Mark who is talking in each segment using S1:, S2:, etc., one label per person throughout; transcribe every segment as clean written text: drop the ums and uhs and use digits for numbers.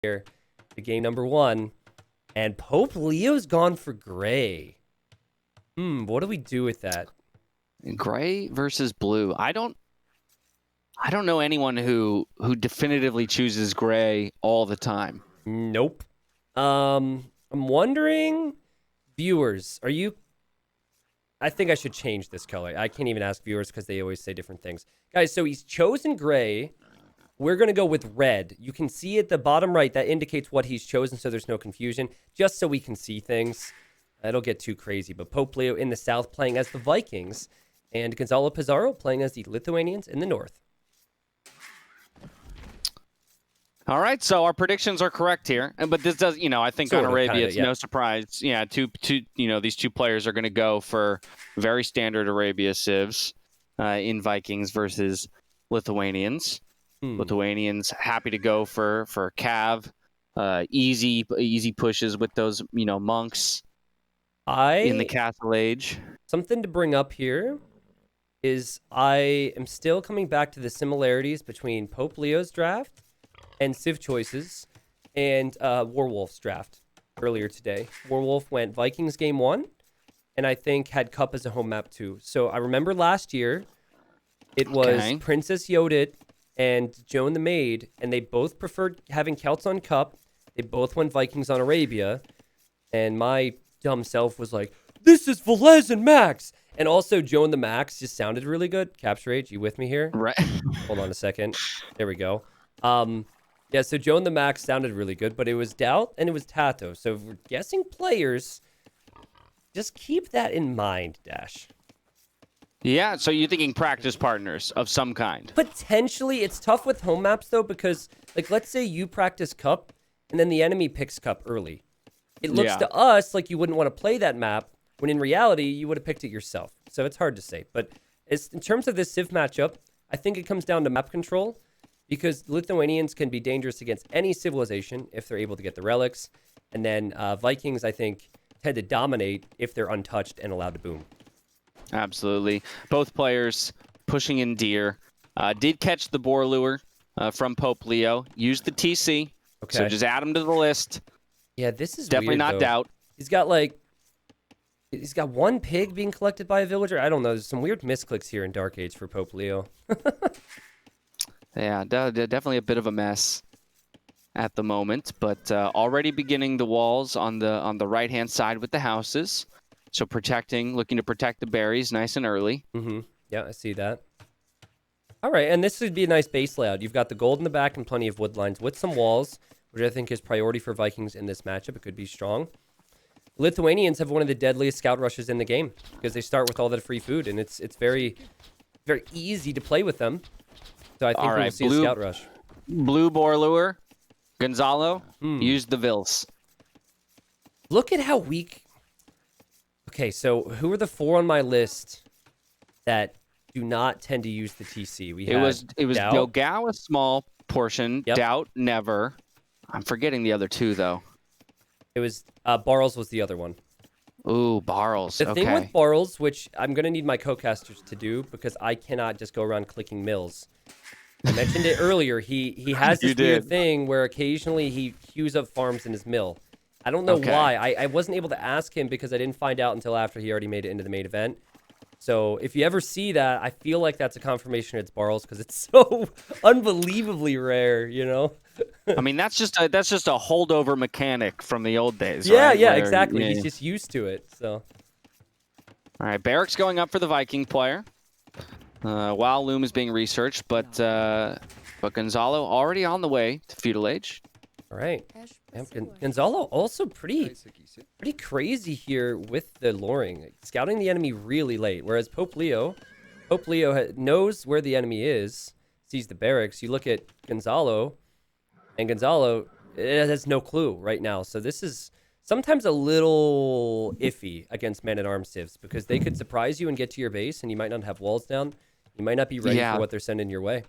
S1: here to game number 1. And Pope Leo's gone for gray. What do we do with that?
S2: Gray versus blue. I don't know anyone who definitively chooses gray all the time.
S1: Nope. I'm wondering, viewers, are you... I think I should change this color. I can't even ask viewers because they always say different things. Guys, so he's chosen gray. We're going to go with red. You can see at the bottom right, that indicates what he's chosen so there's no confusion, just so we can see things. It'll get too crazy. But Pope Leo in the south playing as the Vikings, and Gonzalo Pizarro playing as the Lithuanians in the north.
S2: All right, so our predictions are correct here. But this does, I think on Arabia, it's no surprise. Yeah, these two players are going to go for very standard Arabia civs in Vikings versus Lithuanians. Lithuanians happy to go for Cav, easy pushes with those monks in the Castle Age.
S1: Something to bring up here is I am still coming back to the similarities between Pope Leo's draft and Civ choices and Warwolf's draft earlier today. Warwolf went Vikings game 1, and I think had Cup as a home map too. So I remember last year it was Princess Yodit and Joan the Maid, and they both preferred having Celts on Cup. They both went Vikings on Arabia, and my dumb self was like, this is Velez and Max! And also, Joan the Max just sounded really good. Capture Age, you with me here?
S2: Right.
S1: Hold on a second. There we go. Yeah, so Joan the Max sounded really good, but it was Doubt and it was Tato. So if we're guessing players, just keep that in mind, Dash.
S2: Yeah, so you're thinking practice partners of some kind.
S1: Potentially. It's tough with home maps, though, because, like, let's say you practice Cup, and then the enemy picks Cup early. It looks to us like you wouldn't want to play that map, when in reality, you would have picked it yourself. So it's hard to say. But in terms of this Civ matchup, I think it comes down to map control, because Lithuanians can be dangerous against any civilization if they're able to get the relics. And then Vikings, I think, tend to dominate if they're untouched and allowed to boom.
S2: Absolutely. Both players pushing in deer. Did catch the boar lure from Pope Leo. Used the TC. Okay. So just add him to the list.
S1: Yeah, this is
S2: definitely
S1: weird,
S2: not
S1: though.
S2: Doubt.
S1: He's got one pig being collected by a villager. I don't know. There's some weird misclicks here in Dark Age for Pope Leo.
S2: Yeah, definitely a bit of a mess at the moment, but already beginning the walls on the right-hand side with the houses. So looking to protect the berries nice and early.
S1: Yeah, I see that. All right, and this would be a nice base layout. You've got the gold in the back and plenty of wood lines with some walls, which I think is priority for Vikings in this matchup. It could be strong. Lithuanians have one of the deadliest scout rushes in the game because they start with all that free food, and it's very, very easy to play with them. So I think we'll see a scout rush.
S2: Blue boar lure. Gonzalo used the Vils.
S1: Look at how weak. Okay, so who are the 4 on my list that do not tend to use the TC?
S2: It was Yogao, a small portion.
S1: Yep.
S2: Doubt, never. I'm forgetting the other 2 though.
S1: It was Barles was the other one.
S2: Ooh, Barles.
S1: The thing with Barles, which I'm gonna need my co-casters to do because I cannot just go around clicking mills. I mentioned it earlier. He has this weird thing where occasionally he queues up farms in his mill. I don't know why. I wasn't able to ask him because I didn't find out until after he already made it into the main event. So if you ever see that, I feel like that's a confirmation it's Barles because it's so unbelievably rare,
S2: I mean, that's just a holdover mechanic from the old days.
S1: Yeah,
S2: right?
S1: Yeah, exactly. He's just used to it. So,
S2: all right, Barracks going up for the Viking player. While Loom is being researched, but Gonzalo already on the way to feudal age.
S1: All right. Gonzalo also pretty crazy here with the luring, scouting the enemy really late. Whereas Pope Leo knows where the enemy is, sees the barracks. You look at Gonzalo, and Gonzalo has no clue right now. So this is sometimes a little iffy against man-at-arms civs because they could surprise you and get to your base, and you might not have walls down. You might not be ready for what they're sending your way.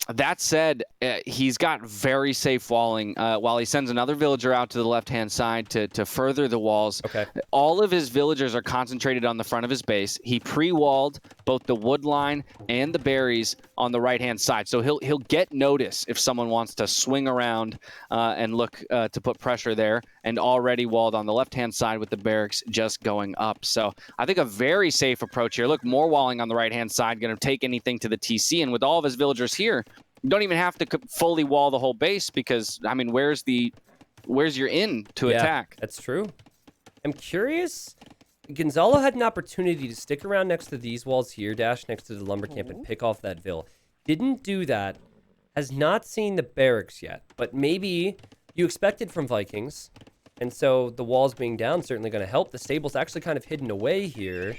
S2: That said, he's got very safe walling. While he sends another villager out to the left-hand side to further the walls,
S1: okay.
S2: All of his villagers are concentrated on the front of his base. He pre-walled both the wood line and the berries on the right-hand side, so he'll get notice if someone wants to swing around and look to put pressure there, and already walled on the left-hand side with the barracks just going up. So I think a very safe approach here. Look, more walling on the right-hand side, going to take anything to the TC, and with all of his villagers here, you don't even have to fully wall the whole base because, I mean, where's your in to attack?
S1: That's true. I'm curious. Gonzalo had an opportunity to stick around next to these walls here, dash next to the lumber camp, and pick off that vill. Didn't do that. Has not seen the barracks yet, but maybe you expected from Vikings. And so the walls being down certainly going to help. The stable's actually kind of hidden away here.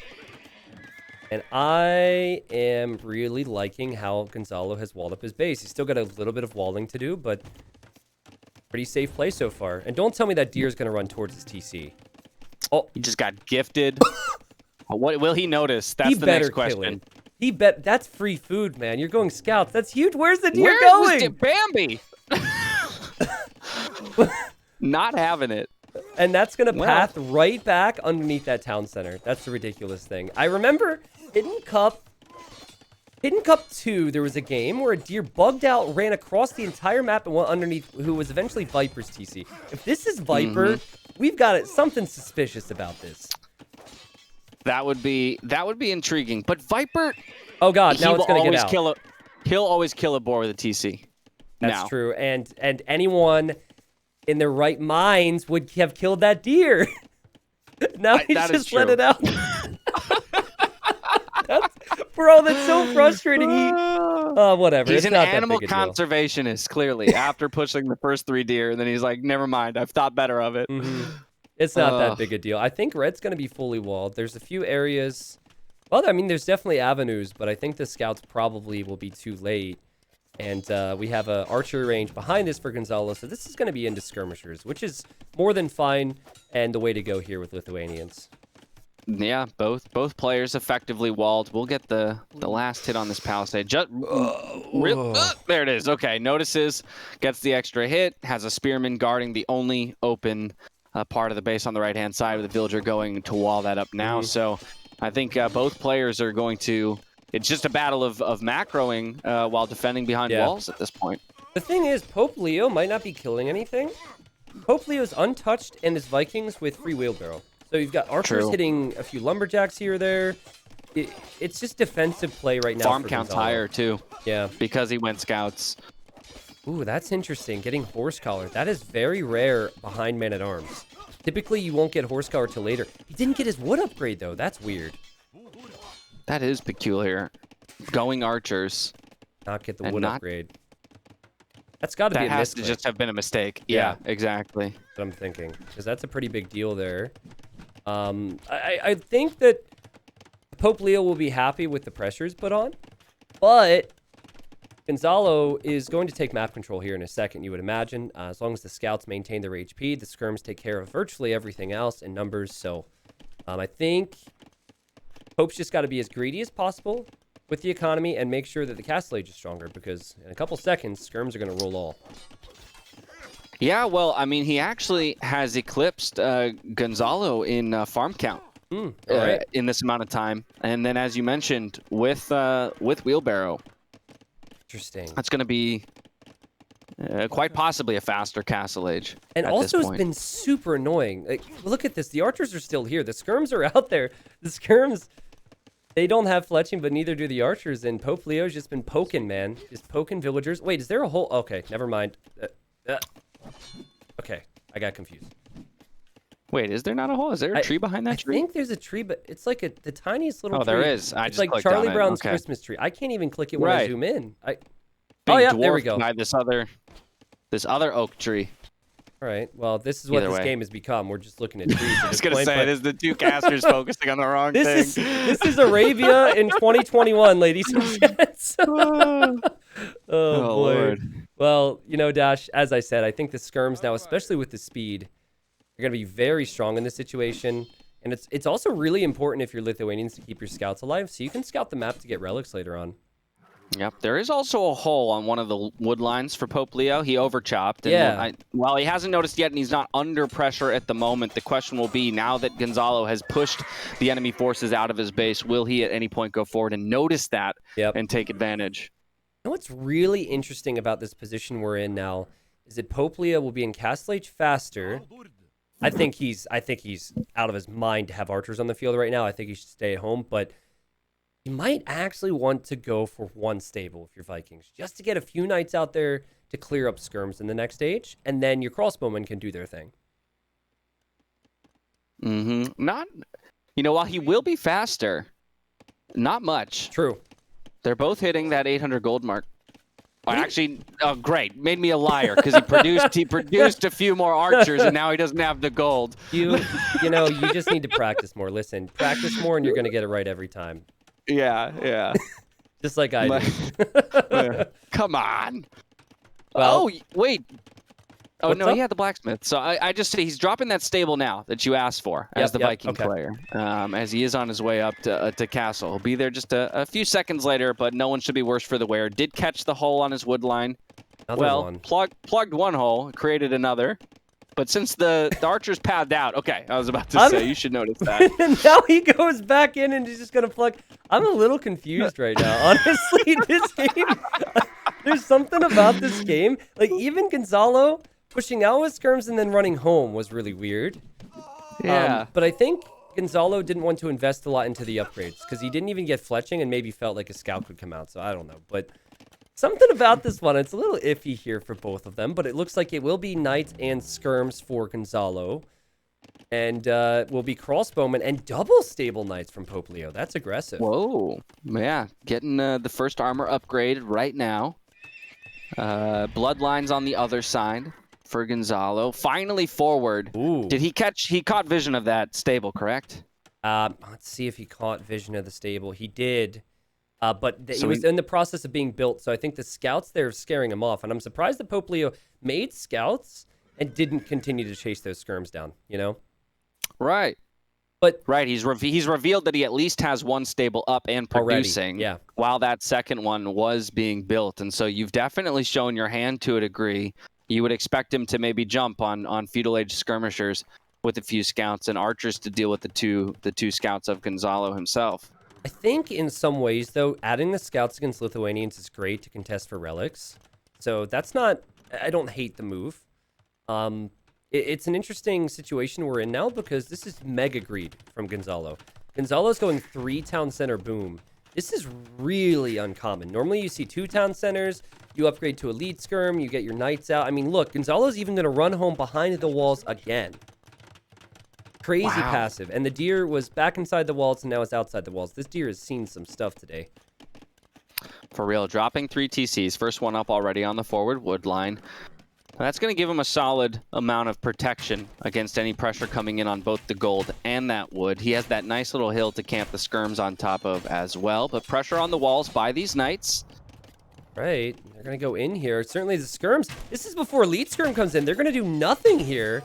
S1: And I am really liking how Gonzalo has walled up his base. He's still got a little bit of walling to do, but pretty safe play so far. And don't tell me that deer is going to run towards his TC. Oh,
S2: he just got gifted. What will he notice? That's the next question.
S1: That's free food, man. You're going scouts. That's huge. Where's the deer going?
S2: Bambi. Not having it.
S1: And that's going to path right back underneath that town center. That's the ridiculous thing. I remember Hidden Cup 2, there was a game where a deer bugged out, ran across the entire map, and went underneath who was eventually Viper's TC. If this is Viper, we've got something suspicious about this.
S2: That would be intriguing. But Viper,
S1: oh god, now it's going to get out.
S2: He'll always kill a boar with a TC.
S1: That's true. And anyone in their right minds would have killed that deer. Now he's just let it out. Bro, that's so frustrating. Whatever.
S2: He's an animal conservationist, clearly, after pushing the first 3 deer. And then he's like, never mind. I've thought better of it.
S1: It's not that big a deal. I think red's going to be fully walled. There's a few areas. Well, I mean, there's definitely avenues, but I think the scouts probably will be too late. And we have an archery range behind us for Gonzalo. So this is going to be into skirmishers, which is more than fine and the way to go here with Lithuanians.
S2: Yeah, both players effectively walled. We'll get the last hit on this palisade. There it is. Okay, notices, gets the extra hit, has a spearman guarding the only open part of the base on the right-hand side with the villager going to wall that up now. So I think both players are going to... It's just a battle of macroing while defending behind walls at this point.
S1: The thing is, Pope Leo might not be killing anything. Pope Leo's untouched and his Vikings with free wheelbarrow. So you've got archers hitting a few lumberjacks here or there. It's just defensive play right now.
S2: Farm count's higher too.
S1: Yeah.
S2: Because he went scouts.
S1: Ooh, that's interesting. Getting horse collar. That is very rare behind man-at-arms. Typically, you won't get horse collar till later. He didn't get his wood upgrade, though. That's weird.
S2: That is peculiar. Going archers.
S1: Not get the wood upgrade. That's got to be a misclick.
S2: That has to just have been a mistake. Yeah, exactly.
S1: That's what I'm thinking. Because that's a pretty big deal there. I think that Pope Leo will be happy with the pressures put on. But Gonzalo is going to take map control here in a second, you would imagine. As long as the scouts maintain their HP, the skirms take care of virtually everything else in numbers. So I think Pope's just got to be as greedy as possible with the economy and make sure that the castle age is stronger, because in a couple seconds, skirms are going to roll all.
S2: Yeah, well, I mean, he actually has eclipsed Gonzalo in farm count in this amount of time. And then, as you mentioned, with wheelbarrow.
S1: Interesting.
S2: That's going to be quite possibly a faster castle age.
S1: And also it's been super annoying. Like, look at this. The archers are still here. The skirms are out there. The skirms, they don't have fletching, but neither do the archers. And Pope Leo's just been poking, man. Just poking villagers. Wait, is there a hole? Okay, never mind. Okay, I got confused.
S2: Wait, is there not a hole? Is there a tree behind that tree?
S1: I think there's a tree, but it's like the tiniest little tree.
S2: Oh, there is.
S1: It's like Charlie Brown's Christmas tree. I can't even click it when I zoom in.
S2: Oh yeah, there we go. This other oak tree.
S1: All right. Well, this is what this game has become. We're just looking at trees.
S2: I was gonna say, it is the two casters focusing on the wrong thing.
S1: This is Arabia in 2021, ladies and gents. Oh boy. Lord. Well, you know, Dash, as I said, I think the skirms now, especially with the speed, are going to be very strong in this situation. And it's also really important if you're Lithuanians to keep your scouts alive, so you can scout the map to get relics later on.
S2: Yep, there is also a hole on one of the wood lines for Pope Leo. He overchopped. And
S1: yeah.
S2: While he hasn't noticed yet and he's not under pressure at the moment, the question will be, now that Gonzalo has pushed the enemy forces out of his base, will he at any point go forward and notice that and take advantage?
S1: You know what's really interesting about this position we're in now is that Pope Leo will be in Castle Age faster. I think he's out of his mind to have archers on the field right now. I think he should stay at home, but you might actually want to go for one stable if you're Vikings, just to get a few knights out there to clear up skirms in the next stage, and then your crossbowmen can do their thing.
S2: Not, while he will be faster, not much.
S1: True.
S2: They're both hitting that 800 gold mark. Great. Made me a liar because he produced a few more archers and now he doesn't have the gold.
S1: You just need to practice more. Listen, practice more and you're going to get it right every time.
S2: Yeah.
S1: Just like I do.
S2: Come on.
S1: Well,
S2: wait. Oh, no,
S1: up?
S2: he had the blacksmith. So I just say he's dropping that stable now that you asked for as the Viking player, as he is on his way up to castle. He'll be there just a few seconds later, but no one should be worse for the wear. Did catch the hole on his wood line. Plugged one hole, created another. But since the archers padded out, I was about to say, you should notice that.
S1: And now he goes back in and he's just going to plug. I'm a little confused right now, honestly, this game. There's something about this game. Like, even Gonzalo pushing out with skirms and then running home was really weird.
S2: Yeah.
S1: But I think Gonzalo didn't want to invest a lot into the upgrades because he didn't even get fletching and maybe felt like a scout could come out. So I don't know. But something about this one, it's a little iffy here for both of them. But it looks like it will be knights and skirms for Gonzalo. And will be crossbowmen and double stable knights from Pope Leo. That's aggressive.
S2: Whoa. Yeah. Getting the first armor upgraded right now. Bloodlines on the other side for Gonzalo. Finally forward.
S1: Ooh.
S2: He caught vision of that stable, correct?
S1: Let's see if he caught vision of the stable. He did. But he was in the process of being built, so I think the scouts there are scaring him off. And I'm surprised that Pope Leo made scouts and didn't continue to chase those skirms down,
S2: Right. Right, he's revealed that he at least has one stable up and producing while that second one was being built. And so you've definitely shown your hand to a degree. You would expect him to maybe jump on feudal age skirmishers with a few scouts and archers to deal with the two scouts of Gonzalo himself.
S1: I think in some ways, though, adding the scouts against Lithuanians is great to contest for relics. So that's not... I don't hate the move. It's an interesting situation we're in now because this is mega greed from Gonzalo. Gonzalo's going 3 town center boom. This is really uncommon. Normally you see 2 town centers, you upgrade to elite skirm, you get your knights out. I mean, look, Gonzalo's even going to run home behind the walls again. Crazy passive. And the deer was back inside the walls and now it's outside the walls. This deer has seen some stuff today.
S2: For real, dropping 3 TCs. First one up already on the forward wood line. That's going to give him a solid amount of protection against any pressure coming in on both the gold and that wood. He has that nice little hill to camp the skirms on top of as well. But pressure on the walls by these knights.
S1: Right. They're going to go in here. Certainly the skirms. This is before elite skirm comes in. They're going to do nothing here.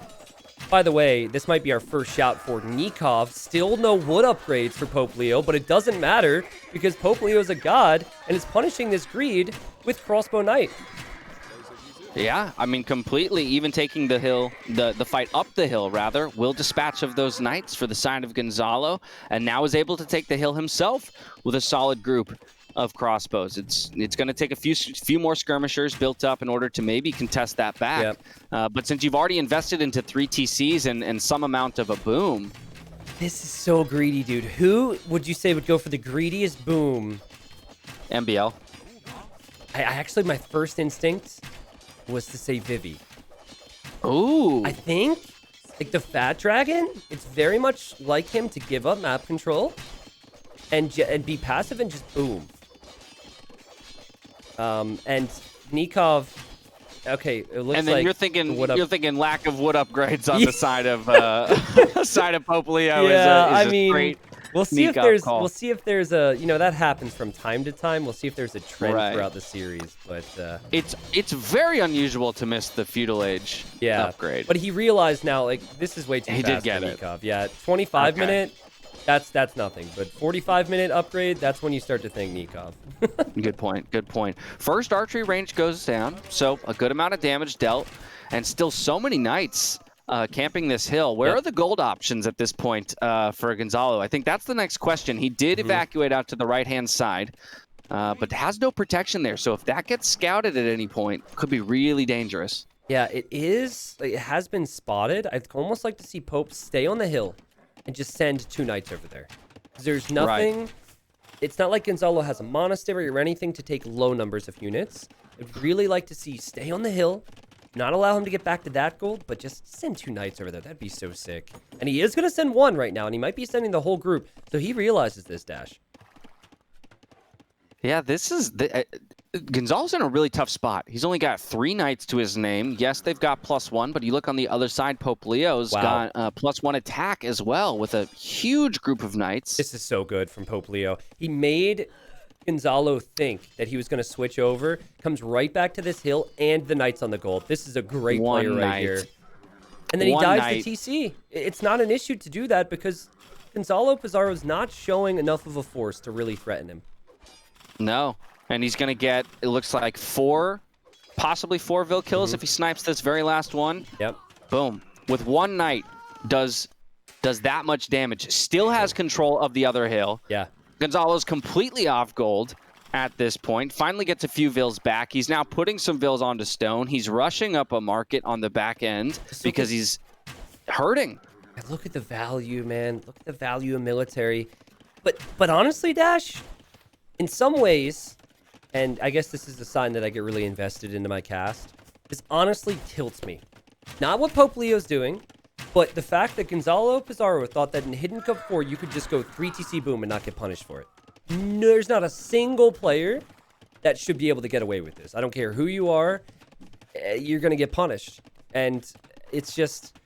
S1: By the way, this might be our first shout for Nikov. Still no wood upgrades for Pope Leo, but it doesn't matter because Pope Leo is a god and is punishing this greed with crossbow knight.
S2: Yeah, I mean, completely. Even taking the hill, the fight up the hill, rather, will dispatch of those knights for the side of Gonzalo, and now is able to take the hill himself with a solid group of crossbows. It's going to take a few more skirmishers built up in order to maybe contest that back. Yep. But since you've already invested into 3 TCs and some amount of a boom.
S1: This is so greedy, dude. Who would you say would go for the greediest boom?
S2: MBL.
S1: I actually, my first instinct was to say Vivi.
S2: Ooh.
S1: I think, like the Fat Dragon, it's very much like him to give up map control and be passive and just boom. And Nikov, okay, it looks like...
S2: And then you're thinking lack of wood upgrades on the side of side of Pope Leo is great.
S1: We'll see if there's a, that happens from time to time. We'll see if there's a trend throughout the series, but
S2: it's very unusual to miss the feudal age upgrade.
S1: But he realized now, like, this is way too fast
S2: did get
S1: for
S2: it.
S1: Nikov. Yeah, 25 minute. That's nothing. But 45-minute upgrade, that's when you start to think Nikov.
S2: Good point. Good point. First archery range goes down, so a good amount of damage dealt, and still so many knights camping this hill. Where are the gold options at this point for Gonzalo? I think that's the next question. He did evacuate out to the right-hand side, but has no protection there. So if that gets scouted at any point, could be really dangerous.
S1: Yeah, it is. It has been spotted. I'd almost like to see Pope stay on the hill and just send 2 knights over there. There's nothing... Right. It's not like Gonzalo has a monastery or anything to take low numbers of units. I'd really like to see stay on the hill, not allow him to get back to that gold, but just send 2 knights over there. That'd be so sick. And he is going to send 1 right now, and he might be sending the whole group. So he realizes this, Dash.
S2: Yeah, this is... Gonzalo's in a really tough spot. He's only got 3 knights to his name. Yes, they've got +1, but you look on the other side, Pope Leo's got +1 attack as well with a huge group of knights.
S1: This is so good from Pope Leo. He made Gonzalo think that he was going to switch over, comes right back to this hill, and the knights on the gold. This is a great player right here. And then he dives the TC. It's not an issue to do that because Gonzalo Pizarro is not showing enough of a force to really threaten him.
S2: No. And he's going to get, it looks like 4, possibly 4 Vil kills if he snipes this very last one.
S1: Yep.
S2: Boom. With 1 knight, does that much damage. Still has control of the other hill.
S1: Yeah.
S2: Gonzalo's completely off gold at this point. Finally gets a few Vils back. He's now putting some Vils onto stone. He's rushing up a market on the back end because he's hurting.
S1: Look at the value, man. Look at the value of military. But honestly, Dash, in some ways... And I guess this is a sign that I get really invested into my cast. This honestly tilts me. Not what Pope Leo's doing, but the fact that Gonzalo Pizarro thought that in Hidden Cup 4, you could just go 3 TC boom and not get punished for it. No, there's not a single player that should be able to get away with this. I don't care who you are, you're going to get punished. And it's just,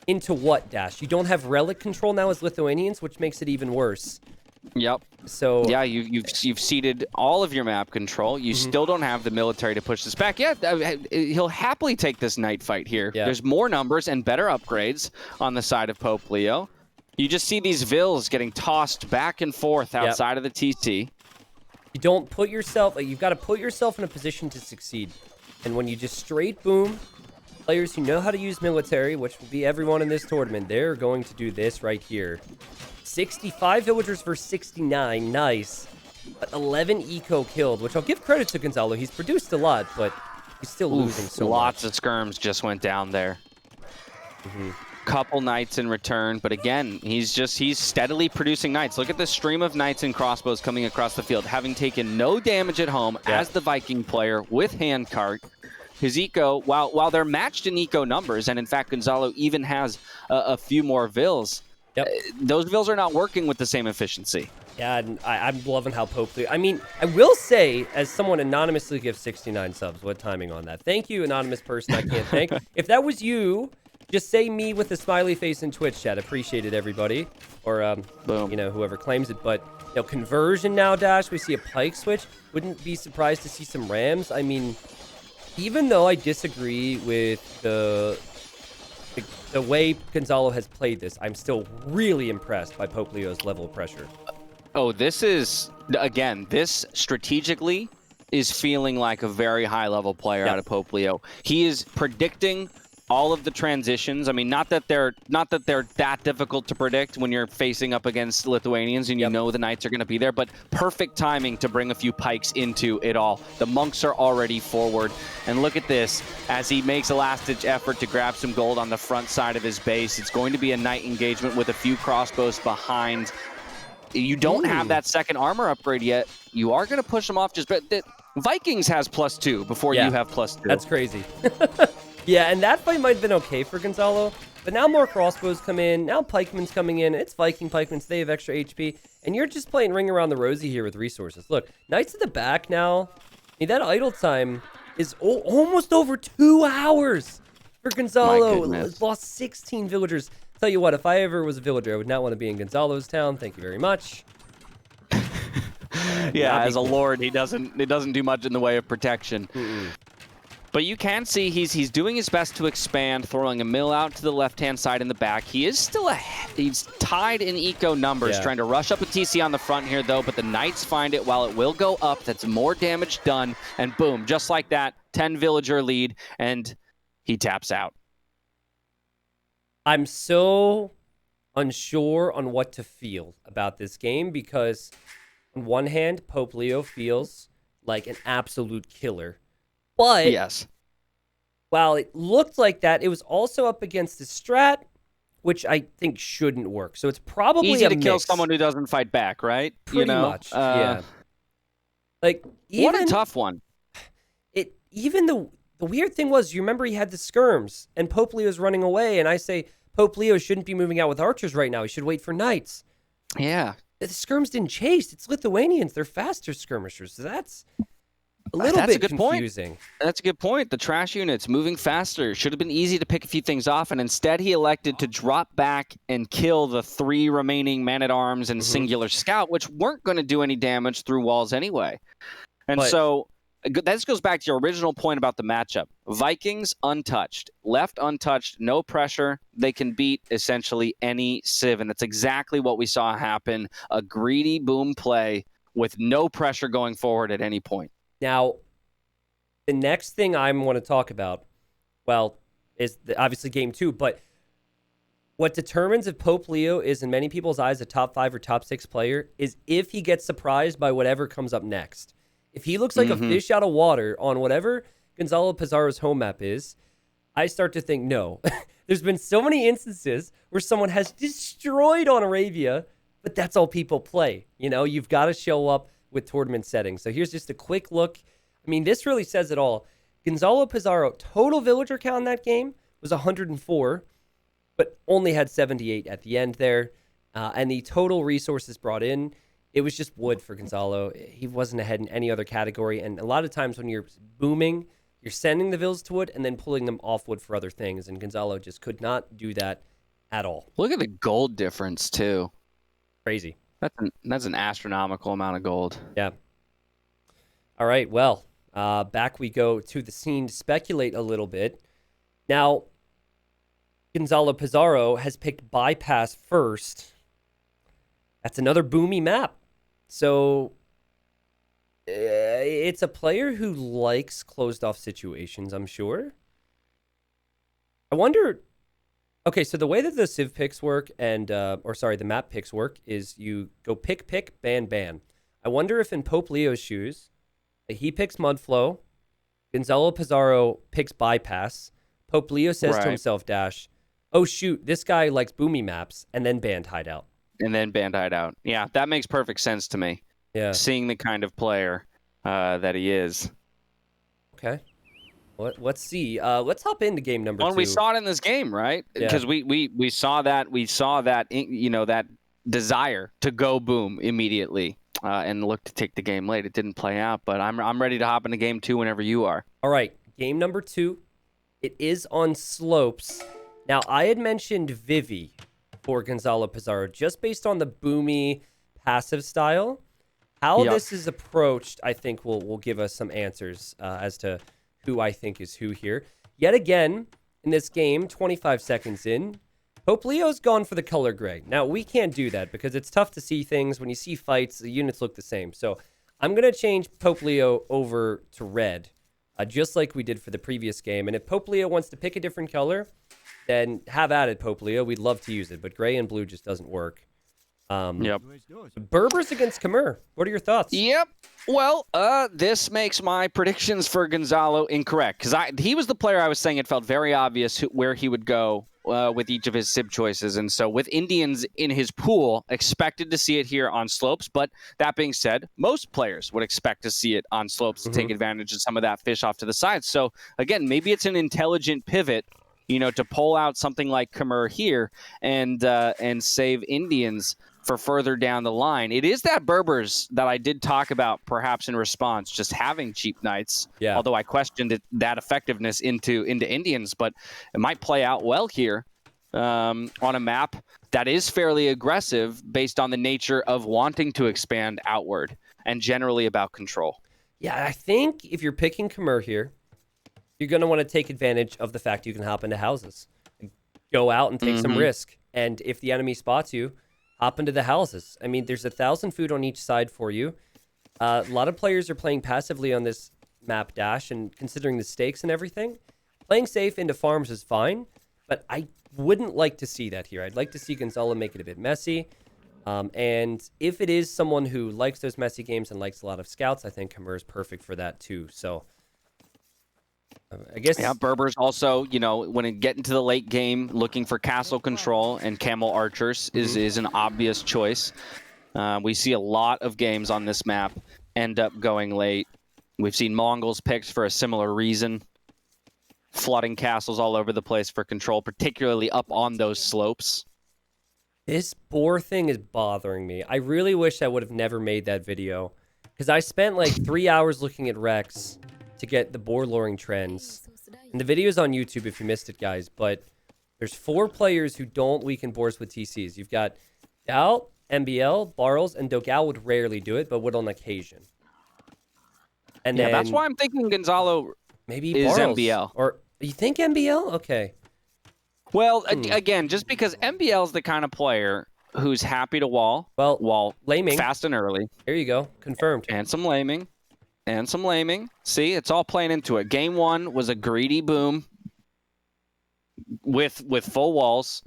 S1: into what, Dash? You don't have relic control now as Lithuanians, which makes it even worse.
S2: Yep.
S1: So
S2: yeah, you've ceded all of your map control. You still don't have the military to push this back. Yeah, he'll happily take this knight fight here. Yeah. There's more numbers and better upgrades on the side of Pope Leo. You just see these Vils getting tossed back and forth outside of the TC.
S1: You don't put yourself, you've got to put yourself in a position to succeed. And when you just straight boom, players who know how to use military, which will be everyone in this tournament, they're going to do this right here. 65 villagers versus 69, nice. But 11 eco killed, which I'll give credit to Gonzalo. He's produced a lot, but he's still losing so much.
S2: Lots of skirms just went down there. Couple knights in return, but again, he's steadily producing knights. Look at the stream of knights and crossbows coming across the field, having taken no damage at home as the Viking player with handcart. His eco, while they're matched in eco numbers, and in fact Gonzalo even has a few more Vils, those Vils are not working with the same efficiency.
S1: Yeah, and I'm loving how Pope... I mean, I will say, as someone anonymously gives 69 subs, what timing on that? Thank you, anonymous person I can't thank. If that was you, just say me with a smiley face in Twitch chat. Appreciate it, everybody. Or, you know, whoever claims it. But, you know, conversion now, Dash. We see a pike switch. Wouldn't be surprised to see some rams. I mean, even though I disagree with the way Gonzalo has played this, I'm still really impressed by Pope Leo's level of pressure.
S2: Oh, this is, again, this strategically is feeling like a very high-level player out of Pope Leo. He is predicting all of the transitions. I mean, not that they're that difficult to predict when you're facing up against Lithuanians and you know the knights are going to be there, but perfect timing to bring a few pikes into it all. The monks are already forward, and look at this as he makes a last-ditch effort to grab some gold on the front side of his base. It's going to be a knight engagement with a few crossbows behind. You don't have that second armor upgrade yet. You are going to push them off just, but Vikings has +2 before you have +2.
S1: That's crazy. Yeah, and that fight might have been okay for Gonzalo, but now more crossbows come in, now pikemen's coming in, it's Viking pikemen, so they have extra HP, and you're just playing ring around the rosy here with resources. Look, knights at the back now, I mean, that idle time is almost over 2 hours for Gonzalo. Lost 16 villagers. Tell you what, if I ever was a villager, I would not want to be in Gonzalo's town. Thank you very much.
S2: Yeah, as a lord, he doesn't do much in the way of protection. But you can see he's doing his best to expand, throwing a mill out to the left-hand side in the back. He is still he's tied in eco numbers, trying to rush up a TC on the front here, though, but the Knights find it while it will go up. That's more damage done, and boom, just like that, 10 villager lead, and he taps out.
S1: I'm so unsure on what to feel about this game because on one hand, Pope Leo feels like an absolute killer. But
S2: yes,
S1: while it looked like that, it was also up against the strat, which I think shouldn't work. So it's probably
S2: easy
S1: a
S2: to
S1: mix.
S2: kill someone who doesn't fight back, right?
S1: Pretty much, yeah. Like
S2: what a tough one.
S1: Even the weird thing was, you remember he had the skirms, and Pope Leo's running away, and I say Pope Leo shouldn't be moving out with archers right now. He should wait for knights.
S2: Yeah,
S1: the skirms didn't chase. It's Lithuanians. They're faster skirmishers. So that's a little bit confusing.
S2: That's a good point. The trash units moving faster. Should have been easy to pick a few things off, and instead he elected to drop back and kill the 3 remaining man-at-arms and singular scout, which weren't going to do any damage through walls anyway. And so this goes back to your original point about the matchup. Vikings untouched, left untouched, no pressure. They can beat essentially any civ, and that's exactly what we saw happen. A greedy boom play with no pressure going forward at any point.
S1: Now, the next thing I want to talk about, is obviously game 2, but what determines if Pope Leo is, in many people's eyes, a top 5 or top 6 player is if he gets surprised by whatever comes up next. If he looks like a fish out of water on whatever Gonzalo Pizarro's home map is, I start to think, no. There's been so many instances where someone has destroyed on Arabia, but that's all people play. You know, you've got to show up with tournament settings. So here's just a quick look. I mean, this really says it all. Gonzalo Pizarro, total villager count in that game was 104, but only had 78 at the end there. And the total resources brought in, it was just wood for Gonzalo. He wasn't ahead in any other category. And a lot of times when you're booming, you're sending the vills to wood and then pulling them off wood for other things. And Gonzalo just could not do that at all.
S2: Look at the gold difference, too.
S1: Crazy.
S2: That's an astronomical amount of gold.
S1: Yeah. All right, well, back we go to the scene to speculate a little bit. Now, Gonzalo Pizarro has picked bypass first. That's another boomy map. So it's a player who likes closed off situations, I'm sure. I wonder. Okay, so the way that the civ picks work the map picks work is you go pick, ban. I wonder if in Pope Leo's shoes, he picks Mudflow, Gonzalo Pizarro picks bypass, Pope Leo says to himself, oh shoot, this guy likes boomy maps, and then banned hideout.
S2: Yeah, that makes perfect sense to me.
S1: Yeah.
S2: Seeing the kind of player that he is.
S1: Okay. Let's see. Let's hop into game number 2.
S2: We saw it in this game, right? Because we saw that that desire to go boom immediately and look to take the game late. It didn't play out, but I'm ready to hop into game 2 whenever you are.
S1: All right, game number 2. It is on slopes. Now I had mentioned Vivi for Gonzalo Pizarro just based on the boomy passive style. How this is approached, I think will give us some answers as to who I think is who here. Yet again, in this game, 25 seconds in, Pope Leo's gone for the color gray. Now, we can't do that because it's tough to see things. When you see fights, the units look the same. So I'm going to change Pope Leo over to red, just like we did for the previous game. And if Pope Leo wants to pick a different color, then have at it, Pope Leo. We'd love to use it, but gray and blue just doesn't work. Berbers against Khmer. What are your thoughts?
S2: Yep. Well, this makes my predictions for Gonzalo incorrect because he was the player I was saying it felt very obvious where he would go with each of his civ choices. And so with Indians in his pool, expected to see it here on slopes. But that being said, most players would expect to see it on slopes to take advantage of some of that fish off to the side. So again, maybe it's an intelligent pivot, to pull out something like Khmer here and save Indians for further down the line. It is that Berbers that I did talk about perhaps in response, just having cheap knights, although I questioned that effectiveness into Indians, but it might play out well here on a map that is fairly aggressive based on the nature of wanting to expand outward and generally about control.
S1: Yeah, I think if you're picking Khmer here, you're going to want to take advantage of the fact you can hop into houses. Go out and take some risk. And if the enemy spots you, hop into the houses. I mean, there's 1,000 food on each side for you. A lot of players are playing passively on this map, Dash, and considering the stakes and everything, playing safe into farms is fine, but I wouldn't like to see that here. I'd like to see Gonzalo make it a bit messy. And if it is someone who likes those messy games and likes a lot of scouts, I think Khmer is perfect for that too. So I guess...
S2: Yeah, Berber's also, you know, when it get into the late game, looking for castle control and camel archers is an obvious choice. We see a lot of games on this map end up going late. We've seen Mongols picked for a similar reason. Flooding castles all over the place for control, particularly up on those slopes.
S1: This boar thing is bothering me. I really wish I would have never made that video, because I spent like 3 hours looking at Rex to get the boar luring trends. And the video's on YouTube if you missed it, guys. But there's 4 players who don't weaken boars with TCs. You've got Dal, MBL, Barles, and Dogal would rarely do it, but would on occasion. And then
S2: that's why I'm thinking Gonzalo
S1: maybe
S2: is
S1: Barles.
S2: MBL.
S1: Or you think MBL? Okay.
S2: Well, again, just because MBL is the kind of player who's happy to wall
S1: laming
S2: fast and early.
S1: There you go. Confirmed.
S2: And some laming. See, it's all playing into it. Game 1 was a greedy boom with full walls.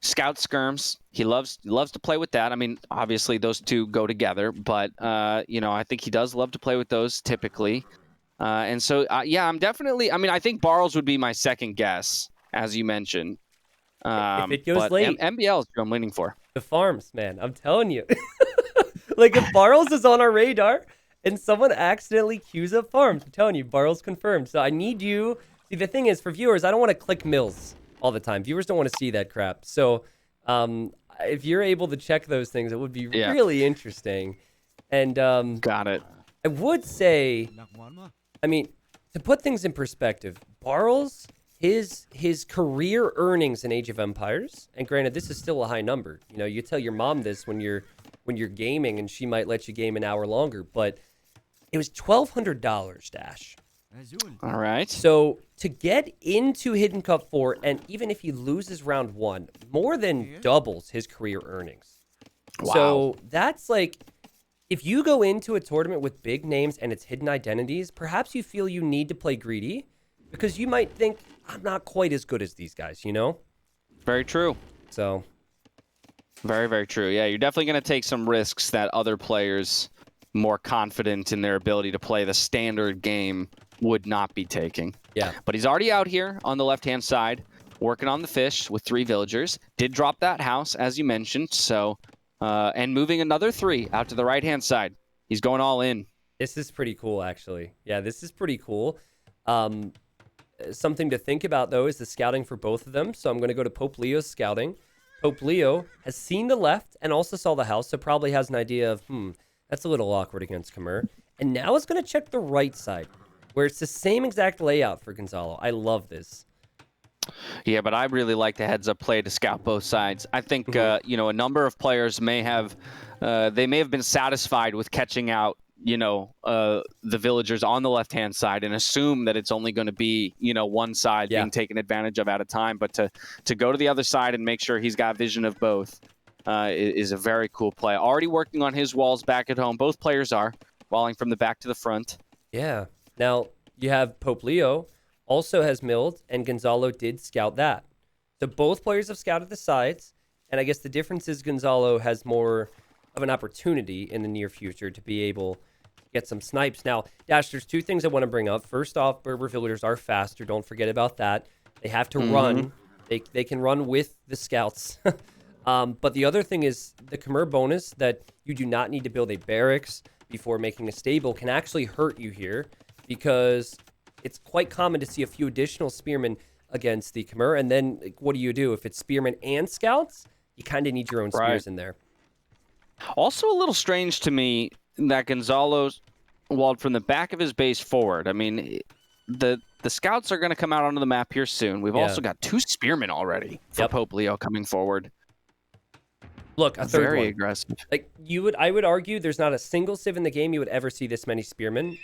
S2: Scout skirms. He loves to play with that. I mean, obviously those two go together, but you know, I think he does love to play with those typically. And so yeah, I'm definitely. I mean, I think Barles would be my second guess, as you mentioned.
S1: If it goes late,
S2: MBL is who I'm leaning for.
S1: The farms, man. I'm telling you. Like if Barles is on our radar and someone accidentally queues up farms, I'm telling you, Barles confirmed. So I need you. See, the thing is, for viewers, I don't want to click mills all the time. Viewers don't want to see that crap. So if you're able to check those things, it would be really interesting. And
S2: got it.
S1: I would say, I mean, to put things in perspective, Barles, his career earnings in Age of Empires, and granted, this is still a high number. You know, you tell your mom this when you're gaming, and she might let you game an hour longer, but it was $1,200, Dash.
S2: All right.
S1: So to get into Hidden Cup 4, and even if he loses round 1, more than doubles his career earnings.
S2: Wow.
S1: So that's like, if you go into a tournament with big names and it's hidden identities, perhaps you feel you need to play greedy because you might think, I'm not quite as good as these guys, you know?
S2: Very true.
S1: So.
S2: Very, very true. Yeah, you're definitely going to take some risks that other players more confident in their ability to play the standard game would not be taking.
S1: Yeah.
S2: But he's already out here on the left-hand side, working on the fish with 3 villagers. Did drop that house, as you mentioned, so... and moving another 3 out to the right-hand side. He's going all in.
S1: This is pretty cool, actually. Yeah, this is pretty cool. Something to think about, though, is the scouting for both of them. So I'm going to go to Pope Leo's scouting. Pope Leo has seen the left and also saw the house, so probably has an idea of, that's a little awkward against Khmer. And now it's going to check the right side, where it's the same exact layout for Gonzalo. I love this.
S2: Yeah, but I really like the heads-up play to scout both sides. I think, you know, a number of players may have been satisfied with catching out, you know, the villagers on the left-hand side and assume that it's only going to be, you know, one side being taken advantage of at a time. But to go to the other side and make sure he's got vision of both is a very cool play. Already working on his walls back at home. Both players are walling from the back to the front.
S1: Yeah. Now, you have Pope Leo also has milled, and Gonzalo did scout that. So both players have scouted the sides, and I guess the difference is Gonzalo has more of an opportunity in the near future to be able to get some snipes. Now, Dash, there's 2 things I want to bring up. First off, Berber villagers are faster. Don't forget about that. They have to run. They can run with the scouts. But the other thing is the Khmer bonus that you do not need to build a barracks before making a stable can actually hurt you here, because it's quite common to see a few additional spearmen against the Khmer. And then what do? If it's spearmen and scouts, you kind of need your own spears in there.
S2: Also a little strange to me that Gonzalo's walled from the back of his base forward. I mean, the scouts are going to come out onto the map here soon. We've also got 2 spearmen already for Pope Leo coming forward.
S1: Look, a third
S2: very
S1: one.
S2: aggressive.
S1: Like I would argue there's not a single civ in the game you would ever see this many spearmen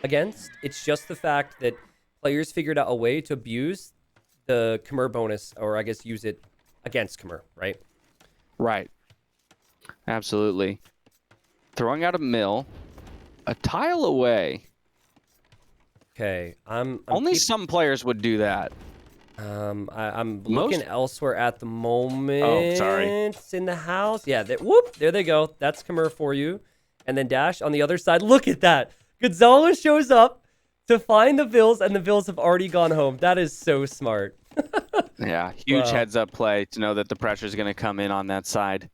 S1: against. It's just the fact that players figured out a way to abuse the Khmer bonus, or I guess use it against Khmer, right?
S2: Right. Absolutely. Throwing out a mill, a tile away.
S1: Okay, I'm
S2: only some players would do that.
S1: I'm looking elsewhere at the moment.
S2: Oh, sorry.
S1: It's in the house. Yeah, whoop, there they go. That's Khmer for you. And then Dash on the other side. Look at that. Gonzalo shows up to find the Vills, and the Vills have already gone home. That is so smart.
S2: Yeah, huge heads-up play to know that the pressure is going to come in on that side.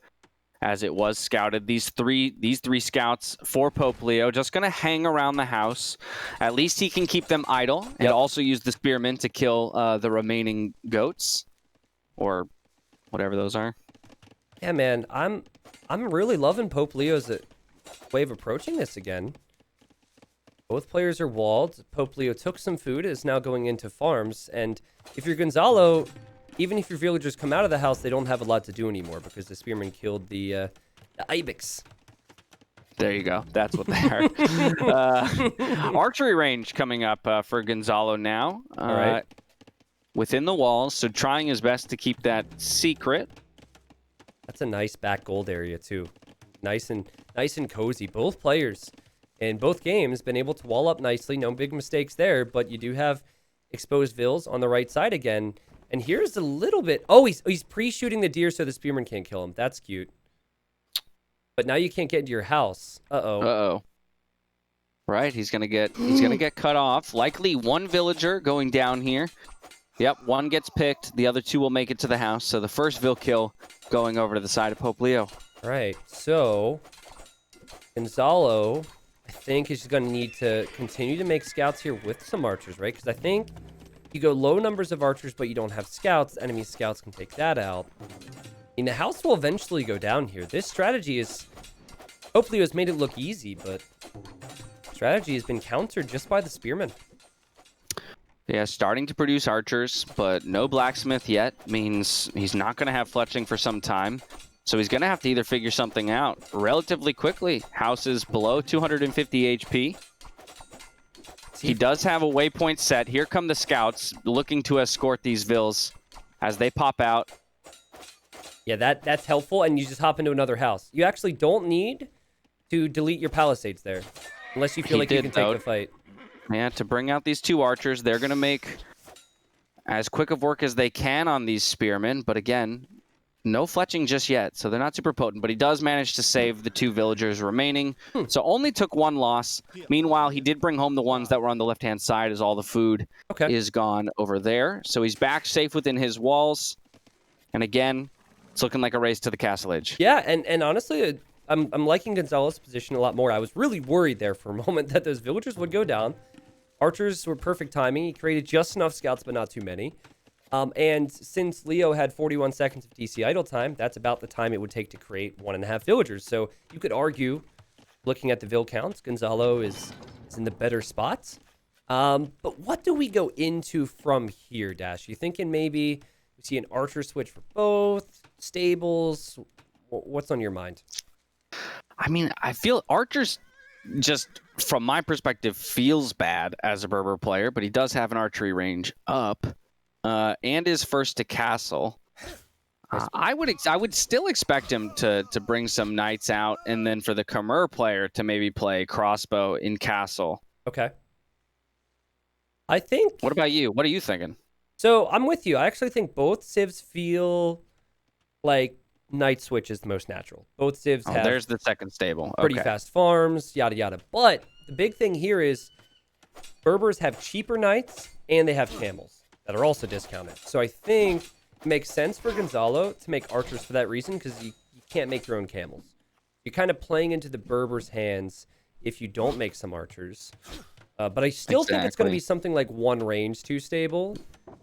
S2: As it was scouted, these three scouts for Pope Leo just going to hang around the house. At least he can keep them idle and also use the spearmen to kill the remaining goats, or whatever those are.
S1: Yeah, man, I'm really loving Pope Leo's way of approaching this again. Both players are walled. Pope Leo took some food, is now going into farms, and if you're Gonzalo, even if your villagers come out of the house, they don't have a lot to do anymore because the spearmen killed the ibex.
S2: There you go. That's what they are. Archery range coming up for Gonzalo now.
S1: All right.
S2: Within the walls, so trying his best to keep that secret.
S1: That's a nice back gold area too. Nice and cozy. Both players in both games been able to wall up nicely. No big mistakes there, but you do have exposed Vills on the right side again. And here's a little bit. Oh, he's pre-shooting the deer so the spearman can't kill him. That's cute. But now you can't get into your house. Uh-oh.
S2: Right, he's gonna get cut off. Likely one villager going down here. Yep, one gets picked. The other two will make it to the house. So the first Vill kill going over to the side of Pope Leo.
S1: All right, so Gonzalo, I think, is going to need to continue to make scouts here with some archers, right? Because I think you go low numbers of archers, but you don't have scouts. Enemy scouts can take that out. And the house will eventually go down here. This strategy is, hopefully, has made it look easy, but strategy has been countered just by the spearmen.
S2: Yeah, starting to produce archers, but no blacksmith yet means he's not going to have fletching for some time. So he's going to have to either figure something out relatively quickly. House is below 250 HP. He does have a waypoint set. Here come the scouts looking to escort these Vills as they pop out.
S1: Yeah, that's helpful, and you just hop into another house. You actually don't need to delete your palisades there, unless you feel like you can take the fight.
S2: Yeah, to bring out these two archers, they're going to make as quick of work as they can on these spearmen, but again, no fletching just yet, so they're not super potent, but he does manage to save the two villagers remaining. So only took one loss. Meanwhile, he did bring home the ones that were on the left-hand side as all the food is gone over there. So he's back safe within his walls. And again, it's looking like a race to the castle edge.
S1: Yeah, and honestly, I'm liking Gonzalo's position a lot more. I was really worried there for a moment that those villagers would go down. Archers were perfect timing. He created just enough scouts, but not too many. And since Leo had 41 seconds of DC idle time, that's about the time it would take to create 1.5 villagers. So you could argue, looking at the Vill counts, Gonzalo is in the better spots. But what do we go into from here, Dash? You thinking maybe we see an archer switch for both? Stables? What's on your mind?
S2: I mean, I feel archers, just from my perspective, feels bad as a Berber player, but he does have an archery range up. And is first to castle. I would still expect him to bring some knights out, and then for the Khmer player to maybe play crossbow in castle.
S1: Okay. I think.
S2: What about you? What are you thinking?
S1: So I'm with you. I actually think both civs feel like knight switch is the most natural. Both civs have.
S2: There's the second stable.
S1: Pretty fast farms, yada yada. But the big thing here is Berbers have cheaper knights and they have camels that are also discounted. So I think it makes sense for Gonzalo to make archers for that reason, because you can't make your own camels. You're kind of playing into the Berbers' hands if you don't make some archers. But I still think it's going to be something like 1 range, 2 stable.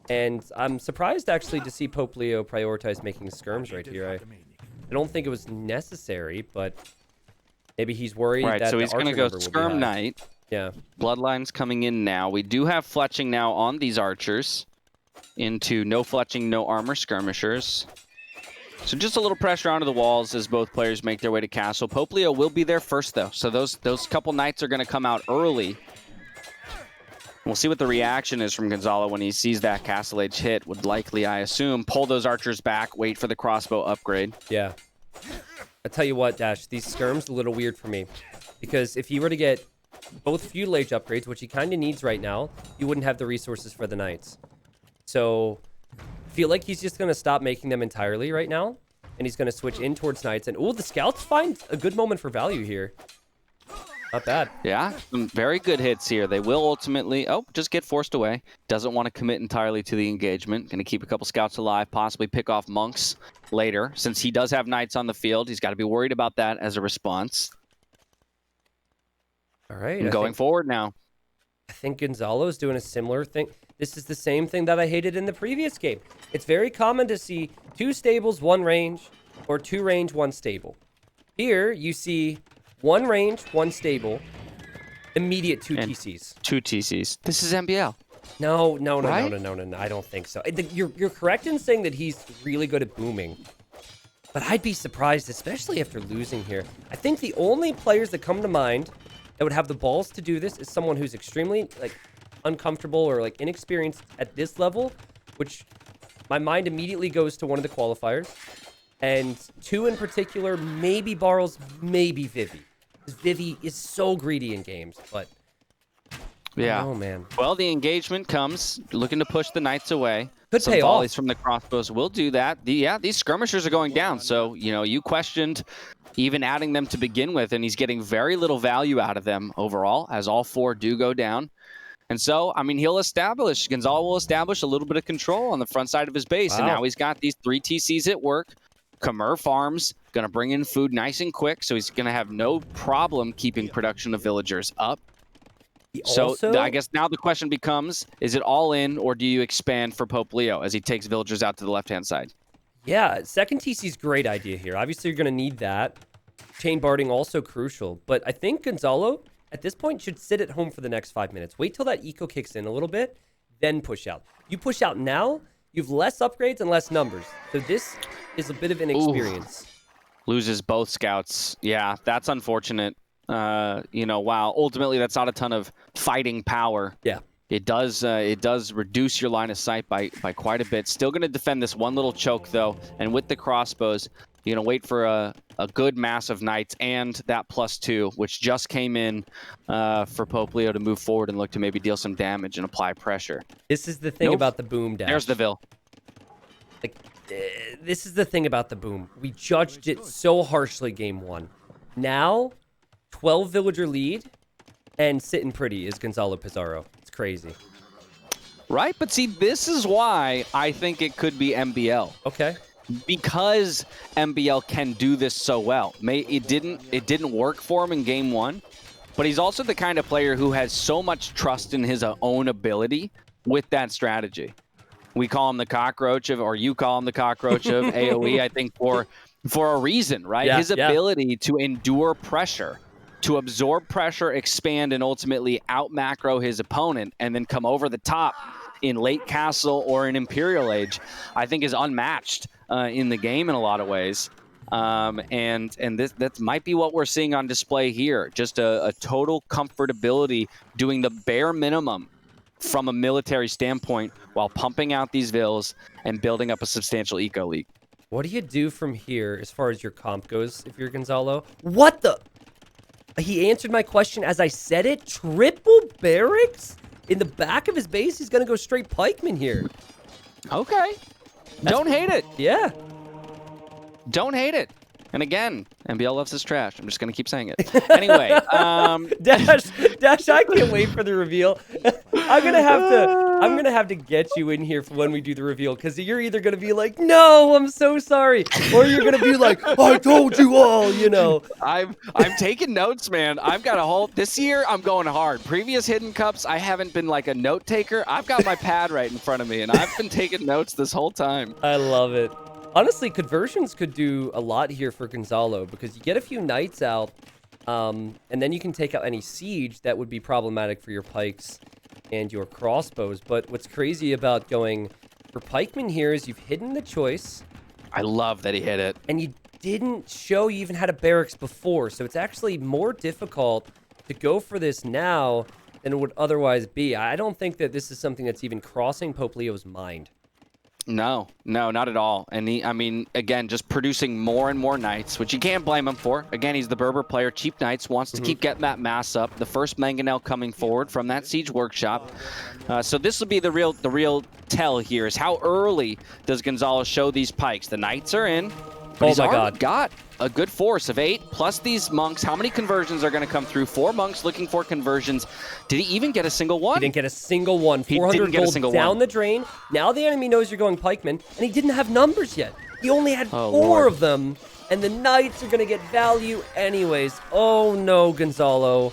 S1: And I'm surprised actually to see Pope Leo prioritize making skirms right here. I don't think it was necessary, but maybe he's worried that
S2: so he's going to go skirm knight.
S1: Yeah.
S2: Bloodlines coming in now. We do have fletching now on these archers into no fletching, no armor skirmishers. So just a little pressure onto the walls as both players make their way to castle. Pope Leo will be there first, though. So those couple knights are going to come out early We'll see what the reaction is from Gonzalo when he sees that Castle Age hit. Would likely, I assume, pull those archers back, wait for the crossbow upgrade.
S1: Yeah. I tell you what, Dash, these skirms a little weird for me. Because if he were to get both feudal age upgrades, which he kind of needs right now, he wouldn't have the resources for the knights. So I feel like he's just going to stop making them entirely right now. And he's going to switch in towards knights. And, the scouts find a good moment for value here. Not bad.
S2: Yeah, some very good hits here. They will ultimately, just get forced away. Doesn't want to commit entirely to the engagement. Going to keep a couple scouts alive, possibly pick off monks later. Since he does have knights on the field, he's got to be worried about that as a response.
S1: All right.
S2: And going forward now.
S1: I think Gonzalo's doing a similar thing. This is the same thing that I hated in the previous game. It's very common to see 2 stables, 1 range, or 2 range, 1 stable. Here, you see 1 range, 1 stable, immediate 2 TCs.
S2: 2 TCs. This is MBL.
S1: No,
S2: right?
S1: no. I don't think so. You're correct in saying that he's really good at booming. But I'd be surprised, especially after losing here. I think the only players that come to mind that would have the balls to do this is someone who's extremely uncomfortable or inexperienced at this level, which my mind immediately goes to one of the qualifiers. And 2 in particular, maybe Barles, maybe Vivi. Because Vivi is so greedy in games, but
S2: yeah.
S1: Oh man.
S2: Well, the engagement comes, looking to push the knights away.
S1: Could
S2: Some
S1: pay
S2: volleys
S1: off.
S2: from the crossbows will do that. These skirmishers are going down. So, you questioned even adding them to begin with, and he's getting very little value out of them overall, as all 4 do go down. And so, Gonzalo will establish a little bit of control on the front side of his base. Wow. And now he's got these 3 TCs at work. Khmer farms, going to bring in food nice and quick, so he's going to have no problem keeping production of villagers up. I guess now the question becomes, is it all in, or do you expand for Pope Leo as he takes villagers out to the left-hand side?
S1: Yeah, second TC's great idea here. Obviously, you're going to need that. Chain barding also crucial. But I think Gonzalo, at this point, should sit at home for the next 5 minutes. Wait till that eco kicks in a little bit, then push out. You push out now, you have less upgrades and less numbers. So this is a bit of inexperience.
S2: Loses both scouts. Yeah, that's unfortunate. Wow. Ultimately, that's not a ton of fighting power.
S1: Yeah.
S2: It does reduce your line of sight by quite a bit. Still going to defend this one little choke, though. And with the crossbows, you're going to wait for a good mass of knights and that +2, which just came in for Pope Leo to move forward and look to maybe deal some damage and apply pressure.
S1: This is the thing about the boom, Dash.
S2: There's the Vil.
S1: This is the thing about the boom. We judged it so harshly game 1. Now, 12 villager lead and sitting pretty is Gonzalo Pizarro. It's crazy.
S2: Right, but see, this is why I think it could be MBL.
S1: Okay.
S2: Because MBL can do this so well. It didn't work for him in game 1, but he's also the kind of player who has so much trust in his own ability with that strategy. We call him the cockroach or you call him the cockroach of AoE, I think for a reason, right?
S1: Yeah,
S2: his ability to endure pressure, to absorb pressure, expand, and ultimately out-macro his opponent, and then come over the top in late Castle or in Imperial Age, I think is unmatched in the game in a lot of ways. And that might be what we're seeing on display here. Just a total comfortability, doing the bare minimum from a military standpoint while pumping out these vills and building up a substantial eco league.
S1: What do you do from here as far as your comp goes if you're Gonzalo? What the? He answered my question as I said it. Triple barracks? In the back of his base, he's going to go straight pikeman here.
S2: Okay. Don't hate it.
S1: Yeah.
S2: Don't hate it. And again, MBL loves his trash. I'm just going to keep saying it. Anyway.
S1: Dash, I can't wait for the reveal. I'm going to have to get you in here for when we do the reveal, because you're either going to be like, no, I'm so sorry. Or you're going to be like, I told you all,
S2: I'm taking notes, man. I've got a whole, this year I'm going hard. Previous Hidden Cups, I haven't been like a note taker. I've got my pad right in front of me, and I've been taking notes this whole time.
S1: I love it. Honestly, conversions could do a lot here for Gonzalo, because you get a few knights out, and then you can take out any siege that would be problematic for your pikes and your crossbows. But what's crazy about going for pikemen here is you've hidden the choice.
S2: I love that he hit it.
S1: And you didn't show you even had a barracks before, so it's actually more difficult to go for this now than it would otherwise be. I don't think that this is something that's even crossing Pope Leo's mind.
S2: No, not at all. And I mean, again, just producing more and more knights, which you can't blame him for. Again, he's the Berber player. Cheap knights, wants to keep getting that mass up. The first mangonel coming forward from that siege workshop. So this will be the real tell here is how early does Gonzalo show these pikes. The knights are in. But he's already got a good force of 8, plus these monks. How many conversions are going to come through? 4 monks looking for conversions. Did he even get a single one?
S1: He didn't get a single one. 400 gold down the drain. Now the enemy knows you're going pikemen, and he didn't have numbers yet. He only had 4 of them, and the knights are going to get value anyways. Oh no, Gonzalo.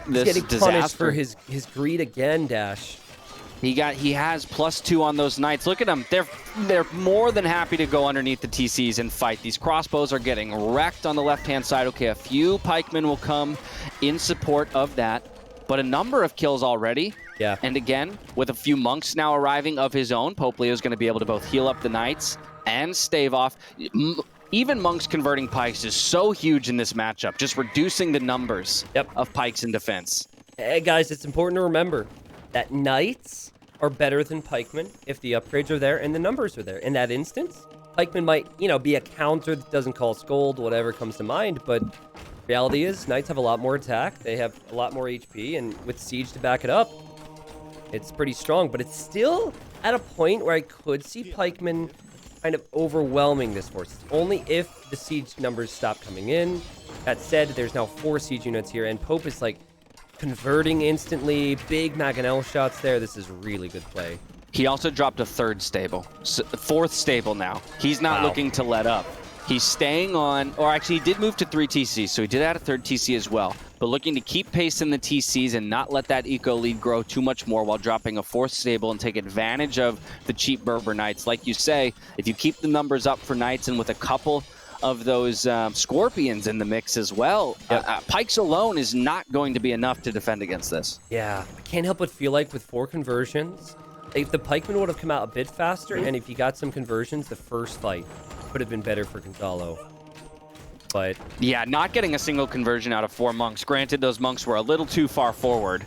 S1: He's getting punished for his greed again, Dash.
S2: He has +2 on those knights. Look at them. They're more than happy to go underneath the TCs and fight. These crossbows are getting wrecked on the left-hand side. Okay, a few pikemen will come in support of that, but a number of kills already.
S1: Yeah.
S2: And again, with a few monks now arriving of his own, Pope Leo is going to be able to both heal up the knights and stave off. Even monks converting pikes is so huge in this matchup, just reducing the numbers of pikes in defense.
S1: Hey guys, it's important to remember that knights are better than pikemen if the upgrades are there and the numbers are there. In that instance, pikemen might, be a counter that doesn't cost gold, whatever comes to mind, but reality is knights have a lot more attack, they have a lot more HP, and with siege to back it up, it's pretty strong, but it's still at a point where I could see pikemen kind of overwhelming this force. It's only if the siege numbers stop coming in. That said, there's now 4 siege units here, and Pope is like converting instantly, big mangonel shots there. This is really good play.
S2: He also dropped a 3rd stable, 4th stable now. He's not looking to let up. He's staying on, or actually he did move to 3 TCs, so he did add a 3rd TC as well, but looking to keep pace in the TCs and not let that eco lead grow too much more while dropping a 4th stable and take advantage of the cheap Berber knights. Like you say, if you keep the numbers up for knights and with a couple of those scorpions in the mix as well, pikes alone is not going to be enough to defend against this.
S1: Yeah, I can't help but feel like with 4 conversions, if the pikemen would have come out a bit faster, and if you got some conversions, the first fight would have been better for Gonzalo. But
S2: yeah, not getting a single conversion out of 4 monks. Granted, those monks were a little too far forward.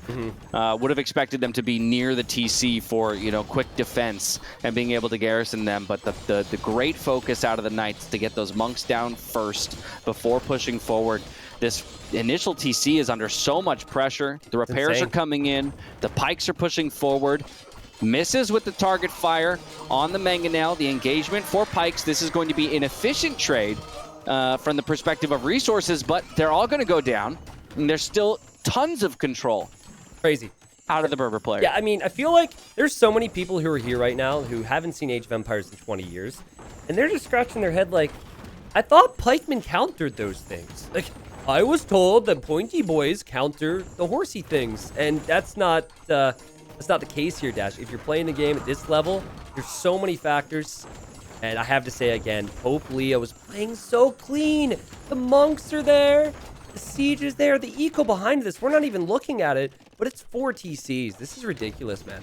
S2: Would have expected them to be near the TC for, quick defense and being able to garrison them. But the great focus out of the knights to get those monks down first before pushing forward. This initial TC is under so much pressure. The repairs are coming in. The pikes are pushing forward. Misses with the target fire on the mangonel. The engagement for pikes. This is going to be an efficient trade from the perspective of resources, but they're all going to go down, and there's still tons of control.
S1: Crazy.
S2: Out of the Berber player.
S1: Yeah, I mean, I feel like there's so many people who are here right now who haven't seen Age of Empires in 20 years, and they're just scratching their head like, I thought pikemen countered those things. Like, I was told that pointy boys counter the horsey things, and that's not the case here, Dash. If you're playing the game at this level, there's so many factors. And I have to say again, Pope Leo was playing so clean. The monks are there. The siege is there. The eco behind this, we're not even looking at it, but it's 4 TCs. This is ridiculous, man.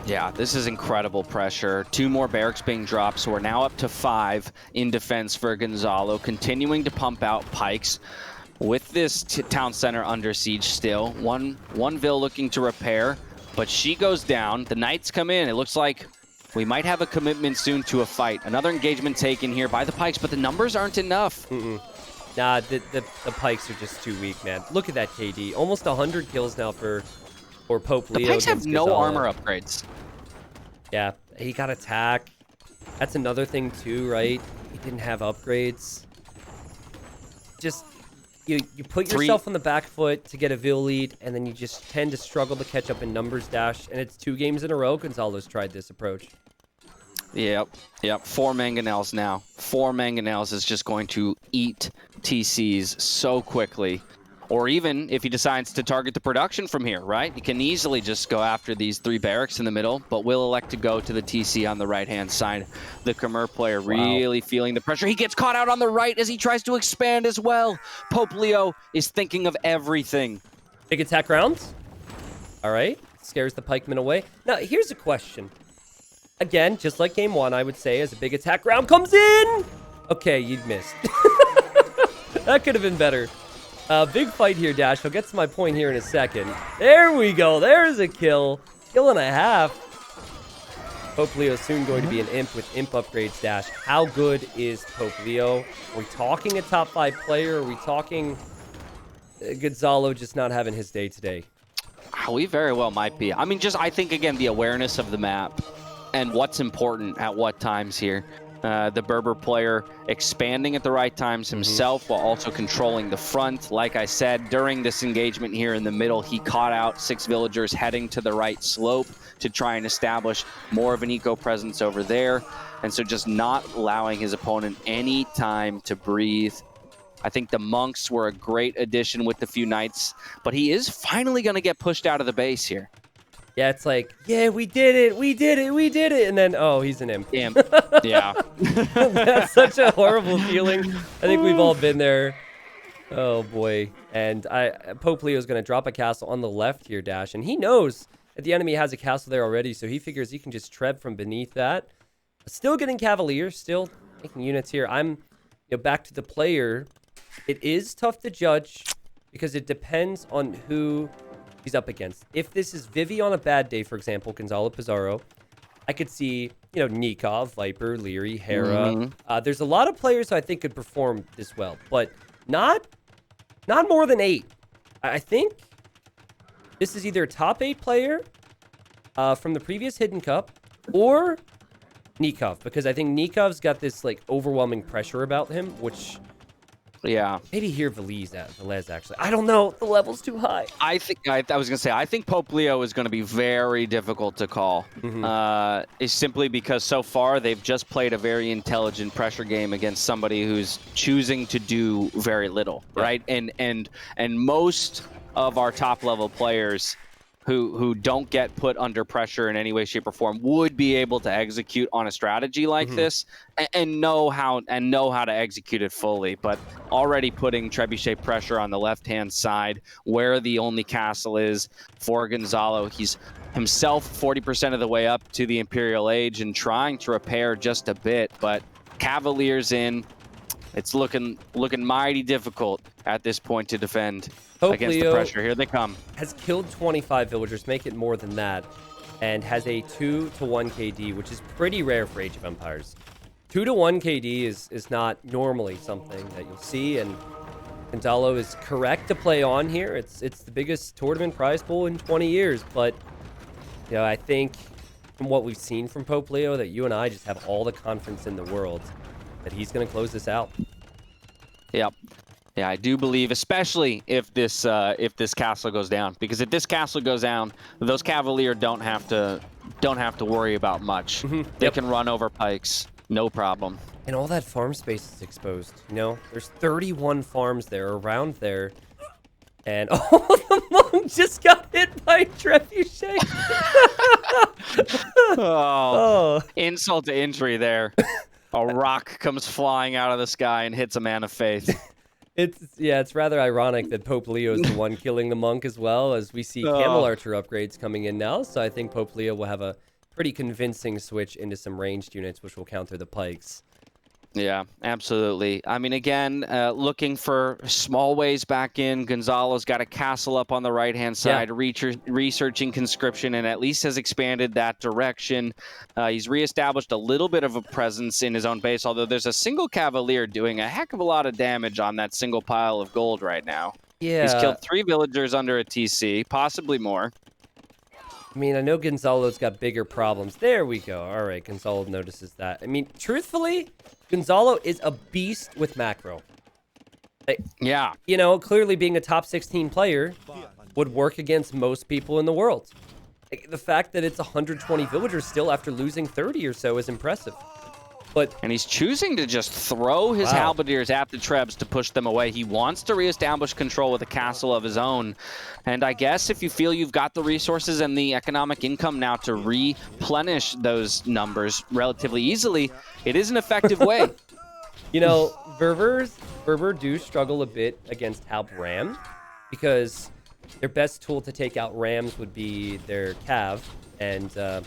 S2: Yeah, this is incredible pressure. 2 more barracks being dropped, so we're now up to 5 in defense for Gonzalo, continuing to pump out pikes. With this town center under siege still, one Vil looking to repair, but she goes down. The knights come in. It looks like we might have a commitment soon to a fight. Another engagement taken here by the pikes, but the numbers aren't enough.
S1: Nah, the pikes are just too weak, man. Look at that KD. Almost 100 kills now for Pope Leo.
S2: The pikes have no armor upgrades.
S1: Yeah, he got attack. That's another thing too, right? He didn't have upgrades. Just, you put yourself on the back foot to get a Vil lead, and then you just tend to struggle to catch up in numbers, Dash. And it's 2 games in a row Gonzalo's tried this approach.
S2: Yep. 4 mangonels now. 4 mangonels is just going to eat TCs so quickly. Or even if he decides to target the production from here, right? He can easily just go after these 3 barracks in the middle, but will elect to go to the TC on the right-hand side. The Khmer player really feeling the pressure. He gets caught out on the right as he tries to expand as well. Pope Leo is thinking of everything.
S1: Big attack rounds. All right. Scares the pikemen away. Now, here's a question. Again, just like game 1, I would say, as a big attack round comes in. Okay, you missed. That could have been better. Big fight here, Dash. I'll get to my point here in a second. There we go. There's a kill. Kill and a half. Pope Leo soon going to be an imp with imp upgrades, Dash. How good is Pope Leo? Are we talking a top 5 player? Are we talking Gonzalo just not having his day today?
S2: We very well might be. I mean, I think, again, the awareness of the map and what's important at what times here. The Berber player expanding at the right times himself while also controlling the front. Like I said, during this engagement here in the middle, he caught out 6 villagers heading to the right slope to try and establish more of an eco presence over there. And so just not allowing his opponent any time to breathe. I think the monks were a great addition with the few knights, but he is finally going to get pushed out of the base here.
S1: Yeah, it's like, yeah, we did it, we did it, we did it. And then, oh, he's an imp.
S2: Imp. Yeah.
S1: That's such a horrible feeling. I think we've all been there. Oh, boy. And Pope Leo's going to drop a castle on the left here, Dash. And he knows that the enemy has a castle there already, so he figures he can just tread from beneath that. Still getting Cavaliers, still making units here. I'm back to the player. It is tough to judge because it depends on who he's up against. If this is Vivi on a bad day, for example, Gonzalo Pizarro, I could see, Nikov, Viper, Leary, Hera. There's a lot of players who I think could perform this well, but not more than 8. I think this is either a top 8 player from the previous Hidden Cup or Nikov, because I think Nikov's got this overwhelming pressure about him, which...
S2: Yeah.
S1: Maybe here Velez, actually. I don't know. The level's too high.
S2: I was going to say, I think Pope Leo is going to be very difficult to call. It's simply because so far they've just played a very intelligent pressure game against somebody who's choosing to do very little, right? And most of our top level players who don't get put under pressure in any way, shape, or form would be able to execute on a strategy like this and know how to execute it fully. But already putting trebuchet pressure on the left-hand side where the only castle is for Gonzalo, he's himself 40% of the way up to the Imperial Age and trying to repair just a bit, but Cavaliers in. It's looking mighty difficult at this point to defend against the pressure. Here they come.
S1: Has killed 25 villagers, make it more than that, and has a 2-to-1 KD, which is pretty rare for Age of Empires. 2-to-1 KD is not normally something that you'll see, and Gonzalo is correct to play on here. It's the biggest tournament prize pool in 20 years, but I think from what we've seen from Pope Leo that you and I just have all the confidence in the world that he's going to close this out.
S2: Yep. Yeah, I do believe, especially if this castle goes down, because if this castle goes down, those Cavalier don't have to worry about much. They can run over pikes, no problem.
S1: And all that farm space is exposed. There's 31 farms there around there, and the monk just got hit by trebuchet.
S2: Insult to injury there. A rock comes flying out of the sky and hits a man of faith.
S1: It's rather ironic that Pope Leo is the one killing the monk as well, as we see camel archer upgrades coming in now. So I think Pope Leo will have a pretty convincing switch into some ranged units, which will counter the pikes.
S2: Yeah, absolutely. I mean, again, looking for small ways back in. Gonzalo's got a castle up on the right-hand side, researching conscription, and at least has expanded that direction. He's reestablished a little bit of a presence in his own base, although there's a single Cavalier doing a heck of a lot of damage on that single pile of gold right now. Yeah. He's killed 3 villagers under a TC, possibly more.
S1: I mean, I know Gonzalo's got bigger problems. There we go. All right, Gonzalo notices that. I mean, truthfully, Gonzalo is a beast with macro.
S2: Yeah.
S1: Clearly being a top 16 player would work against most people in the world. The fact that it's 120 villagers still after losing 30 or so is impressive.
S2: And he's choosing to just throw his halberdiers at the trebs to push them away. He wants to reestablish control with a castle of his own. And I guess if you feel you've got the resources and the economic income now to replenish those numbers relatively easily, it is an effective way.
S1: Berber do struggle a bit against Halb Ram because their best tool to take out Rams would be their Cav, and of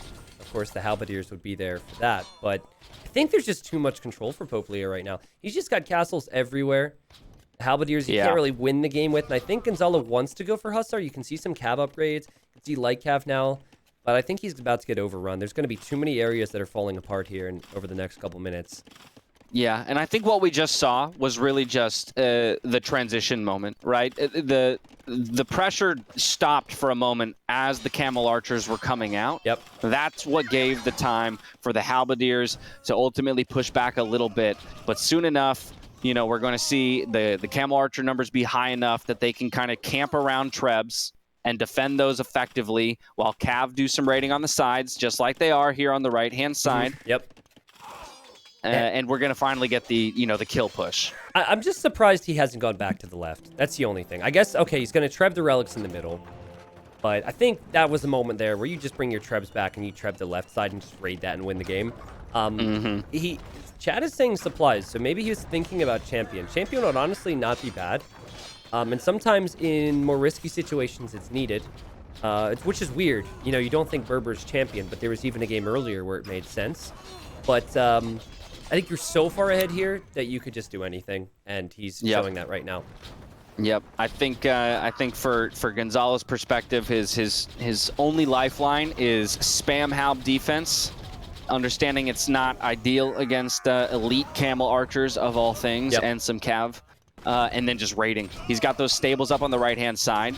S1: course the Halberdiers would be there for that. But I think there's just too much control for Pope Leo right now. He's just got castles everywhere. Halberdiers you can't really win the game with, and I think Gonzalo wants to go for Hussar. You can see some cav upgrades. You can see light cav now, but I think he's about to get overrun. There's going to be too many areas that are falling apart here over the next couple minutes.
S2: Yeah, and I think what we just saw was really just the transition moment, right? The pressure stopped for a moment as the Camel Archers were coming out.
S1: Yep.
S2: That's what gave the time for the Halberdiers to ultimately push back a little bit. But soon enough, you know, we're going to see the Camel Archer numbers be high enough that they can kind of camp around Trebs and defend those effectively while Cav do some raiding on the sides, just like they are here on the right-hand side.
S1: Yep.
S2: And we're going to finally get the kill push.
S1: I'm just surprised he hasn't gone back to the left. That's the only thing. I guess, okay, he's going to Treb the relics in the middle. But I think that was the moment there where you just bring your Trebs back and you Treb the left side and just raid that and win the game. Chad is saying supplies, so maybe he was thinking about Champion. Champion would honestly not be bad. And sometimes in more risky situations, it's needed. Which is weird. You know, you don't think Berber's Champion, but there was even a game earlier where it made sense. But I think you're so far ahead here that you could just do anything, and he's showing that right now.
S2: Yep, I think for Gonzalo's perspective, his only lifeline is spam Halb defense, understanding it's not ideal against elite Camel Archers of all things, and some Cav, and then just raiding. He's got those stables up on the right-hand side.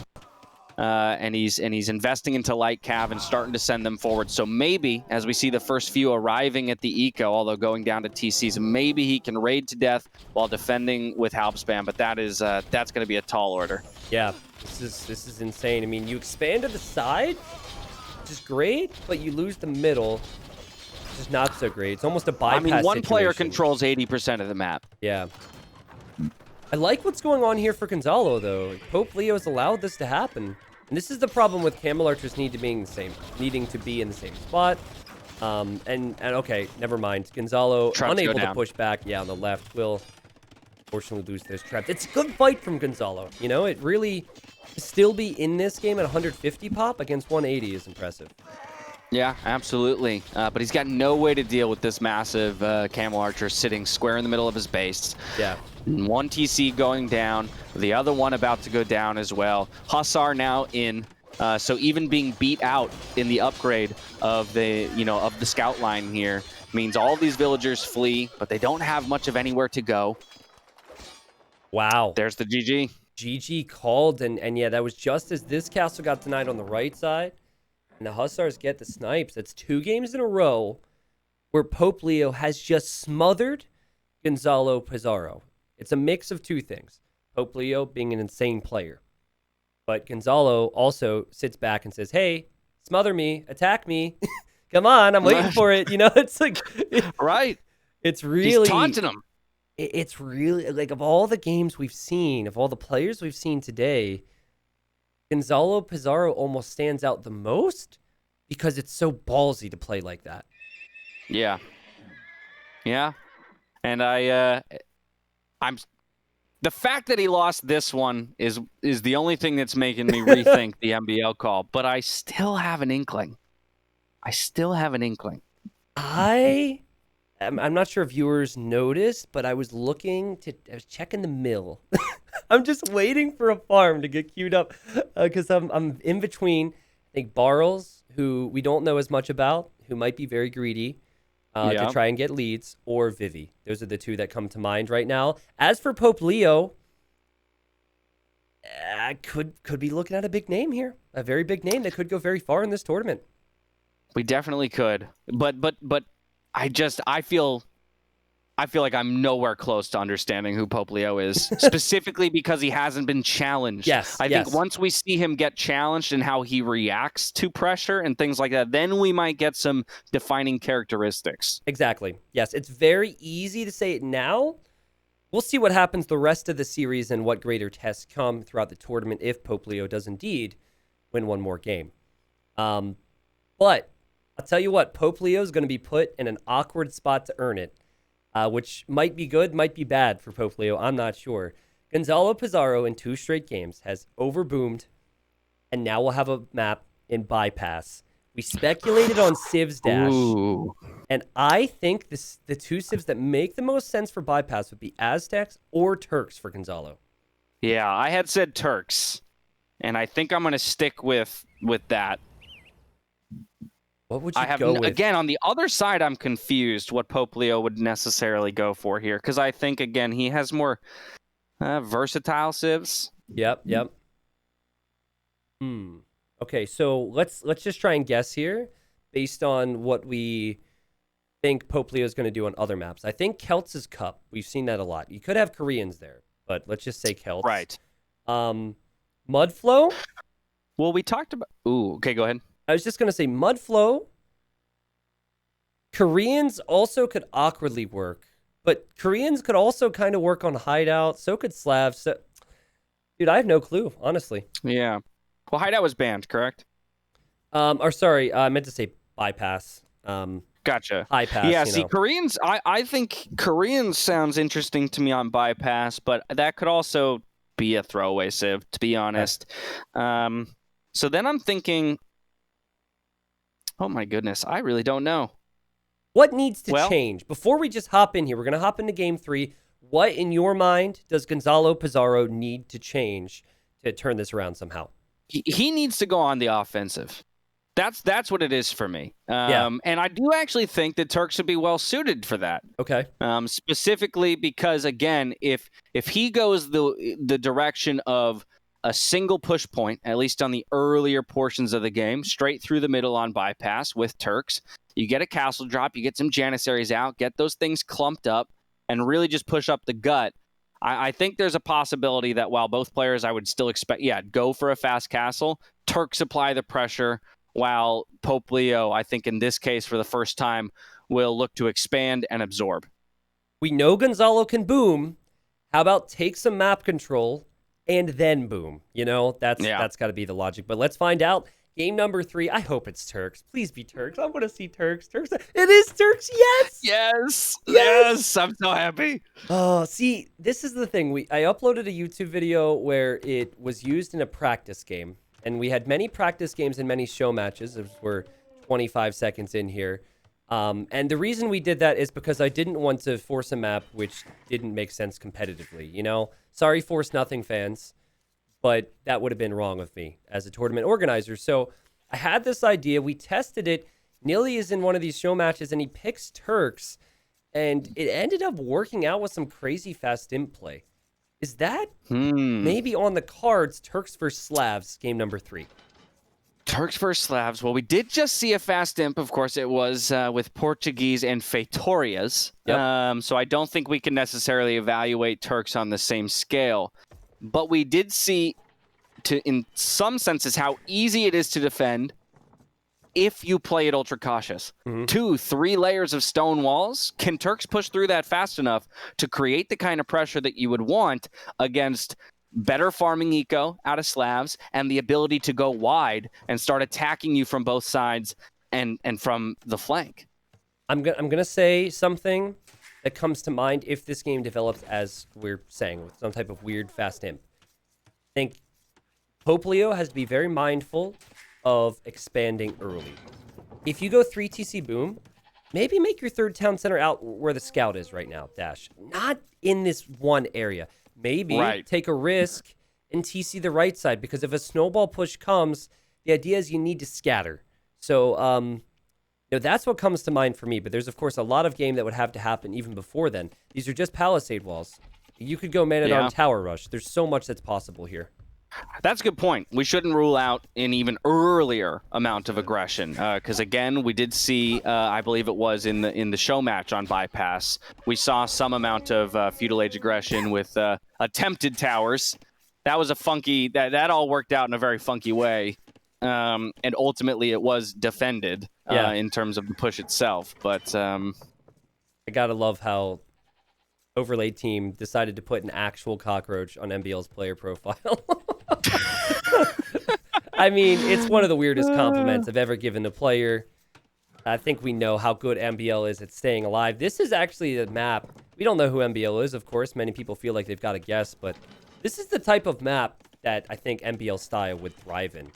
S2: And he's investing into light cav and starting to send them forward. So maybe, as we see the first few arriving at the eco, although going down to TCs, maybe he can raid to death while defending with Halb spam. But that's going to be a tall order.
S1: Yeah, this is insane. I mean, you expand to the side, which is great, but you lose the middle, which is not so great. It's almost a bypass.
S2: I mean, one player controls 80% of the map.
S1: Yeah. I like what's going on here for Gonzalo, though. Pope Leo's allowed this to happen. And this is the problem with Camel Archers needing to be in the same spot. And okay, never mind. Gonzalo unable to push back. Yeah, on the left will unfortunately lose those traps. It's a good fight from Gonzalo. You know, it really still be in this game at 150 pop against 180 is impressive.
S2: Yeah, absolutely. But he's got no way to deal with this massive Camel Archer sitting square in the middle of his base.
S1: Yeah.
S2: One TC going down, the other one about to go down as well. Hussar now in, so even being beat out in the upgrade of the scout line here means all these villagers flee, but they don't have much of anywhere to go.
S1: Wow.
S2: There's the GG.
S1: GG called, and yeah, that was just as this castle got denied on the right side. And the Hussars get the snipes. That's 2 games in a row where Pope Leo has just smothered Gonzalo Pizarro. It's a mix of 2 things. Pope Leo being an insane player. But Gonzalo also sits back and says, hey, smother me, attack me. Come on, I'm waiting for it. You know, it's like...
S2: Right.
S1: It's really...
S2: He's taunting him.
S1: It's really... Like, of all the games we've seen, of all the players we've seen today, Gonzalo Pizarro almost stands out the most because it's so ballsy to play like that.
S2: Yeah. Yeah. And the fact that he lost this one is the only thing that's making me rethink the NBL call, but I still have an inkling.
S1: I'm not sure if viewers noticed, but I was checking the mill. I'm just waiting for a farm to get queued up because I'm in between, I think, Barles, who we don't know as much about, who might be very greedy to try and get leads, or Vivi. Those are the 2 that come to mind right now. As for Pope Leo, I could be looking at a big name here, a very big name that could go very far in this tournament.
S2: We definitely could, but I feel like I'm nowhere close to understanding who Pope Leo is, specifically because he hasn't been challenged.
S1: Yes,
S2: I think once we see him get challenged and how he reacts to pressure and things like that, then we might get some defining characteristics.
S1: Exactly. Yes, it's very easy to say it now. We'll see what happens the rest of the series and what greater tests come throughout the tournament if Pope Leo does indeed win one more game. But I'll tell you what, Pope Leo is going to be put in an awkward spot to earn it. Which might be good, might be bad for Pope Leo. I'm not sure. Gonzalo Pizarro in 2 straight games has overboomed, and now we'll have a map in bypass. We speculated on Civ's dash, and I think the 2 Civs that make the most sense for bypass would be Aztecs or Turks for Gonzalo.
S2: Yeah, I had said Turks, and I think I'm going to stick with that.
S1: What would you go with?
S2: Again, on the other side, I'm confused what Pope Leo would necessarily go for here, because I think, again, he has more versatile civs.
S1: Yep. Okay, so let's just try and guess here based on what we think Pope Leo is going to do on other maps. I think Celts is Cup. We've seen that a lot. You could have Koreans there, but let's just say Celts.
S2: Right.
S1: Mudflow?
S2: Well, we talked about... Ooh, okay, go ahead.
S1: I was just going to say Mudflow. Koreans also could awkwardly work, but Koreans could also kind of work on Hideout. So could Slavs. So... Dude, I have no clue, honestly.
S2: Yeah. Well, Hideout was banned, correct?
S1: Or sorry, I meant to say Bypass.
S2: Gotcha.
S1: High pass.
S2: Yeah, see, Koreans, I think Koreans sounds interesting to me on Bypass, but that could also be a throwaway civ, to be honest. So then I'm thinking, oh my goodness, I really don't know.
S1: What needs to change? Before we just hop in here, we're going to hop into game 3. What, in your mind, does Gonzalo Pizarro need to change to turn this around somehow?
S2: He needs to go on the offensive. That's what it is for me. And I do actually think that Turks would be well suited for that.
S1: Okay.
S2: Specifically because, again, if he goes the direction of a single push point, at least on the earlier portions of the game, straight through the middle on Bypass with Turks, you get a castle drop, you get some Janissaries out, get those things clumped up, and really just push up the gut. I think there's a possibility that while both players I would still expect, go for a fast castle, Turks apply the pressure, while Pope Leo, I think in this case for the first time, will look to expand and absorb.
S1: We know Gonzalo can boom. How about take some map control and then boom? You know, that's got to be the logic. But let's find out. Game number 3. I hope it's Turks. Please be Turks. I want to see Turks. Turks. It is Turks.
S2: Yes. I'm so happy.
S1: Oh, see, this is the thing. I uploaded a YouTube video where it was used in a practice game. And we had many practice games and many show matches. We're 25 seconds in here. And the reason we did that is because I didn't want to force a map which didn't make sense competitively. You know, sorry, Force Nothing fans, but that would have been wrong of me as a tournament organizer. So I had this idea. We tested it. Nilly is in one of these show matches, and he picks Turks. And it ended up working out with some crazy fast imp play. Is that maybe on the cards, Turks versus Slavs, game number 3?
S2: Turks versus Slavs. Well, we did just see a fast imp. Of course, it was with Portuguese and Feitorias. Yep. So I don't think we can necessarily evaluate Turks on the same scale. But we did see, in some senses, how easy it is to defend if you play it ultra cautious. 2-3 layers of stone walls. Can Turks push through that fast enough to create the kind of pressure that you would want against better farming eco out of Slavs and the ability to go wide and start attacking you from both sides and from the flank?
S1: I'm gonna say something that comes to mind if this game develops as we're saying, with some type of weird fast imp. I think Pope Leo has to be very mindful of expanding early. If you go 3 TC boom, maybe make your third town center out where the scout is right now, Dash. Not in this one area. Maybe take a risk and TC the right side, because if a snowball push comes, the idea is you need to scatter. So, that's what comes to mind for me. But there's, of course, a lot of game that would have to happen even before then. These are just palisade walls. You could go man-at-arm tower rush. There's so much that's possible here.
S2: That's a good point. We shouldn't rule out an even earlier amount of aggression, because again, we did see, I believe it was in the show match on Bypass, we saw some amount of feudal age aggression with attempted towers. That was a funky. That all worked out in a very funky way, and ultimately it was defended in terms of the push itself. But I
S1: gotta love how Overlay Team decided to put an actual cockroach on MBL's player profile. I mean, it's one of the weirdest compliments I've ever given a player. I think we know how good MBL is at staying alive. This is actually a map. We don't know who MBL is, of course. Many people feel like they've got a guess, but this is the type of map that I think MBL style would thrive in.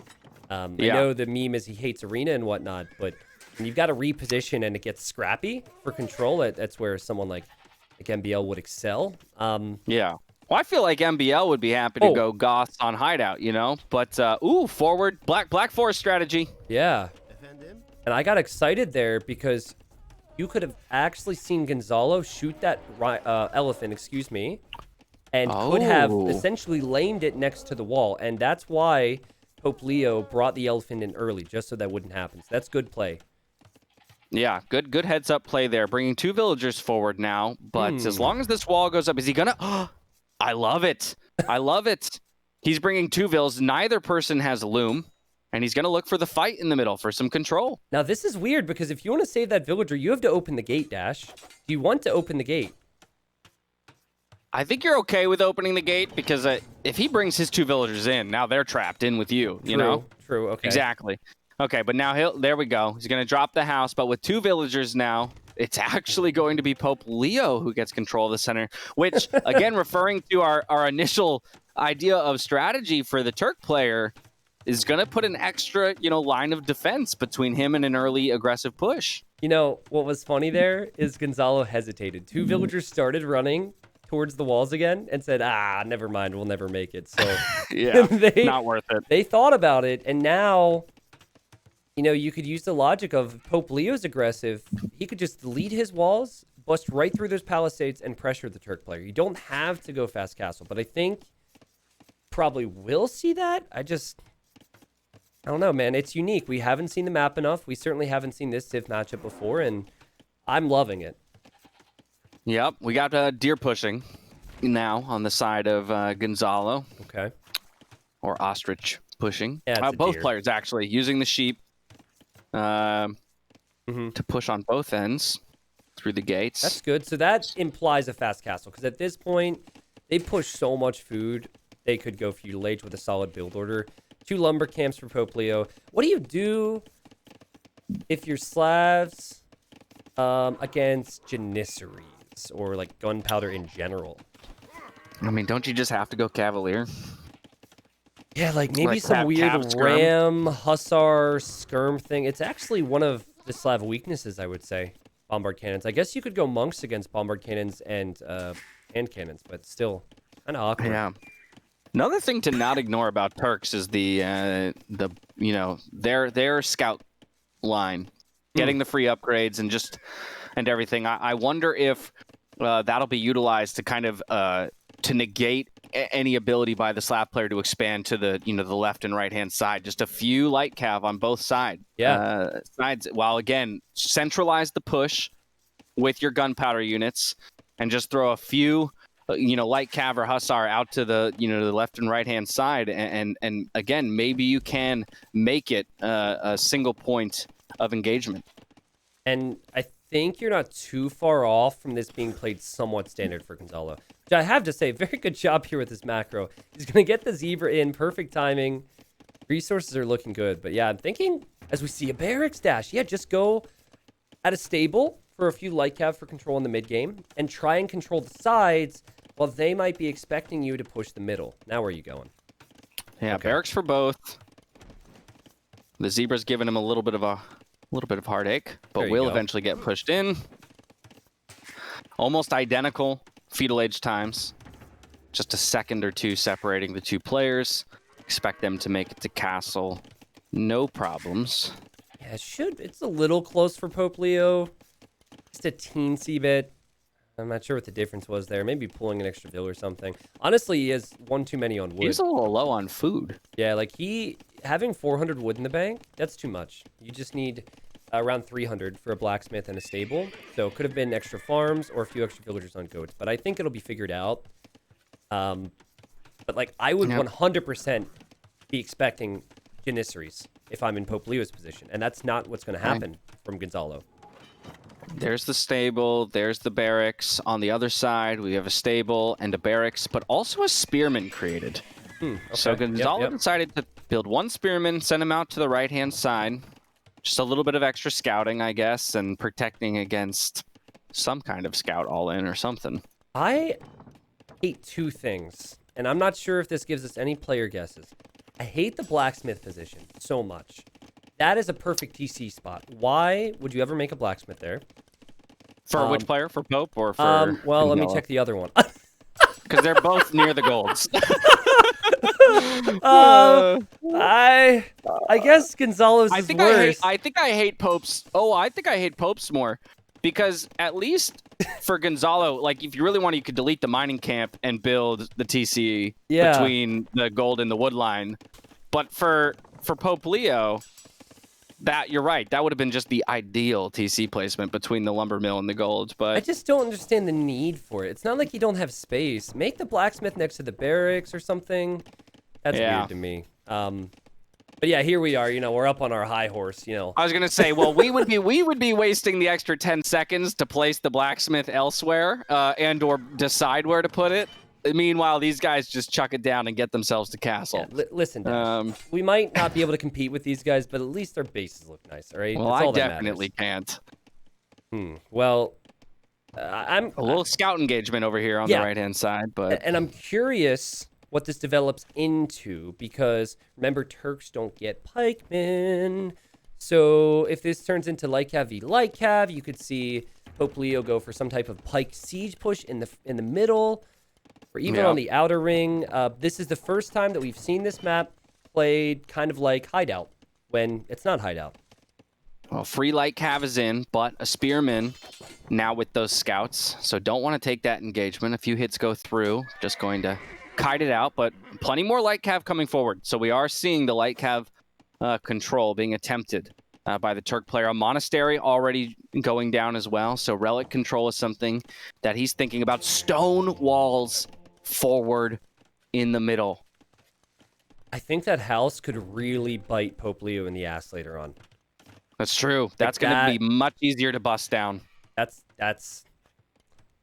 S1: I know the meme is he hates arena and whatnot, but when you've got to reposition and it gets scrappy for control, that's where someone like MBL would excel.
S2: Well, I feel like MBL would be happy to go Goths on hideout, you know? But, forward. Black Forest strategy.
S1: Yeah. And I got excited there because you could have actually seen Gonzalo shoot that elephant, and could have essentially lamed it next to the wall. And that's why Pope Leo brought the elephant in early, just so that wouldn't happen. So that's good play.
S2: Yeah, good heads-up play there. Bringing 2 villagers forward now. But as long as this wall goes up, is he going to... I love it. I love it. He's bringing 2 vills. Neither person has loom. And he's going to look for the fight in the middle for some control.
S1: Now, this is weird because if you want to save that villager, you have to open the gate, Dash. Do you want to open the gate?
S2: I think you're okay with opening the gate because if he brings his 2 villagers in, now they're trapped in with you, you know?
S1: True, okay.
S2: Exactly. Okay, but now there we go. He's going to drop the house, but with 2 villagers now, it's actually going to be Pope Leo who gets control of the center, which, again, referring to our initial idea of strategy for the Turk player, is going to put an extra, line of defense between him and an early aggressive push.
S1: You know, what was funny there is Gonzalo hesitated. 2 villagers started running towards the walls again and said, never mind, we'll never make it. So
S2: yeah, not worth it.
S1: They thought about it, and now... you could use the logic of Pope Leo's aggressive. He could just lead his walls, bust right through those palisades, and pressure the Turk player. You don't have to go fast castle, but I think probably will see that. I don't know, man. It's unique. We haven't seen the map enough. We certainly haven't seen this Civ matchup before, and I'm loving it.
S2: Yep, we got deer pushing now on the side of Gonzalo.
S1: Okay.
S2: Or ostrich pushing.
S1: Yeah,
S2: both players, actually, using the sheep. To push on both ends through the gates.
S1: That's good. So that implies a fast castle, because at this point, they push so much food, they could go feudal age with a solid build order. 2 lumber camps for Pope Leo. What do you do if you're Slavs against Janissaries or like gunpowder in general?
S2: I mean, don't you just have to go Cavalier?
S1: Yeah, like maybe some weird ram, hussar, skirm thing. It's actually one of the Slav weaknesses, I would say. Bombard cannons. I guess you could go monks against bombard cannons and hand cannons, but still kind of awkward.
S2: Yeah. Another thing to not ignore about Turks is their scout line, getting the free upgrades and everything. I wonder if that'll be utilized to kind of to negate any ability by the Slav player to expand to the the left and right hand side. Just a few light cav on both sides. Sides. While again, centralize the push with your gunpowder units, and just throw a few light cav or hussar out to the the left and right hand side, and again, maybe you can make it a single point of engagement.
S1: And I think you're not too far off from this being played somewhat standard for Gonzalo. Which I have to say, very good job here with this macro. He's going to get the zebra in, perfect timing. Resources are looking good. But yeah, I'm thinking, as we see a barracks dash, just go at a stable for a few light cav for control in the mid game, and try and control the sides while they might be expecting you to push the middle. Now where are you going?
S2: Yeah, okay. Barracks for both. The zebra's giving him a little bit of heartache, but will eventually get pushed in. Almost identical feudal age times. Just a second or two separating the 2 players. Expect them to make it to castle. No problems.
S1: Yeah, it's a little close for Pope Leo. Just a teensy bit. I'm not sure what the difference was there. Maybe pulling an extra vill or something. Honestly, he has one too many on wood.
S2: He's a little low on food.
S1: Yeah, like having 400 wood in the bank, that's too much. You just need around 300 for a blacksmith and a stable. So it could have been extra farms or a few extra villagers on goats. But I think it'll be figured out. But like, I would 100% be expecting Janissaries if I'm in Pope Leo's position. And that's not what's going to happen from Gonzalo.
S2: There's the stable, there's the barracks. On the other side, we have a stable and a barracks, but also a spearman created.
S1: Okay.
S2: So Gonzalo decided to build 1 spearman, send him out to the right-hand side. Just a little bit of extra scouting, I guess, and protecting against some kind of scout all-in or something.
S1: I hate 2 things, and I'm not sure if this gives us any player guesses. I hate the blacksmith position so much. That is a perfect TC spot. Why would you ever make a blacksmith there?
S2: For which player? For Pope or for
S1: well, let me check the other one.
S2: because they're both near the golds.
S1: I guess Gonzalo's is worse.
S2: I think I hate Popes. Oh, I think I hate Popes more because at least for Gonzalo, like if you really want, you could delete the mining camp and build the TCE between the gold and the wood line. But for Pope Leo, that you're right. That would have been just the ideal TC placement between the lumber mill and the gold. But
S1: I just don't understand the need for it. It's not like you don't have space. Make the blacksmith next to the barracks or something. That's weird to me. But yeah, here we are. We're up on our high horse.
S2: I was gonna say, well, we would be wasting the extra 10 seconds to place the blacksmith elsewhere, and/or decide where to put it. Meanwhile, these guys just chuck it down and get themselves to castle.
S1: Yeah, listen, we might not be able to compete with these guys, but at least their bases look nice. All right.
S2: Well, I definitely can't.
S1: Well, I'm
S2: a little scout engagement over here on the right-hand side, but
S1: and I'm curious what this develops into, because remember, Turks don't get pikemen. So if this turns into light cav v light cav, you could see Pope Leo go for some type of pike siege push in the middle, or even on the outer ring. This is the first time that we've seen this map played kind of like hideout when it's not hideout.
S2: Well, free light cav is in, but a spearman now with those scouts, so don't want to take that engagement. A few hits go through, just going to kite it out, but plenty more light cav coming forward. So we are seeing the light cav control being attempted by the Turk player. A monastery already going down as well. So relic control is something that he's thinking about. Stone walls forward in the middle.
S1: I think that house could really bite Pope Leo in the ass later on.
S2: That's true. That's going to be much easier to bust down.
S1: That's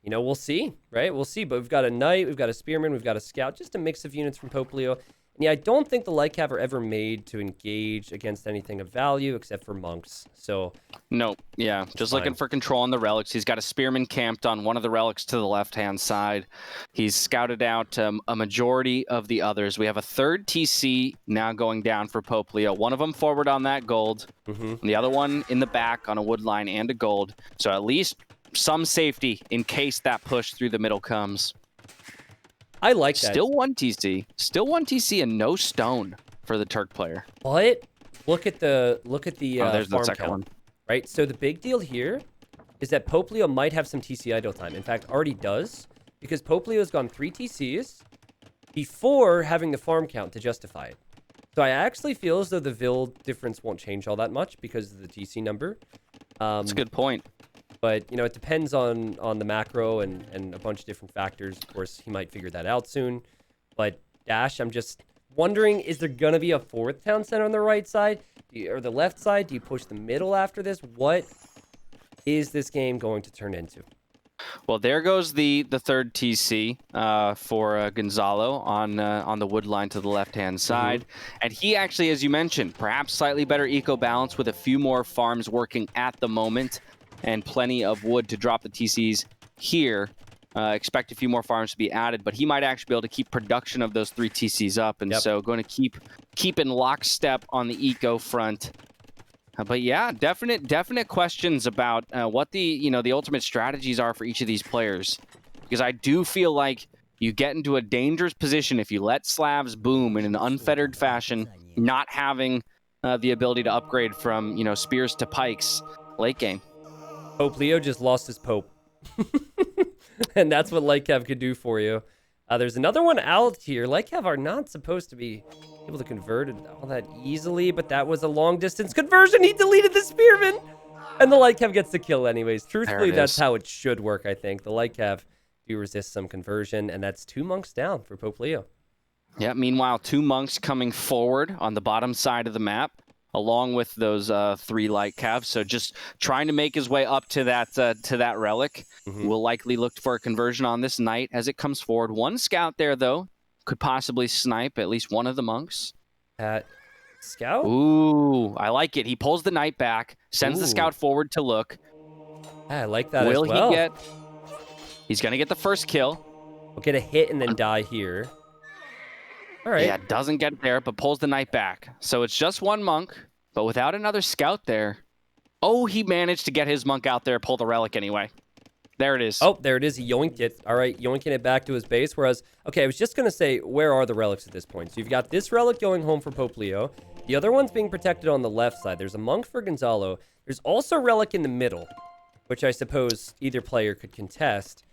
S1: we'll see, right? We'll see. But we've got a knight, we've got a spearman, we've got a scout, just a mix of units from Pope Leo. And yeah, I don't think the light cav are ever made to engage against anything of value except for monks. So
S2: no, yeah, just looking for control on the relics. He's got a spearman camped on one of the relics to the left-hand side. He's scouted out a majority of the others. We have a third TC now going down for Pope Leo. One of them forward on that gold, and the other one in the back on a wood line and a gold. So at least some safety in case that push through the middle comes.
S1: I like that.
S2: Still one TC and no stone for the Turk player.
S1: But look at the
S2: there's
S1: farm
S2: the second
S1: count,
S2: one.
S1: right? So the big deal here is that Pope Leo might have some TC idle time. In fact, already does, because Pope Leo's gone 3 TCs before having the farm count to justify it. So I actually feel as though the Vil difference won't change all that much because of the TC number.
S2: That's a good point.
S1: But, it depends on the macro and a bunch of different factors. Of course, he might figure that out soon. But Dash, I'm just wondering, is there going to be a 4th town center on the right side? Or the left side? Do you push the middle after this? What is this game going to turn into?
S2: Well, there goes the third TC for Gonzalo on the wood line to the left-hand side. And he actually, as you mentioned, perhaps slightly better eco balance with a few more farms working at the moment. And plenty of wood to drop the TCs here. Expect a few more farms to be added, but he might actually be able to keep production of those 3 TCs up, and so going to keep in lockstep on the eco front. But yeah, definite questions about what the ultimate strategies are for each of these players, because I do feel like you get into a dangerous position if you let Slavs boom in an unfettered fashion, not having the ability to upgrade from spears to pikes late game.
S1: Pope Leo just lost his Pope. And that's what Light Cav could do for you. There's another one out here. Light Cav are not supposed to be able to convert it all that easily, but that was a long distance conversion. He deleted the spearman. And the Light Cav gets the kill anyways. Truthfully, that's how it should work, I think. The Light Cav do resist some conversion, and that's 2 monks down for Pope Leo.
S2: Yeah, meanwhile, 2 monks coming forward on the bottom side of the map, along with those 3 light cavs. So just trying to make his way up to that relic. We'll likely look for a conversion on this knight as it comes forward. 1 scout there, though, could possibly snipe at least one of the monks.
S1: Scout?
S2: Ooh, I like it. He pulls the knight back, sends the scout forward to look.
S1: I like that
S2: Will
S1: as well.
S2: He's going to get the first kill.
S1: We'll get a hit and then die here. All right.
S2: Yeah, doesn't get there, but pulls the knight back. So it's just 1 monk, but without another scout there. Oh, he managed to get his monk out there, pull the relic anyway. There it is.
S1: Oh, there it is. He yoinked it. All right, yoinking it back to his base. Whereas, okay, I was just going to say, where are the relics at this point? So you've got this relic going home for Pope Leo. The other one's being protected on the left side. There's a monk for Gonzalo. There's also a relic in the middle, which I suppose either player could contest.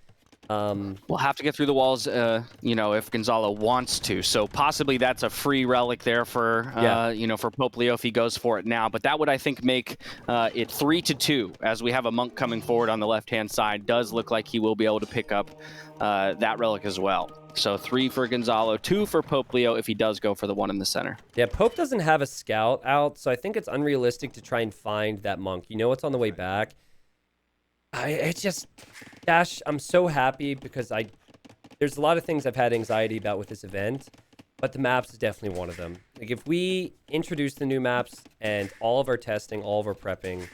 S2: We'll have to get through the walls, if Gonzalo wants to. So possibly that's a free relic there for, for Pope Leo if he goes for it now. But that would, I think, make it 3-2 as we have a monk coming forward on the left-hand side. Does look like he will be able to pick up that relic as well. So 3 for Gonzalo, 2 for Pope Leo if he does go for the one in the center.
S1: Yeah, Pope doesn't have a scout out, so I think it's unrealistic to try and find that monk. You know it's on the way back. Dash, I'm so happy because there's a lot of things I've had anxiety about with this event, but the maps is definitely one of them. Like, if we introduce the new maps and all of our testing, all of our prepping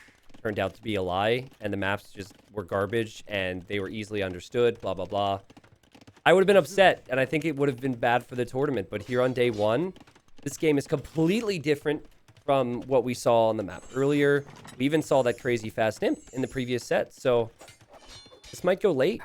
S1: turned out to be a lie, and the maps just were garbage and they were easily understood, blah, blah, blah, I would have been upset, and I think it would have been bad for the tournament. But here on day one, this game is completely different from what we saw on the map earlier. We even saw that crazy fast imp in the previous set, so this might go late.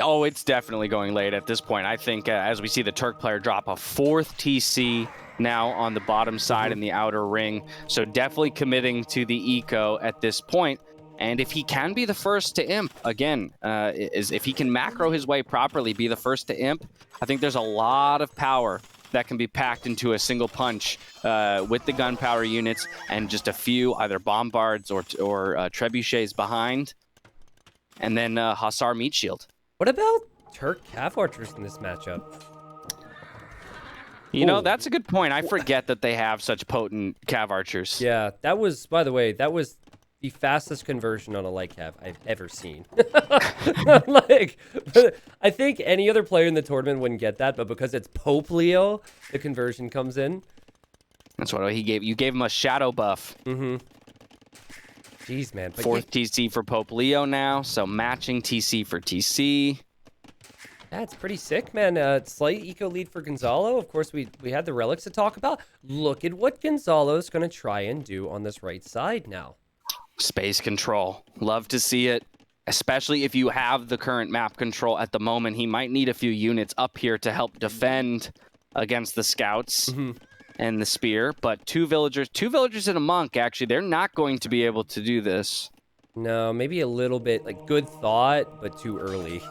S2: Oh, it's definitely going late at this point. I think as we see the Turk player drop a 4th TC now on the bottom side in the outer ring, so definitely committing to the eco at this point. And if he can be the first to imp, again, if he can macro his way properly, be the first to imp, I think there's a lot of power that can be packed into a single punch with the gunpowder units and just a few either bombards or trebuchets behind, and then Hussar meat shield.
S1: What about Turk Cav Archers in this matchup?
S2: You know, that's a good point. I forget that they have such potent Cav Archers.
S1: Yeah, that was, by the way, that was the fastest conversion on a light cav I've ever seen. Like, I think any other player in the tournament wouldn't get that, but because it's Pope Leo, the conversion comes in.
S2: That's what he gave. You gave him a shadow buff.
S1: Mm-hmm. Jeez, man.
S2: 4th TC for Pope Leo now, so matching TC for TC.
S1: That's pretty sick, man. Slight eco lead for Gonzalo. Of course, we had the relics to talk about. Look at what Gonzalo's going to try and do on this right side now.
S2: Space control. Love to see it, especially if you have the current map control at the moment. He might need a few units up here to help defend against the scouts and the spear. But two villagers and a monk, actually, they're not going to be able to do this.
S1: No, maybe a little bit, like, good thought, but too early.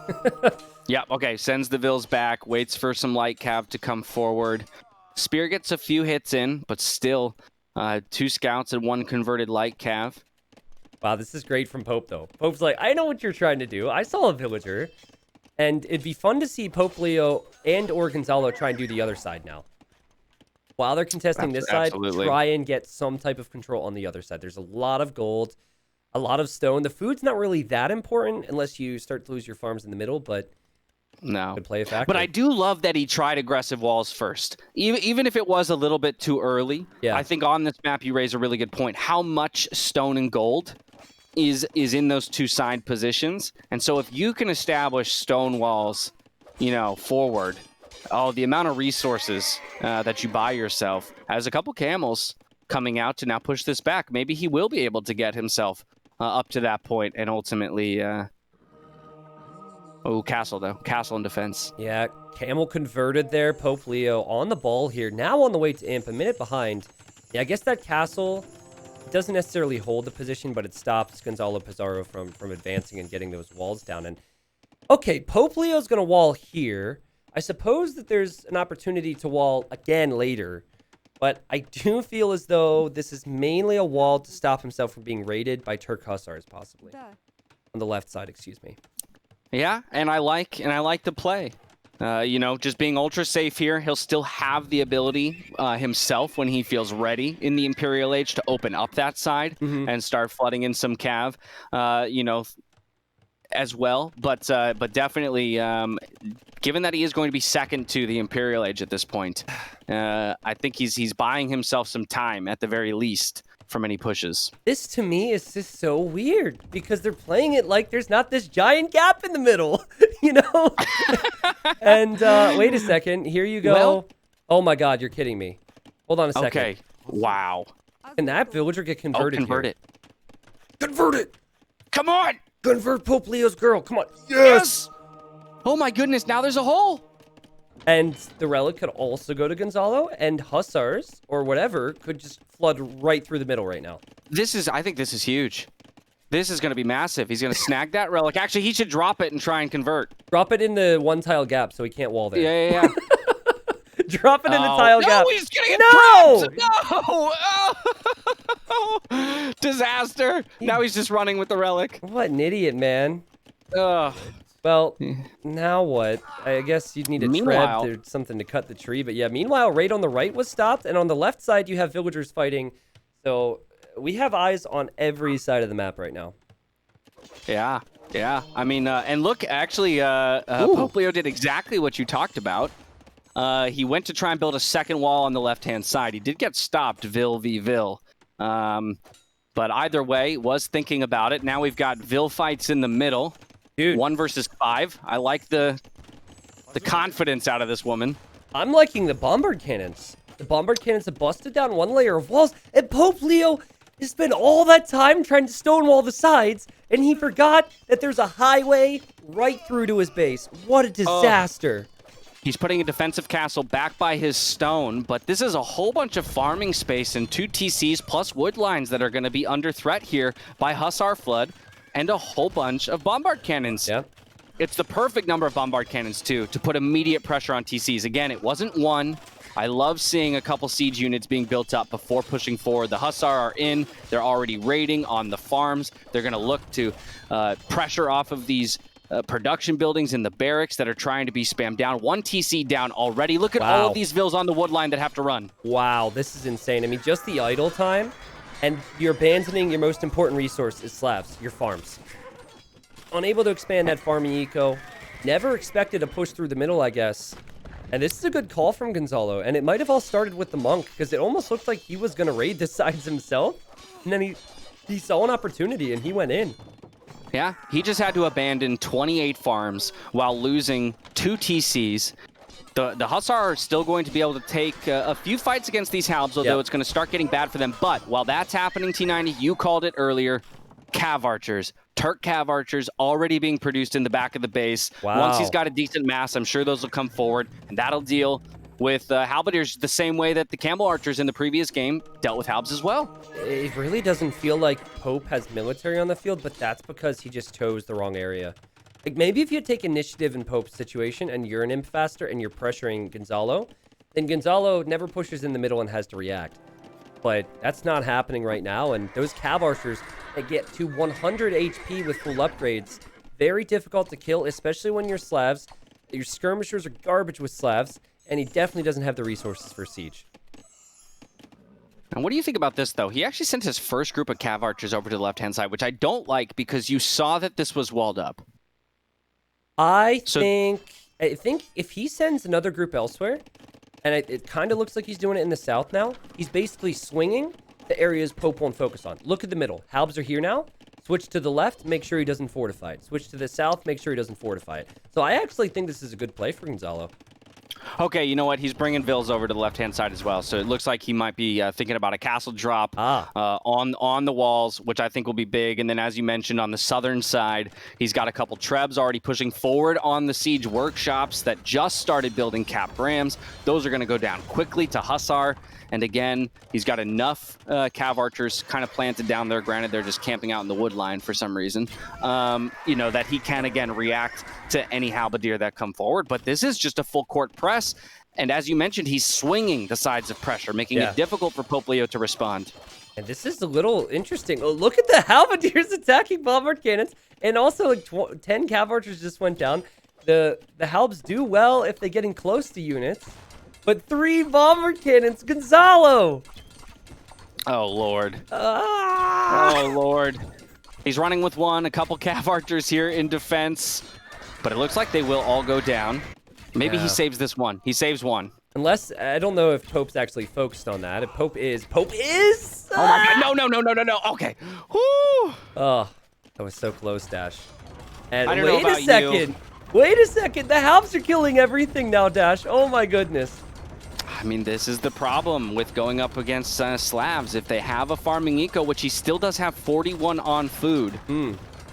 S2: Yeah, okay, sends the vills back, waits for some light cav to come forward. Spear gets a few hits in, but still 2 scouts and 1 converted light cav.
S1: Wow, this is great from Pope, though. Pope's like, I know what you're trying to do. I saw a villager. And it'd be fun to see Pope Leo and or Gonzalo try and do the other side now. While they're contesting this side, try and get some type of control on the other side. There's a lot of gold, a lot of stone. The food's not really that important unless you start to lose your farms in the middle, but
S2: no,
S1: could play a factor.
S2: But I do love that he tried aggressive walls first. Even if it was a little bit too early, I think on this map you raise a really good point. How much stone and gold is in those 2 side positions? And so if you can establish stone walls, forward, the amount of resources that you buy yourself. As a couple camels coming out to now push this back, maybe he will be able to get himself up to that point and ultimately... castle, though. Castle and defense.
S1: Yeah, camel converted there. Pope Leo on the ball here. Now on the way to imp, a minute behind. Yeah, I guess that castle doesn't necessarily hold the position, but it stops Gonzalo Pizarro from advancing and getting those walls down. And okay, Pope Leo's going to wall here. I suppose that there's an opportunity to wall again later, but I do feel as though this is mainly a wall to stop himself from being raided by Turk Hussars, possibly. On the left side, excuse me.
S2: Yeah, and I like the play. Just being ultra safe here. He'll still have the ability himself when he feels ready in the Imperial Age to open up that side and start flooding in some cav, as well. But definitely, given that he is going to be second to the Imperial Age at this point, I think he's buying himself some time at the very least from any pushes.
S1: This to me is just so weird because they're playing it like there's not this giant gap in the middle, And wait a second, here you go. Well, oh my God, you're kidding me. Hold on a second.
S2: Okay, wow.
S1: Can that villager get converted?
S2: Convert it.
S1: Convert it!
S2: Come on!
S1: Convert Pope Leo's girl. Come on.
S2: Yes! Oh my goodness, now there's a hole.
S1: And the relic could also go to Gonzalo, and hussars or whatever could just flood right through the middle right now.
S2: I think this is huge. This is going to be massive. He's going to snag that relic. Actually, he should drop it and try and convert.
S1: Drop it in the one tile gap so he can't wall there.
S2: Yeah.
S1: Drop it in the tile gap.
S2: No, he's getting trapped. No! Disaster. Now he's just running with the relic.
S1: What an idiot, man.
S2: Ugh.
S1: Well, now what? I guess you'd need a tread or something to cut the tree. But yeah, meanwhile, raid on the right was stopped. And on the left side, you have villagers fighting. So we have eyes on every side of the map right now.
S2: Yeah. I mean, and look, actually, Pope Leo did exactly what you talked about. He went to try and build a second wall on the left-hand side. He did get stopped, Vil v. Vil. But either way, was thinking about it. Now we've got Vil fights in the middle.
S1: Dude.
S2: 1 versus 5. I like the confidence out of this woman.
S1: I'm liking the bombard cannons. The bombard cannons have busted down one layer of walls, and Pope Leo has spent all that time trying to stonewall the sides, and he forgot that there's a highway right through to his base. What a disaster.
S2: He's putting a defensive castle back by his stone, but this is a whole bunch of farming space and 2 TCs plus wood lines that are going to be under threat here by Hussar Flood and a whole bunch of bombard cannons.
S1: Yep.
S2: It's the perfect number of bombard cannons, too, to put immediate pressure on TCs. Again, it wasn't one. I love seeing a couple siege units being built up before pushing forward. The Hussar are in. They're already raiding on the farms. They're going to look to pressure off of these production buildings in the barracks that are trying to be spammed down. 1 TC down already. Look at all of these vills on the wood line that have to run.
S1: Wow, this is insane. I mean, just the idle time, and you're abandoning your most important resource is Slavs, your farms. Unable to expand that farming eco. Never expected to push through the middle, I guess. And this is a good call from Gonzalo. And it might have all started with the monk, because it almost looked like he was going to raid the sides himself. And then he saw an opportunity, and he went in.
S2: Yeah, he just had to abandon 28 farms while losing 2 TCs. The Hussar are still going to be able to take a few fights against these Halbs, although it's going to start getting bad for them. But while that's happening, T90, you called it earlier, Cav Archers. Turk Cav Archers already being produced in the back of the base.
S1: Wow.
S2: Once he's got a decent mass, I'm sure those will come forward, and that'll deal with Halberdiers the same way that the Campbell Archers in the previous game dealt with Halbs as well.
S1: It really doesn't feel like Pope has military on the field, but that's because he just chose the wrong area. Like, maybe if you take initiative in Pope's situation and you're an imp faster and you're pressuring Gonzalo, then Gonzalo never pushes in the middle and has to react. But that's not happening right now, and those Cav Archers that get to 100 HP with full upgrades, very difficult to kill, especially when you're Slavs. Your skirmishers are garbage with Slavs, and he definitely doesn't have the resources for siege.
S2: And what do you think about this, though? He actually sent his first group of Cav Archers over to the left-hand side, which I don't like because you saw that this was walled up.
S1: I think if he sends another group elsewhere, and it kind of looks like he's doing it in the south now, he's basically swinging the areas Pope won't focus on. Look at the middle. Halbs are here now. Switch to the left, make sure he doesn't fortify it. Switch to the south, make sure he doesn't fortify it. So I actually think this is a good play for Gonzalo.
S2: Okay, you know what? He's bringing Vils over to the left-hand side as well, so it looks like he might be thinking about a castle drop on the walls, which I think will be big. And then, as you mentioned, on the southern side, he's got a couple Trebs already pushing forward on the siege workshops that just started building cap rams. Those are going to go down quickly to Hussar. And again, he's got enough Cav Archers kind of planted down there. Granted, they're just camping out in the wood line for some reason, you know, that he can, again, react to any halberdier that come forward. But this is just a full court press. And as you mentioned, he's swinging the sides of pressure, making it difficult for Pope Leo to respond.
S1: And this is a little interesting. Oh, look at the halberdiers attacking bombard cannons. And also, like 10 Cav Archers just went down. The Halbs do well if they're getting close to units. But 3 bombard cannons, Gonzalo!
S2: Oh, Lord. Oh, Lord. He's running with 1, a couple Cav Archers here in defense. But it looks like they will all go down. Maybe he saves this one. He saves 1.
S1: Unless, I don't know if Pope's actually focused on that. If Pope is!
S2: Oh my God, no. Okay. Woo!
S1: Oh, that was so close, Dash. And
S2: I don't know about you.
S1: Wait a second. The Halbs are killing everything now, Dash. Oh my goodness.
S2: I mean, this is the problem with going up against Slavs. If they have a farming eco, which he still does have 41 on food,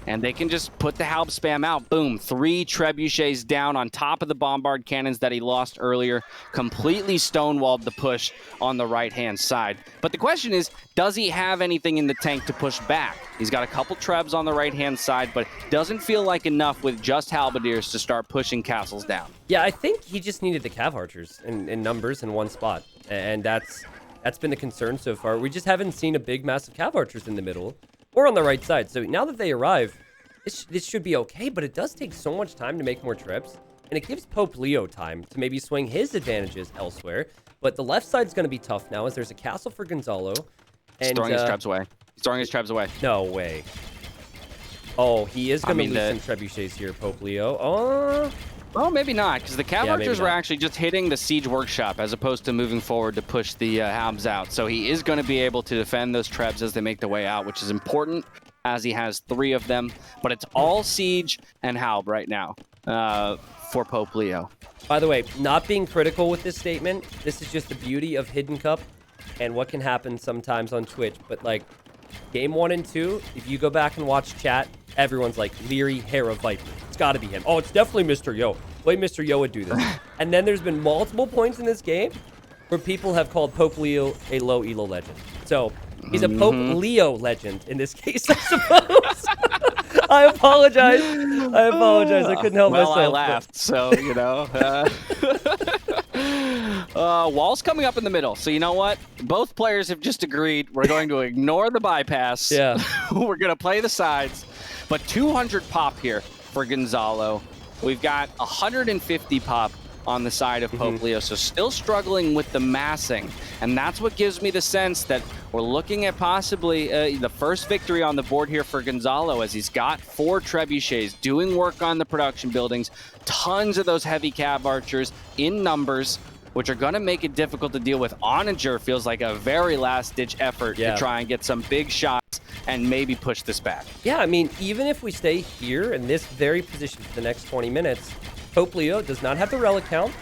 S2: and they can just put the Halb spam out. Boom, 3 trebuchets down on top of the bombard cannons that he lost earlier. Completely stonewalled the push on the right-hand side. But the question is, does he have anything in the tank to push back? He's got a couple trebs on the right-hand side, but doesn't feel like enough with just halberdiers to start pushing castles down.
S1: Yeah, I think he just needed the cav archers in numbers in one spot, and that's been the concern so far. We just haven't seen a big, massive cav archers in the middle or on the right side. So now that they arrive, this should be okay, but it does take so much time to make more trips, and it gives Pope Leo time to maybe swing his advantages elsewhere. But the left side's going to be tough now, as there's a castle for Gonzalo. And,
S2: he's throwing his trebs away. He's throwing his trebs away.
S1: No way. Oh, he is going to lose some trebuchets here, Pope Leo. Oh.
S2: Well, maybe not, because the cav archers were actually just hitting the siege workshop as opposed to moving forward to push the Halbs out. So he is going to be able to defend those trebs as they make their way out, which is important, as he has 3 of them. But it's all siege and Halb right now for Pope Leo.
S1: By the way, not being critical with this statement, this is just the beauty of Hidden Cup and what can happen sometimes on Twitch. But like game 1 and 2, if you go back and watch chat, everyone's like, Leary, Hera, Viper. It's got to be him. Oh, it's definitely Mr. Yo. Wait, Mr. Yo would do this. And then there's been multiple points in this game where people have called Pope Leo a low elo legend. So he's a Pope Leo legend in this case, I suppose. I apologize. I couldn't help myself.
S2: Well, I laughed, so, you know. Wall's coming up in the middle. So you know what? Both players have just agreed we're going to ignore the bypass.
S1: Yeah.
S2: We're going to play the sides. But 200 pop here for Gonzalo. We've got 150 pop on the side of Pope Leo, so still struggling with the massing. And that's what gives me the sense that we're looking at possibly the first victory on the board here for Gonzalo, as he's got 4 trebuchets doing work on the production buildings, tons of those heavy cav archers in numbers, which are going to make it difficult to deal with. Onager feels like a very last-ditch effort to try and get some big shots and maybe push this back.
S1: Yeah, I mean, even if we stay here in this very position for the next 20 minutes, Pope Leo does not have the relic count,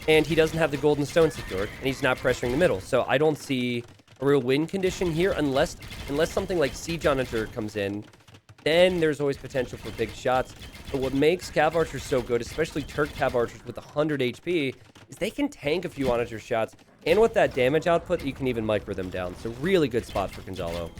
S1: and he doesn't have the golden stone secured, and he's not pressuring the middle. So I don't see a real win condition here unless something like Siege Onager comes in. Then there's always potential for big shots. But what makes cav archers so good, especially Turk cav archers with 100 HP, is they can tank a few Onager shots, and with that damage output, you can even micro them down. So really good spot for Gonzalo.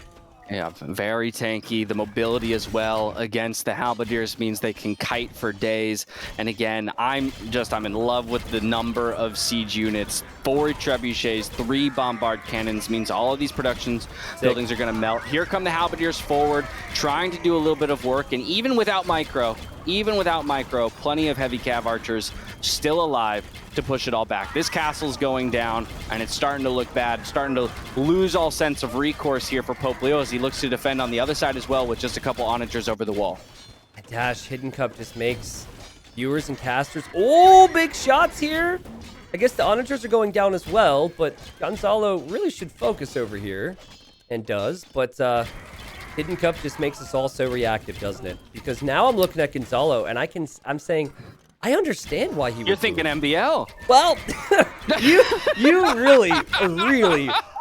S2: Yeah, very tanky. The mobility as well against the halberdiers means they can kite for days. And again, I'm in love with the number of siege units. 4 trebuchets, 3 bombard cannons means all of these productions buildings are going to melt. Here come the halberdiers forward, trying to do a little bit of work. And even without micro, plenty of heavy cav archers still alive to push it all back. This castle's going down, and it's starting to look bad, starting to lose all sense of recourse here for Pope Leo as he looks to defend on the other side as well with just a couple onagers over the wall.
S1: A dash Hidden Cup just makes viewers and casters. Oh, big shots here. I guess the onagers are going down as well, but Gonzalo really should focus over here, and does. But Hidden Cup just makes us all so reactive, doesn't it? Because now I'm looking at Gonzalo, and I'm saying, I understand why he.
S2: You're thinking MBL.
S1: Well, you really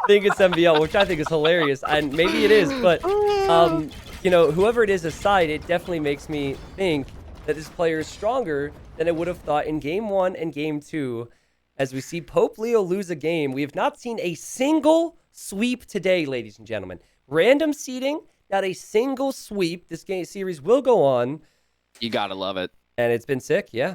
S1: think it's MBL, which I think is hilarious, and maybe it is. But you know, whoever it is aside, it definitely makes me think that this player is stronger than I would have thought in game 1 and game 2. As we see Pope Leo lose a game, we have not seen a single sweep today, ladies and gentlemen. Random seeding, not a single sweep. This game series will go on.
S2: You gotta love it.
S1: And it's been sick, yeah.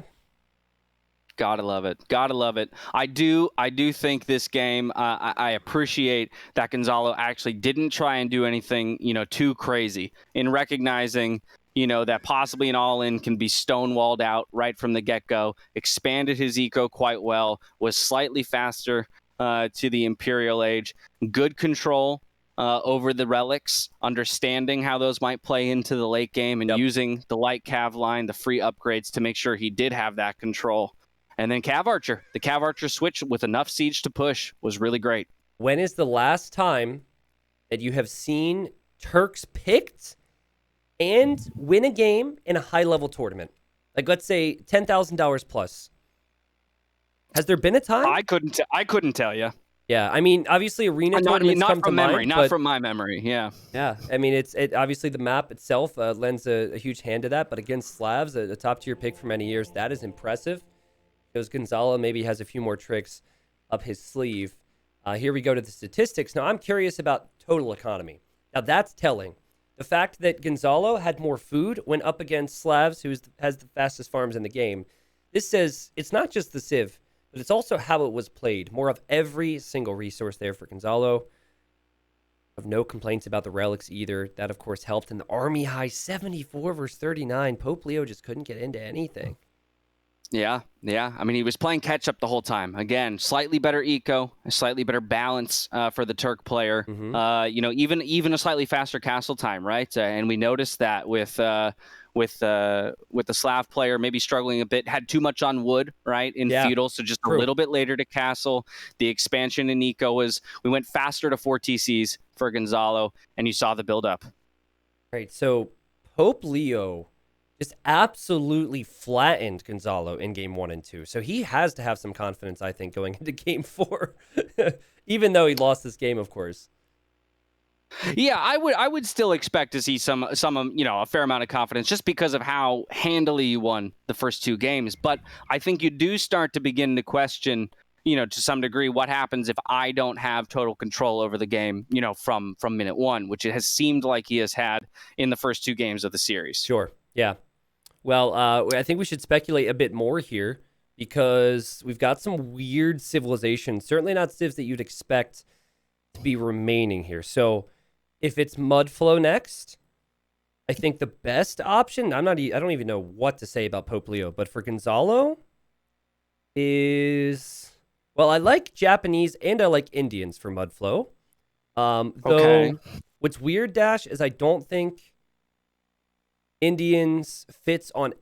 S2: Gotta love it. Gotta love it. I do think this game, I appreciate that Gonzalo actually didn't try and do anything, too crazy in recognizing, that possibly an all-in can be stonewalled out right from the get-go, expanded his eco quite well, was slightly faster to the Imperial Age, good control over the relics, understanding how those might play into the late game, and using the light cav line, the free upgrades to make sure he did have that control. And then cav archer, the cav archer switch with enough siege to push was really great.
S1: When is the last time that you have seen Turks picked and win a game in a high-level tournament? Like, let's say $10,000 plus. Has there been a time?
S2: I couldn't tell you.
S1: Yeah, I mean, obviously arena tournaments
S2: not
S1: come to
S2: from memory,
S1: mind,
S2: not
S1: but
S2: from my memory. Yeah.
S1: yeah, I mean, it obviously the map itself lends a huge hand to that, but against Slavs, a top tier pick for many years, that is impressive. Because Gonzalo maybe has a few more tricks up his sleeve. Here we go to the statistics. Now, I'm curious about total economy. Now, that's telling. The fact that Gonzalo had more food when up against Slavs, who has the fastest farms in the game, this says it's not just the Civ, but it's also how it was played. More of every single resource there for Gonzalo. I have no complaints about the relics either. That, of course, helped. And the army high 74 versus 39. Pope Leo just couldn't get into anything.
S2: Yeah. I mean, he was playing catch up the whole time. Again, slightly better eco, a slightly better balance for the Turk player.
S1: Mm-hmm.
S2: Even a slightly faster castle time, right? And we noticed that with the Slav player maybe struggling a bit, had too much on wood, right, in
S1: Yeah,
S2: feudal, so just
S1: true.
S2: a little bit later to castle. The expansion in eco we went faster to 4 TCs for Gonzalo, and you saw the build up.
S1: Right, so Pope Leo just absolutely flattened Gonzalo in game 1 and 2. So he has to have some confidence, I think, going into game 4, even though he lost this game, of course.
S2: Yeah, I would still expect to see some a fair amount of confidence just because of how handily you won the first 2 games. But I think you do start to begin to question, to some degree, what happens if I don't have total control over the game, from minute 1, which it has seemed like he has had in the first 2 games of the series.
S1: Sure. Yeah. Well, I think we should speculate a bit more here because we've got some weird civilizations, certainly not civs that you'd expect to be remaining here. So if it's Mudflow next, I think the best option, I don't even know what to say about Pope Leo, but for Gonzalo is, well, I like Japanese and I like Indians for Mudflow. Though what's weird, Dash, is I don't think Indians fits on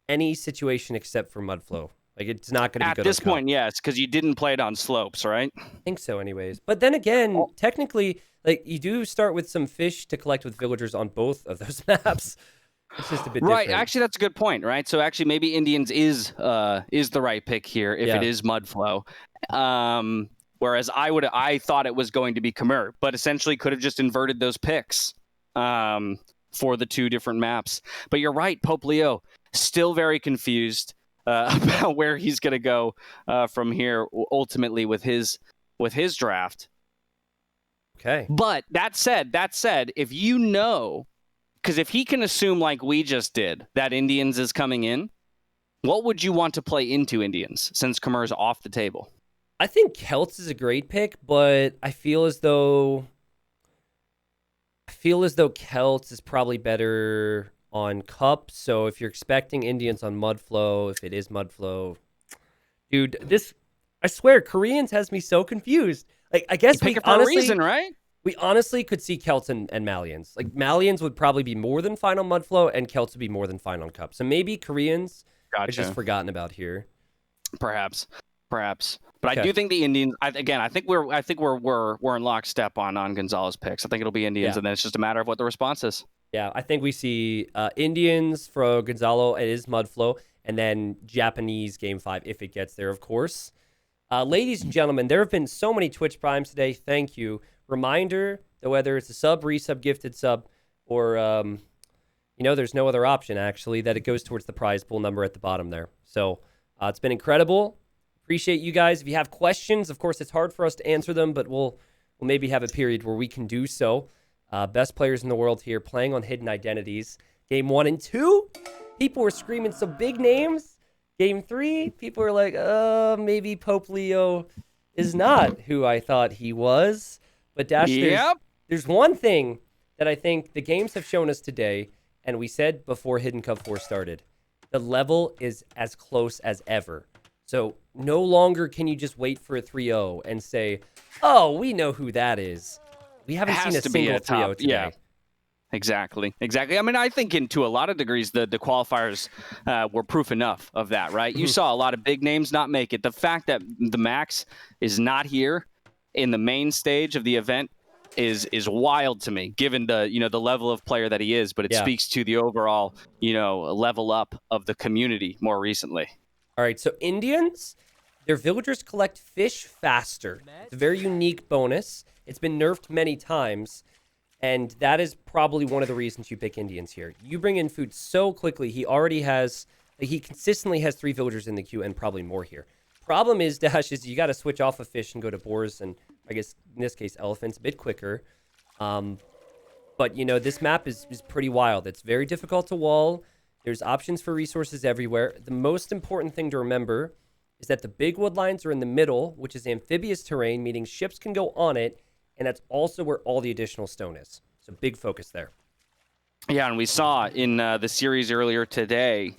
S1: any situation except for Mudflow. Like, it's not going to be good
S2: at this point. Yes, because you didn't play it on slopes, right?
S1: I think so, anyways. But then again, technically, like, you do start with some fish to collect with villagers on both of those maps. It's just a bit
S2: right.
S1: different.
S2: Actually, that's a good point, right? So actually, maybe Indians is the right pick here if it is Mudflow. Whereas I thought it was going to be Khmer, but essentially could have just inverted those picks. For the 2 different maps. But you're right, Pope Leo, still very confused about where he's going to go from here ultimately with his draft.
S1: Okay.
S2: But that said, if because if he can assume like we just did that Indians is coming in, what would you want to play into Indians since Khmer's off the table?
S1: I think Celts is a great pick, but I feel as though Celts is probably better on Cup. So if you're expecting Indians on Mudflow, if it is Mudflow, dude, I swear, Koreans has me so confused. Like, I guess
S2: we honestly, for a reason, right?
S1: We honestly could see Celts and Malians. Like, Malians would probably be more than fine on Mudflow, and Celts would be more than fine on Cup. So maybe Koreans are just forgotten about here.
S2: Perhaps. But okay. I do think the Indians. I think we're in lockstep on Gonzalo's picks. I think it'll be Indians, and then it's just a matter of what the response is.
S1: Yeah, I think we see Indians for Gonzalo. It is Mudflow, and then Japanese game 5 if it gets there, of course. Ladies and gentlemen, there have been so many Twitch primes today. Thank you. Reminder that whether it's a sub, resub, gifted sub, or there's no other option actually, that it goes towards the prize pool number at the bottom there. So it's been incredible. Appreciate you guys. If you have questions, of course, it's hard for us to answer them, but we'll maybe have a period where we can do so. Best players in the world here playing on hidden identities. Game 1 and 2, people were screaming some big names. Game 3, people were like, maybe Pope Leo is not who I thought he was. But Dash, there's one thing that I think the games have shown us today, and we said before Hidden Cup 4 started. The level is as close as ever. So no longer can you just wait for a 3-0 and say, oh, we know who that is. We haven't seen a single 3-0 today.
S2: Yeah. Exactly. I mean, I think to a lot of degrees, the qualifiers were proof enough of that, right? You saw a lot of big names not make it. The fact that the Max is not here in the main stage of the event is wild to me, given the level of player that he is. But it speaks to the overall level up of the community more recently.
S1: All right, so Indians, their villagers collect fish faster. It's a very unique bonus. It's been nerfed many times, and that is probably one of the reasons you pick Indians here. You bring in food so quickly. He already has, he consistently has 3 villagers in the queue and probably more here. Problem is, Dash, is you got to switch off of fish and go to boars and, I guess, in this case, elephants a bit quicker. But, you know, this map is pretty wild. It's very difficult to wall. There's options for resources everywhere. The most important thing to remember is that the big wood lines are in the middle, which is amphibious terrain, meaning ships can go on it, and that's also where all the additional stone is. So big focus there.
S2: Yeah, and we saw in the series earlier today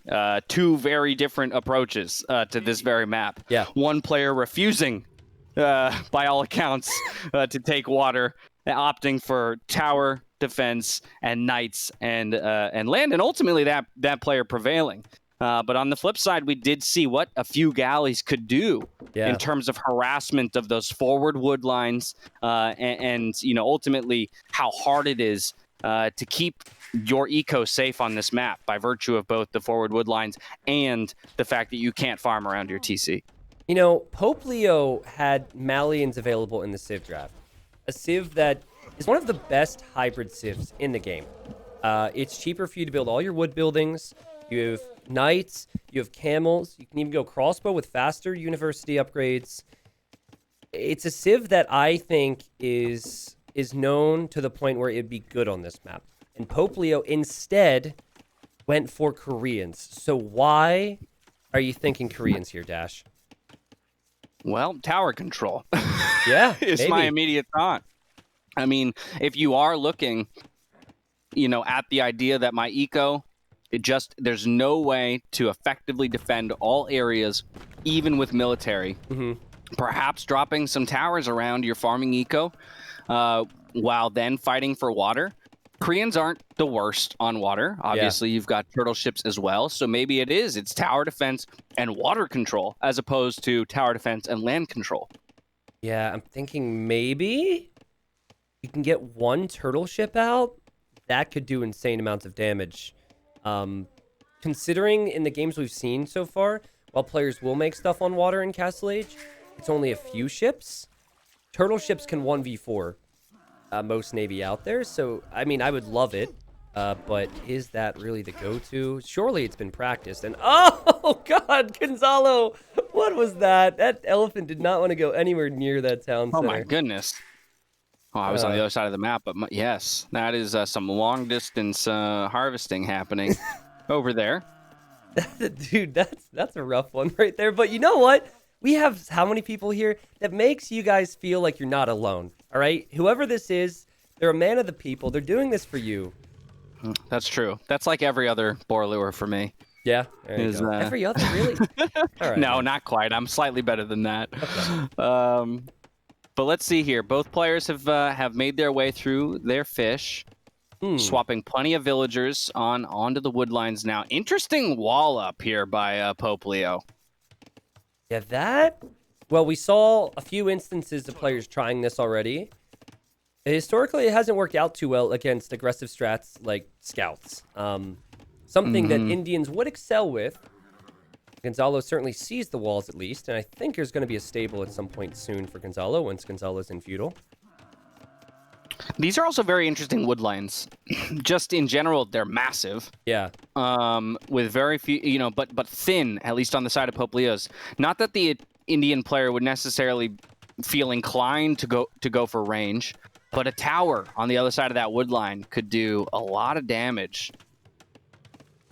S2: 2 very different approaches to this very map.
S1: Yeah.
S2: One player refusing, by all accounts, to take water, opting for tower defense and knights and land, and ultimately that player prevailing. But on the flip side, we did see what a few galleys could do in terms of harassment of those forward wood lines, and you know, ultimately how hard it is to keep your eco safe on this map by virtue of both the forward wood lines and the fact that you can't farm around your TC.
S1: You know, Pope Leo had Malians available in the Civ draft. A Civ that is one of the best hybrid Civs in the game. It's cheaper for you to build all your wood buildings. You have knights, you have camels, you can even go crossbow with faster university upgrades. It's a Civ that I think is known to the point where it'd be good on this map. And Pope Leo instead went for Koreans. So why are you thinking Koreans here, Dash?
S2: Well, tower control.
S1: Yeah,
S2: is
S1: maybe
S2: my immediate thought. I mean, if you are looking, you know, at the idea that my eco, there's no way to effectively defend all areas, even with military. Mm-hmm. Perhaps dropping some towers around your farming eco, while then fighting for water. Koreans aren't the worst on water. Obviously, You've got turtle ships as well. So maybe it's tower defense and water control as opposed to tower defense and land control.
S1: Yeah, I'm thinking maybe you can get 1 turtle ship out. That could do insane amounts of damage. Considering in the games we've seen so far, while players will make stuff on water in Castle Age, it's only a few ships. Turtle ships can 1v4 most Navy out there. So, I mean, I would love it. But is that really the go-to? Surely it's been practiced. And, oh, God, Gonzalo, what was that? That elephant did not want to go anywhere near that town center.
S2: Oh, my goodness. Oh, I was on the other side of the map, but yes, that is some long-distance harvesting happening over there.
S1: Dude, that's a rough one right there. But you know what? We have how many people here that makes you guys feel like you're not alone, all right? Whoever this is, they're a man of the people. They're doing this for you.
S2: That's true. That's like every other boar lure for me.
S1: Yeah, every other, really? All right,
S2: no,
S1: man.
S2: Not quite. I'm slightly better than that.
S1: Okay.
S2: But let's see here. Both players have made their way through their fish, swapping plenty of villagers onto the wood lines now. Interesting wall up here by Pope Leo.
S1: Yeah, well, we saw a few instances of players trying this already. Historically, it hasn't worked out too well against aggressive strats like scouts. Something that Indians would excel with. Gonzalo certainly sees the walls at least, and I think there's going to be a stable at some point soon for Gonzalo once Gonzalo's in feudal.
S2: These are also very interesting wood lines. Just in general, they're massive.
S1: Yeah.
S2: With very few, but thin, at least on the side of Pope Leo's. Not that the Indian player would necessarily feel inclined to go for range, but a tower on the other side of that wood line could do a lot of damage.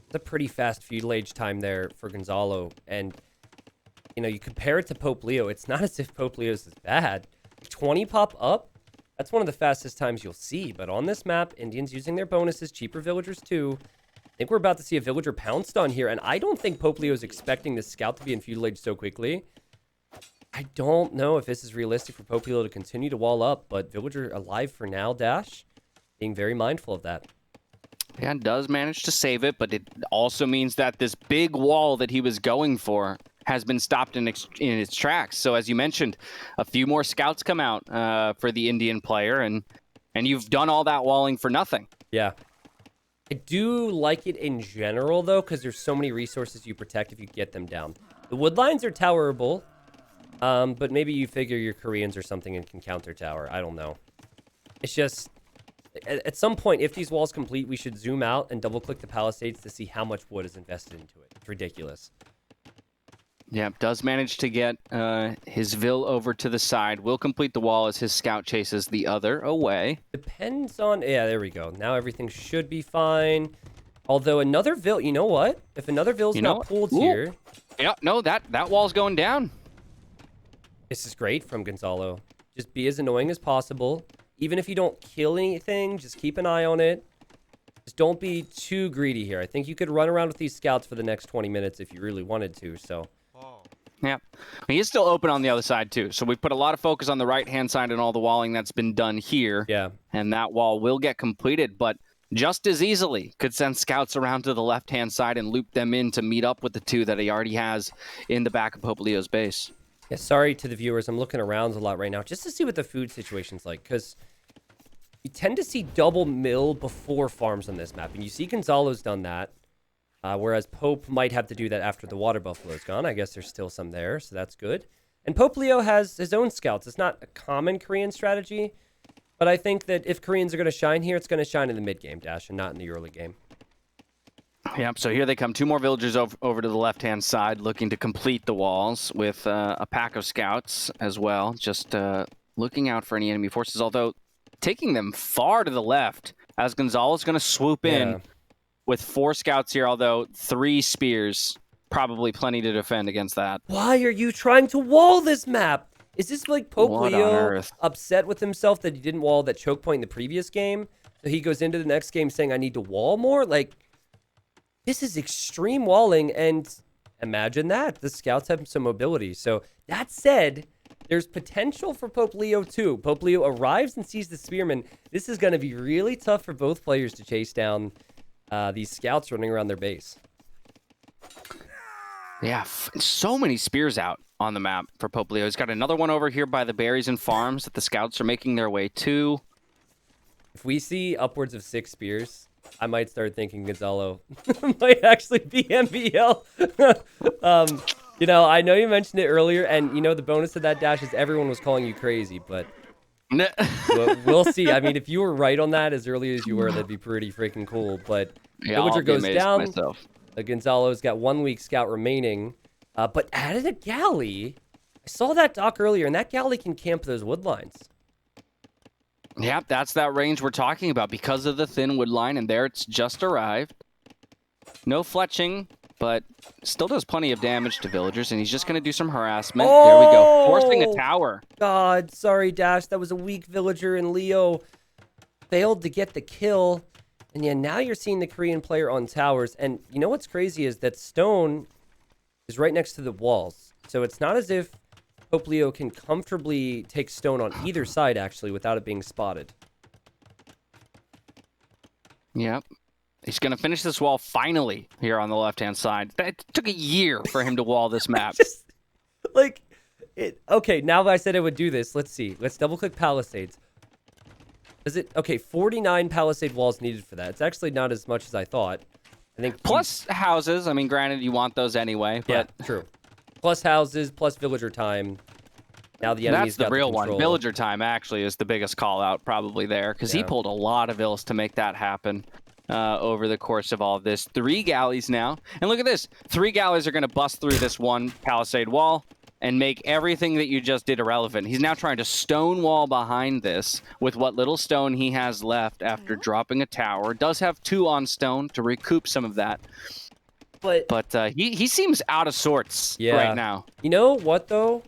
S1: It's a pretty fast feudal age time there for Gonzalo, and you compare it to Pope Leo. It's not as if Pope Leo's is bad. 20 pop up. That's one of the fastest times you'll see. But on this map, Indians using their bonuses, cheaper villagers too. I think we're about to see a villager pounced on here, and I don't think Pope Leo is expecting this scout to be in feudal age so quickly. I don't know if this is realistic for Pope Leo to continue to wall up, but villager alive for now, Dash. Being very mindful of that.
S2: Yeah, does manage to save it, but it also means that this big wall that he was going for has been stopped in its tracks. So as you mentioned, a few more scouts come out for the Indian player, and you've done all that walling for nothing.
S1: Yeah. I do like it in general, though, because there's so many resources you protect if you get them down. The wood lines are towerable. But maybe you figure your Koreans or something and can counter tower. I don't know. It's just, at some point, if these walls complete, we should zoom out and double-click the palisades to see how much wood is invested into it. It's ridiculous.
S2: Yeah, does manage to get his Vil over to the side. Will complete the wall as his scout chases the other away.
S1: Depends on... Yeah, there we go. Now everything should be fine. Although another Vil... You know what? If another Vil's not pulled here...
S2: Yeah, no, that wall's going down.
S1: This is great from Gonzalo. Just be as annoying as possible. Even if you don't kill anything, just keep an eye on it. Just don't be too greedy here. I think you could run around with these scouts for the next 20 minutes if you really wanted to, so...
S2: Yeah, he is still open on the other side, too. So we put a lot of focus on the right-hand side and all the walling that's been done here.
S1: Yeah.
S2: And that wall will get completed, but just as easily could send scouts around to the left-hand side and loop them in to meet up with the two that he already has in the back of Pope Leo's base.
S1: Yeah, sorry to the viewers. I'm looking around a lot right now just to see what the food situation's like, because you tend to see double mill before farms on this map, and you see Gonzalo's done that. Whereas Pope might have to do that after the water buffalo's gone. I guess there's still some there, so that's good. And Pope Leo has his own scouts. It's not a common Korean strategy, but I think that if Koreans are going to shine here, it's going to shine in the mid-game, Dash, and not in the early game.
S2: Yep, so here they come. 2 more villagers over to the left-hand side looking to complete the walls with a pack of scouts as well. Just looking out for any enemy forces, although taking them far to the left as Gonzalo's going to swoop in. With 4 scouts here, although 3 spears, probably plenty to defend against that.
S1: Why are you trying to wall this map? Is this like Pope Leo upset with himself that he didn't wall that choke point in the previous game? So he goes into the next game saying, I need to wall more? Like, this is extreme walling, and imagine that. The scouts have some mobility. So that said, there's potential for Pope Leo too. Pope Leo arrives and sees the spearman. This is going to be really tough for both players to chase down these scouts running around their base.
S2: Yeah, so many spears out on the map for Pope Leo. He's got another one over here by the berries and farms that the scouts are making their way to.
S1: If we see upwards of 6 spears, I might start thinking Gonzalo might actually be MBL. You know, I know you mentioned it earlier, and you know the bonus of that, Dash, is everyone was calling you crazy, but we'll see. I mean, if you were right on that as early as you were, that'd be pretty freaking cool. But Villager goes down. Gonzalo's got 1 weak scout remaining, but added a galley. I saw that dock earlier, and that galley can camp those wood lines.
S2: Yep, that's that range we're talking about because of the thin wood line, and there it's just arrived. No fletching, but still does plenty of damage to villagers, and he's just going to do some harassment.
S1: Oh!
S2: There we go, forcing a tower.
S1: God, sorry, Dash. That was a weak villager, and Leo failed to get the kill. And yeah, now you're seeing the Korean player on towers. And you know what's crazy is that stone is right next to the walls. So it's not as if Pope Leo can comfortably take stone on either side, actually, without it being spotted.
S2: Yep. He's going to finish this wall finally here on the left-hand side. It took a year for him to wall this map.
S1: Okay, now that I said I would do this, let's see. Let's double-click Palisades. Okay, 49 Palisade walls needed for that. It's actually not as much as I thought. I think
S2: plus houses. I mean, granted, you want those anyway. But...
S1: yeah, true. Plus houses, plus villager time. Now the enemy's got the real one.
S2: Villager time actually is the biggest call-out probably there because he pulled a lot of ills to make that happen. Over the course of all of this. 3 galleys now. And look at this. 3 galleys are going to bust through this one palisade wall and make everything that you just did irrelevant. He's now trying to stonewall behind this with what little stone he has left after dropping a tower. Does have 2 on stone to recoup some of that. But he seems out of sorts right now.
S1: You know what, though?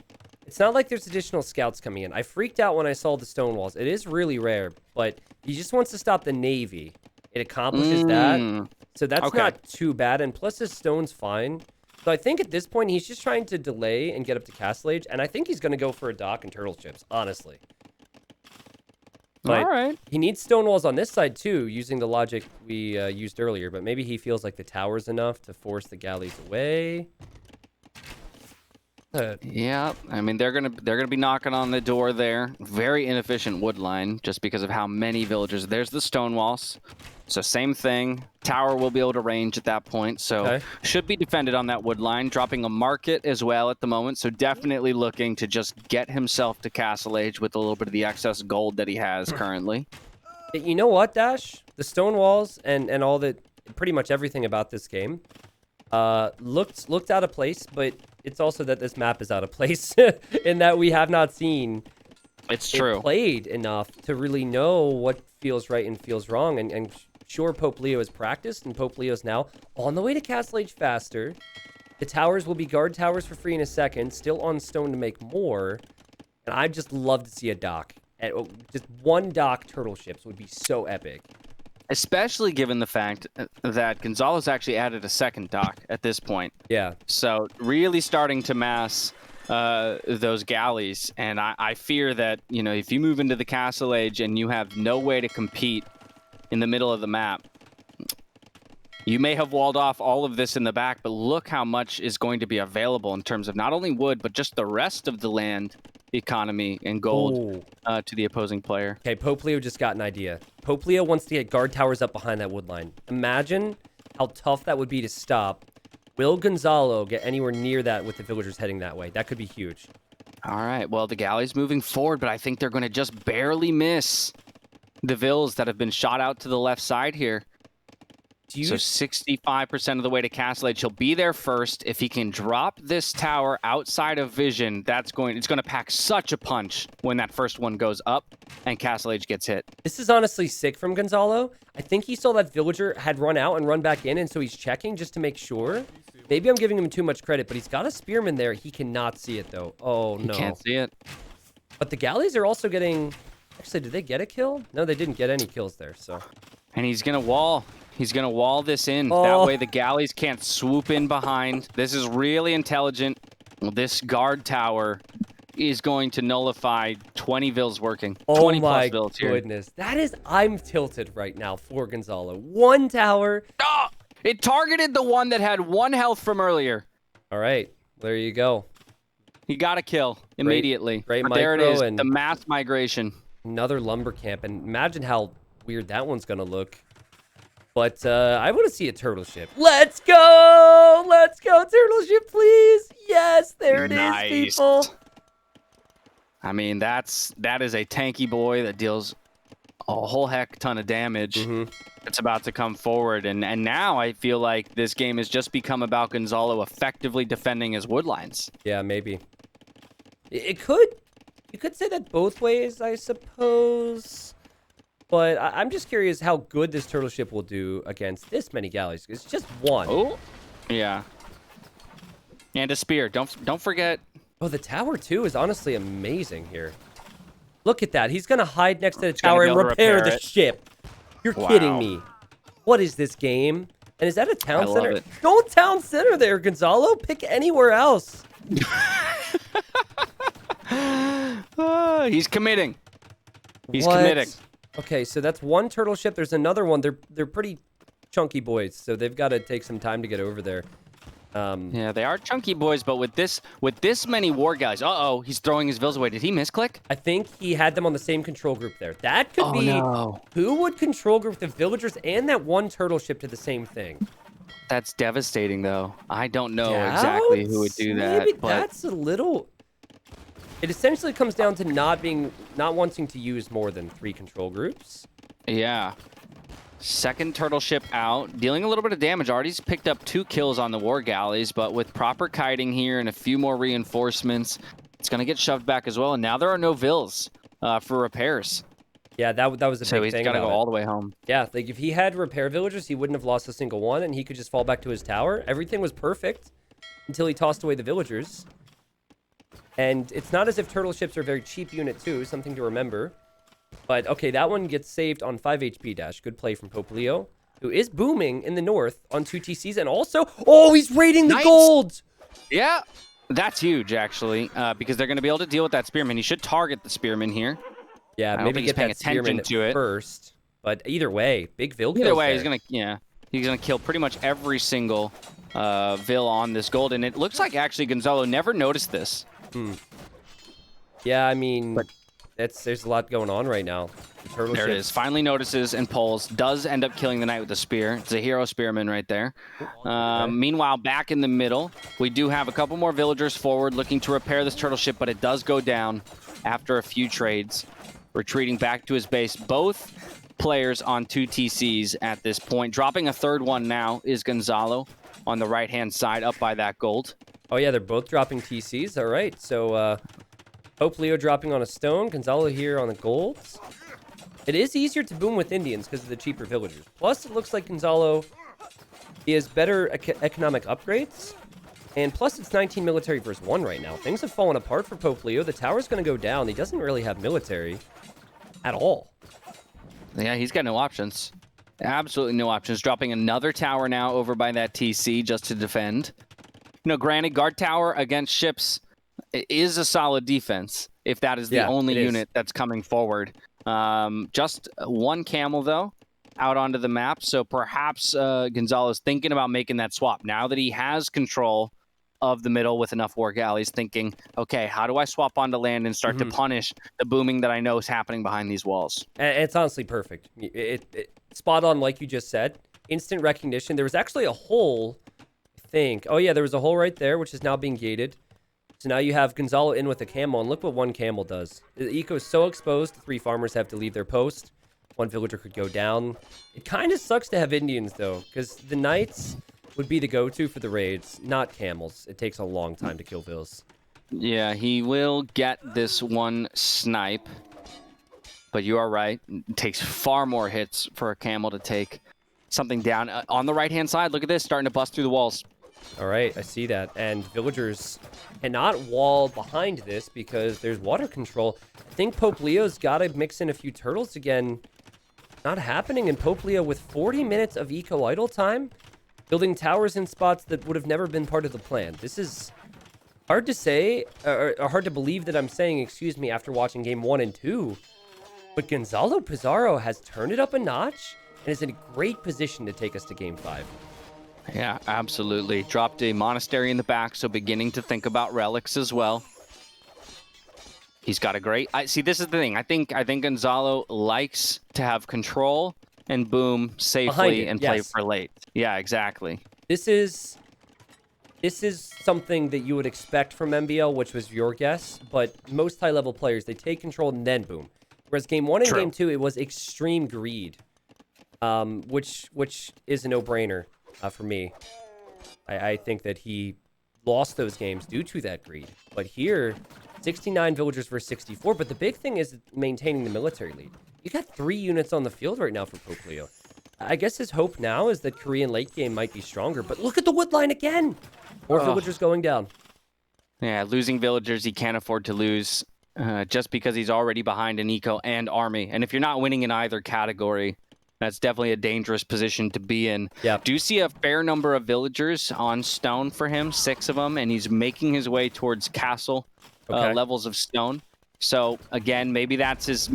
S1: It's not like there's additional scouts coming in. I freaked out when I saw the stone walls. It is really rare, but he just wants to stop the Navy. It accomplishes that. So that's not too bad. And plus his stone's fine. So I think at this point, he's just trying to delay and get up to Castle Age. And I think he's going to go for a dock and turtle chips, honestly. But
S2: all right.
S1: He needs stone walls on this side, too, using the logic we used earlier. But maybe he feels like the tower's enough to force the galleys away. that?
S2: Yeah, I mean they're gonna be knocking on the door there. Very inefficient wood line just because of how many villagers. There's the stone walls, so same thing. Tower will be able to range at that point, so should be defended on that wood line. Dropping a market as well at the moment, so definitely looking to just get himself to Castle Age with a little bit of the excess gold that he has currently.
S1: You know what, Dash? The stone walls and all the pretty much everything about this game looked out of place, but it's also that this map is out of place in that we have not seen
S2: it
S1: played enough to really know what feels right and feels wrong. And sure, Pope Leo is practiced, and Pope Leo's now on the way to Castle Age faster. The towers will be guard towers for free in a second, still on stone to make more. And I'd just love to see a dock. Just one dock turtle ships would be so epic.
S2: Especially given the fact that Gonzalo's actually added a second dock at this point.
S1: Yeah.
S2: So really starting to mass those galleys. And I fear that, you know, if you move into the Castle Age and you have no way to compete in the middle of the map, you may have walled off all of this in the back, but look how much is going to be available in terms of not only wood, but just the rest of the land economy and gold to the opposing player.
S1: Okay, Pope Leo just got an idea. Pope Leo wants to get guard towers up behind that wood line. Imagine how tough that would be to stop. Will Gonzalo get anywhere near that with the villagers heading that way? That could be huge.
S2: All right, well, the galley's moving forward, but I think they're going to just barely miss the vills that have been shot out to the left side here. So 65% of the way to Castle Age. He'll be there first. If he can drop this tower outside of vision, it's going to pack such a punch when that first one goes up and Castle Age gets hit.
S1: This is honestly sick from Gonzalo. I think he saw that villager had run out and run back in, and so he's checking just to make sure. Maybe I'm giving him too much credit, but he's got a spearman there. He cannot see it, though. Oh, no.
S2: He can't see it.
S1: But the galleys are also getting... Actually, did they get a kill? No, they didn't get any kills there, so...
S2: And he's going to wall. He's going to wall this in. That way the galleys can't swoop in behind. This is really intelligent. This guard tower is going to nullify 20 vills working. 20 plus vills here.
S1: Oh my goodness. That is... I'm tilted right now for Gonzalo. One tower.
S2: Oh, it targeted the one that had 1 health from earlier.
S1: All right. There you go.
S2: He got a kill immediately.
S1: Great
S2: there it is.
S1: and
S2: the mass migration.
S1: Another lumber camp. And imagine how weird that one's going to look. But I want to see a turtle ship. Let's go! Let's go, turtle ship, please! Yes, there it is, people.
S2: I mean, that is a tanky boy that deals a whole heck ton of damage. It's about to come forward, and now I feel like this game has just become about Gonzalo effectively defending his wood lines.
S1: Yeah, maybe. It could. You could say that both ways, I suppose. But I'm just curious how good this turtle ship will do against this many galleys. It's just one.
S2: Oh, yeah. And a spear. Don't forget.
S1: Oh, the tower, too, is honestly amazing here. Look at that. He's going to hide next to the tower and repair the ship. You're kidding me. What is this game? And is that a town center?
S2: Love it.
S1: Don't town center there, Gonzalo. Pick anywhere else.
S2: He's committing. He's committing.
S1: Okay, so that's one turtle ship. There's another one. They're pretty chunky boys, so they've got to take some time to get over there.
S2: Yeah, they are chunky boys, but with this many war guys, he's throwing his vills away. Did he misclick?
S1: I think he had them on the same control group there. That could be who would control group the villagers and that one turtle ship to the same thing.
S2: That's devastating, though. I don't know exactly who would do that.
S1: Maybe that's a little. It essentially comes down to not wanting to use more than 3 control groups.
S2: Yeah. Second turtle ship out, dealing a little bit of damage. Already's picked up 2 kills on the war galleys, but with proper kiting here and a few more reinforcements, it's going to get shoved back as well. And now there are no vills for repairs.
S1: Yeah, that was a big thing.
S2: So he's got to go all the way home.
S1: Yeah, like if he had repair villagers, he wouldn't have lost a single one, and he could just fall back to his tower. Everything was perfect until he tossed away the villagers. And it's not as if turtle ships are a very cheap unit, too. Something to remember. But, okay, that one gets saved on 5 HP dash. Good play from Pope Leo, who is booming in the north on 2 TCs. And also, he's raiding the gold!
S2: Yeah, that's huge, actually, because they're going to be able to deal with that spearman. He should target the spearman here.
S1: Yeah, maybe get that spearman to it first. But either way, big Vil kills
S2: Either way,
S1: there.
S2: he's going to kill pretty much every single Vil on this gold, and it looks like actually Gonzalo never noticed this.
S1: Yeah, I mean, there's a lot going on right now.
S2: There it is. Finally notices and pulls. Does end up killing the knight with the spear. It's a hero spearman right there. Meanwhile, back in the middle, we do have a couple more villagers forward looking to repair this turtle ship, but it does go down after a few trades. Retreating back to his base. Both players on 2 TCs at this point. Dropping a third one now is Gonzalo on the right-hand side up by that gold.
S1: Oh, yeah, they're both dropping TCs. All right, so Hope Leo dropping on a stone. Gonzalo here on the golds. It is easier to boom with Indians because of the cheaper villagers. Plus, it looks like Gonzalo, he has better economic upgrades. And plus, it's 19 military versus 1 right now. Things have fallen apart for Pope Leo. The tower's going to go down. He doesn't really have military at all.
S2: Yeah, he's got no options. Absolutely no options. Dropping another tower now over by that TC just to defend. You know, granted, guard tower against ships is a solid defense if that is the only unit that's coming forward. Just one camel, though, out onto the map. So perhaps Gonzalo's thinking about making that swap. Now that he has control of the middle with enough war galleys, thinking, okay, how do I swap onto land and start to punish the booming that I know is happening behind these walls?
S1: And it's honestly perfect. It spot on, like you just said. Instant recognition. There was actually a hole, I think. Oh, yeah, there was a hole right there, which is now being gated. So now you have Gonzalo in with a camel, and look what one camel does. The eco is so exposed, 3 farmers have to leave their post. 1 villager could go down. It kind of sucks to have Indians, though, because the knights would be the go-to for the raids, not camels. It takes a long time to kill vills.
S2: Yeah, he will get this one snipe, but you are right. It takes far more hits for a camel to take something down. On the right-hand side, look at this, starting to bust through the walls.
S1: All right, I see that. And villagers cannot wall behind this because there's water control. I think Pope Leo's got to mix in a few turtles again. Not happening. And Pope Leo with 40 minutes of eco idle time, building towers in spots that would have never been part of the plan. This is hard to say, or hard to believe that I'm saying, excuse me, after watching game 1 and 2. But Gonzalo Pizarro has turned it up a notch and is in a great position to take us to game 5.
S2: Yeah, absolutely. Dropped a monastery in the back, so beginning to think about relics as well. He's got a great... see, this is the thing. I think Gonzalo likes to have control and boom safely and play for late. Yeah, exactly.
S1: This is something that you would expect from MBL, which was your guess, but most high-level players, they take control and then boom. Whereas game 1 and game 2, it was extreme greed, which is a no-brainer. For me, I think that he lost those games due to that greed. But here, 69 villagers versus 64. But the big thing is maintaining the military lead. You got 3 units on the field right now for Pope Leo. I guess his hope now is that Korean late game might be stronger. But look at the wood line again. More villagers going down.
S2: Yeah, losing villagers he can't afford to lose just because he's already behind in eco and army. And if you're not winning in either category, that's definitely a dangerous position to be in.
S1: Yep.
S2: Do you see a fair number of villagers on stone for him? 6 of them, and he's making his way towards castle levels of stone. So again, maybe that's his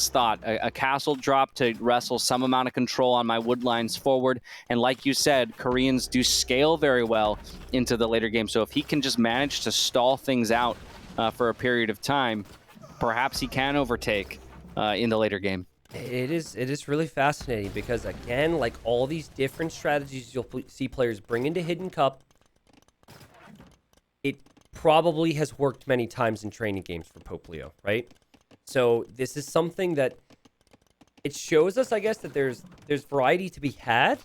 S2: thought. A castle drop to wrestle some amount of control on my wood lines forward. And like you said, Koreans do scale very well into the later game. So if he can just manage to stall things out for a period of time, perhaps he can overtake in the later game.
S1: It is really fascinating because, again, like all these different strategies you'll see players bring into Hidden Cup, it probably has worked many times in training games for Pope Leo, right? So this is something that it shows us, I guess, that there's variety to be had,